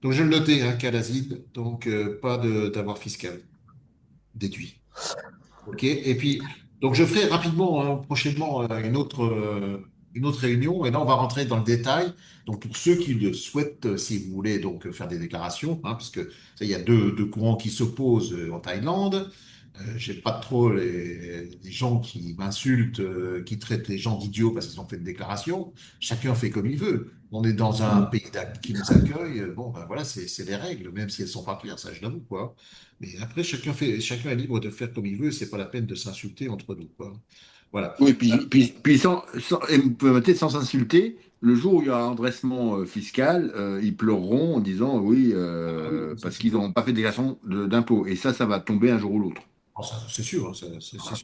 Donc, je vais le noter, hein, Calazine. Donc, pas d'avoir fiscal déduit. OK. Et puis, donc je ferai rapidement, hein, prochainement, une autre réunion. Et là, on va rentrer dans le détail. Donc, pour ceux qui le souhaitent, si vous voulez, donc faire des déclarations, hein, parce que ça, il y a deux courants qui s'opposent en Thaïlande. J'ai pas trop les gens qui m'insultent, qui traitent les gens d'idiots parce qu'ils ont fait une déclaration. Chacun fait comme il veut. On est dans un pays qui nous accueille. Bon, ben voilà, c'est les règles, même si elles sont pas claires, ça je l'avoue, quoi. Mais après, chacun est libre de faire comme il veut. C'est pas la peine de s'insulter entre nous, quoi. Voilà. Oui, puis et vous pouvez noter, sans s'insulter, le jour où il y aura un redressement fiscal, ils pleureront en disant oui, Ah oui, ça, parce qu'ils n'ont pas fait de déclaration d'impôt. Et ça va tomber un jour ou l'autre. c'est sûr, hein, c'est sûr.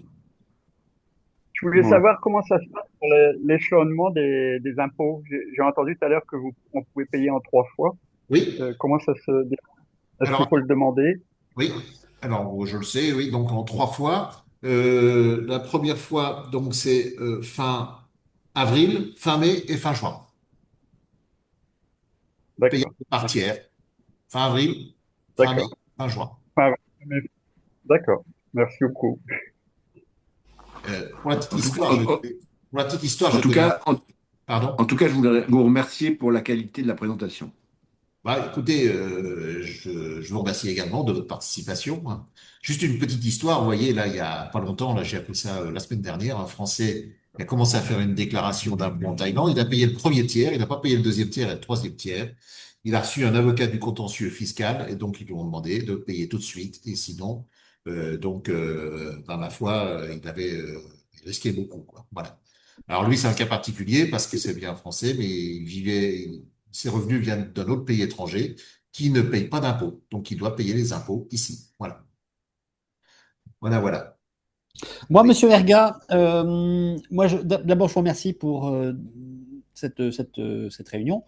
Je voulais Voilà. savoir comment ça se passe pour l'échelonnement des impôts. J'ai entendu tout à l'heure que on pouvait payer en 3 fois. Oui. Comment ça se, est-ce qu'il Alors, faut le demander? oui. Alors, je le sais, oui. Donc, en 3 fois. La première fois, donc, c'est fin avril, fin mai et fin juin. Payé D'accord. par tiers. Fin avril, fin mai, D'accord. fin juin. Ah, mais- d'accord. Merci beaucoup. Pour la petite En tout, histoire, pour la petite histoire, en je tout connais. cas, Pardon? en tout cas, je voudrais vous remercier pour la qualité de la présentation. Bah, écoutez, je vous remercie également de votre participation. Hein. Juste une petite histoire, vous voyez, là, il y a pas longtemps, là, j'ai appris ça la semaine dernière, un Français qui a commencé à faire une déclaration d'impôt en Thaïlande. Il a payé le premier tiers, il n'a pas payé le deuxième tiers et le troisième tiers. Il a reçu un avocat du contentieux fiscal et donc ils lui ont demandé de payer tout de suite. Et sinon, ma foi, il risquait beaucoup, quoi. Voilà. Alors lui, c'est un cas particulier parce que c'est bien français, mais ses revenus viennent d'un autre pays étranger qui ne paye pas d'impôts. Donc, il doit payer les impôts ici. Voilà. Voilà, voilà. Moi, Oui. Monsieur Erga, d'abord, je vous remercie pour cette réunion.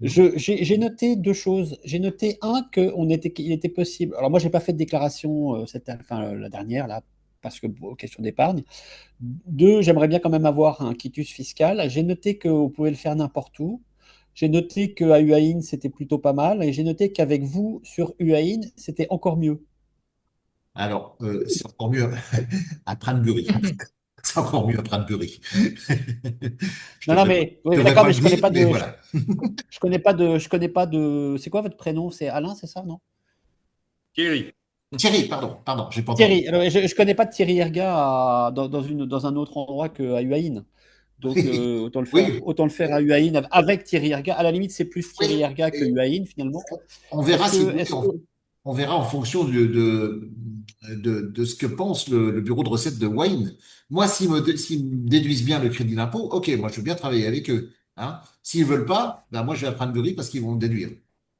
J'ai noté deux choses. J'ai noté qu'il était possible. Alors moi, j'ai pas fait de déclaration la dernière là, parce que question d'épargne. Deux, j'aimerais bien quand même avoir un quitus fiscal. J'ai noté que vous pouvez le faire n'importe où. J'ai noté qu'à UAIN, c'était plutôt pas mal. Et j'ai noté qu'avec vous, sur UAIN, c'était encore mieux. Alors, c'est encore mieux à Pranbury. C'est encore mieux à Pranbury. Je Non, non, devrais, mais oui, je mais devrais d'accord, pas mais le dire, mais voilà. je connais pas de. C'est quoi votre prénom? C'est Alain, c'est ça, non? Thierry. Thierry, pardon, j'ai pas entendu. Thierry. Alors, je ne connais pas de Thierry Erga dans un autre endroit qu'à UAIN. Donc, Oui, autant le faire à UAIN avec Thierry Erga. À la limite, c'est plus oui. Thierry Erga que Et UAIN, finalement. on verra si vous voulez, Est-ce que, on verra en fonction de ce que pense le bureau de recettes de Wayne. Moi, s'ils me déduisent bien le crédit d'impôt, ok, moi je veux bien travailler avec eux. Hein. S'ils veulent pas, ben moi je vais à Pranbury parce qu'ils vont me déduire.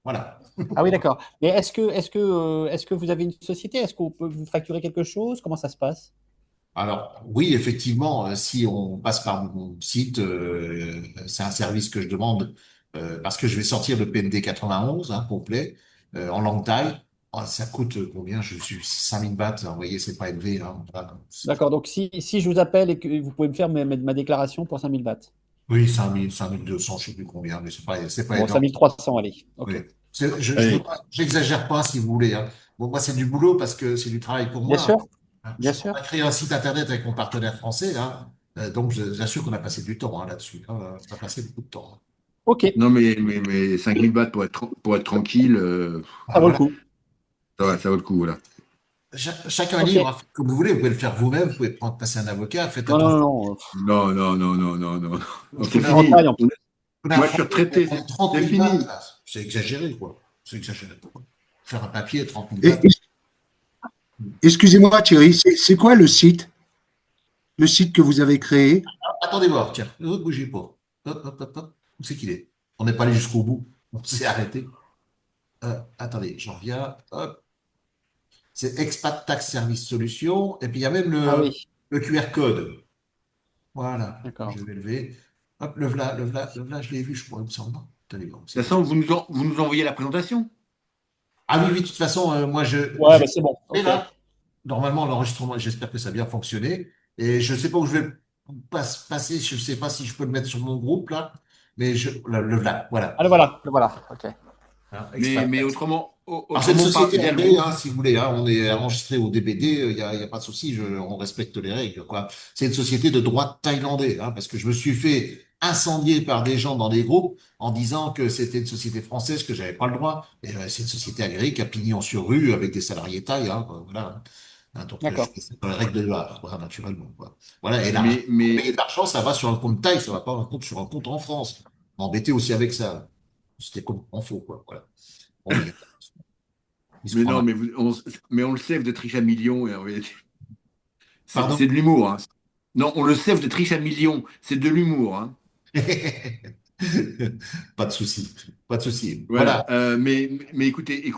Voilà. Ah oui, d'accord. Mais est-ce que vous avez une société? Est-ce qu'on peut vous facturer quelque chose? Comment ça se passe? Alors, oui, effectivement, si on passe par mon site, c'est un service que je demande parce que je vais sortir le PND 91 hein, complet en langue thaï. Oh, ça coûte combien? Je suis 5000 bahts. Vous voyez, c'est pas élevé. Hein. Voilà. D'accord. Donc, si je vous appelle et que vous pouvez me faire ma déclaration pour 5000 bahts. Oui, 5000, 5200, je sais plus combien, mais c'est pas Bon, énorme. 5300, allez. Oui. OK. Je veux Allez. pas, j'exagère pas si vous voulez. Hein. Bon, moi, c'est du boulot parce que c'est du travail pour Bien moi. sûr, Hein. bien On sûr. a créé un site internet avec mon partenaire français. Hein. Donc, j'assure qu'on a passé du temps hein, là-dessus. Hein. On a passé beaucoup de temps. Hein. OK. Non, mais 5000 bahts pour être tranquille, Ça Ah, vaut le voilà. coup. ça vaut le coup, voilà. Chacun libre, OK. hein. Comme vous voulez, vous pouvez le faire vous-même, vous pouvez passer un avocat, faites Non, non, attention. non, non. Non, non, non, non, non, non. Non, Je c'est connais En un, fini. taille, en plus. je connais un Moi, je suis Français qui retraité. prend 30 C'est 000 bahts. fini. Là. C'est exagéré, quoi. C'est exagéré. Faire un papier, 30 000 Et, bahts. excusez-moi Thierry, c'est quoi le site que vous avez créé? Attendez voir, tiens, ne bougez pas. Hop. Où c'est qu'il est? On n'est pas allé jusqu'au bout. On s'est arrêté. Attendez, j'en reviens. Hop. C'est Expat Tax Service Solution. Et puis il y a même Ah oui, le QR code. Voilà. d'accord. Je vais lever. Hop, le v'là, je l'ai vu, je crois, il me semble. Attendez voir, De c'est toute où? façon, vous nous envoyez la présentation. Ah oui, de toute façon, moi Ouais, je bah c'est bon. vais OK. là. Normalement, l'enregistrement, j'espère que ça a bien fonctionné. Et je ne sais pas où je vais passer, je ne sais pas si je peux le mettre sur mon groupe là, mais le voilà, voilà. Ah, le voilà. OK. Hein, Expat Mais Tax. autrement, Alors, c'est une société via le agréée, groupe. hein, si vous voulez, hein, on est enregistré au DBD, y a pas de souci, on respecte les règles, quoi. C'est une société de droit thaïlandais, hein, parce que je me suis fait incendier par des gens dans des groupes en disant que c'était une société française, que j'avais pas le droit. Et c'est une société agréée qui a pignon sur rue avec des salariés thaïs, hein, quoi, voilà. Hein, donc, je D'accord. fais ça dans les règles de l'art, voilà, naturellement, quoi. Voilà, et l'argent, Mais, pour mais, payer de l'argent, ça va sur un compte thaï, ça va pas sur un compte en France. M'embêter aussi avec ça. C'était complètement faux, quoi, voilà. Bon, mais il se mais non, prendra. mais on le sait, vous êtes riche à millions. Et en réalité, Pardon? c'est de l'humour. Hein. Non, on le sait, vous êtes riche à millions. C'est de l'humour. Hein. Pas de souci, pas de souci. Voilà. Voilà. Mais écoutez,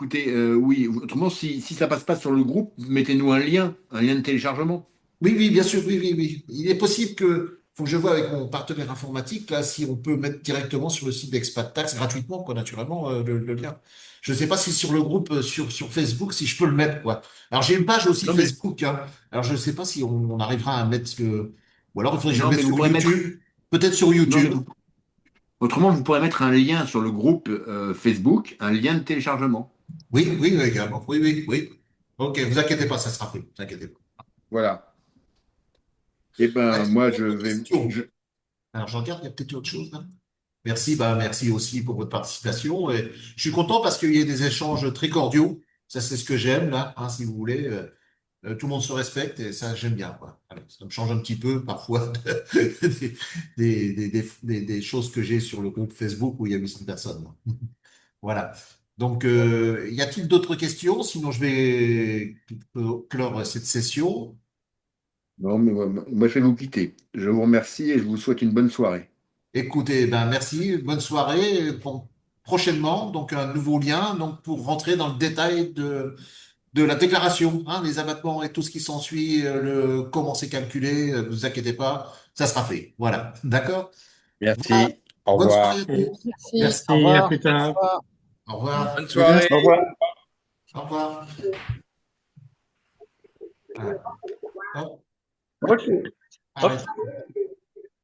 oui. Autrement, si ça passe pas sur le groupe, mettez-nous un lien de téléchargement. Oui, bien sûr, oui. Il est possible faut que je vois avec mon partenaire informatique, là, si on peut mettre directement sur le site d'Expat Tax gratuitement, quoi, naturellement, le lien. Je ne sais pas si sur le groupe, sur Facebook, si je peux le mettre, quoi. Alors, j'ai une page aussi Non, mais Facebook, hein. Alors, je ne sais pas si on arrivera à mettre ou alors il faudrait que je le non, mette mais vous sur pourrez mettre. YouTube. Peut-être sur Non, mais YouTube. autrement, vous pourrez mettre un lien sur le groupe Facebook, un lien de téléchargement. Oui, également. Oui. Ok, vous inquiétez pas, ça sera fait. Vous inquiétez pas. Voilà. Eh ben, Est-ce qu'il moi, y a je d'autres vais. questions? Alors, je regarde, il y a peut-être autre chose là. Merci aussi pour votre participation. Et je suis content parce qu'il y a des échanges très cordiaux. Ça, c'est ce que j'aime là, hein, si vous voulez. Tout le monde se respecte et ça, j'aime bien, quoi. Alors, ça me change un petit peu parfois des choses que j'ai sur le groupe Facebook où il y a 800 personnes. Voilà. Donc, y a-t-il d'autres questions? Sinon, je vais clore cette session. Non, mais moi, je vais vous quitter. Je vous remercie et je vous souhaite une bonne soirée. Écoutez, ben merci, bonne soirée. Prochainement, donc un nouveau lien, donc pour rentrer dans le détail de la déclaration, hein, les abattements et tout ce qui s'ensuit, comment c'est calculé, ne vous inquiétez pas, ça sera fait. Voilà, d'accord? Voilà. Merci. Au Bonne revoir. soirée à tous. Merci. Au Merci, à revoir. plus tard. Au revoir. Bonne Très bien. soirée. Au revoir. Au revoir. Voilà. Hop, Ok. arrête.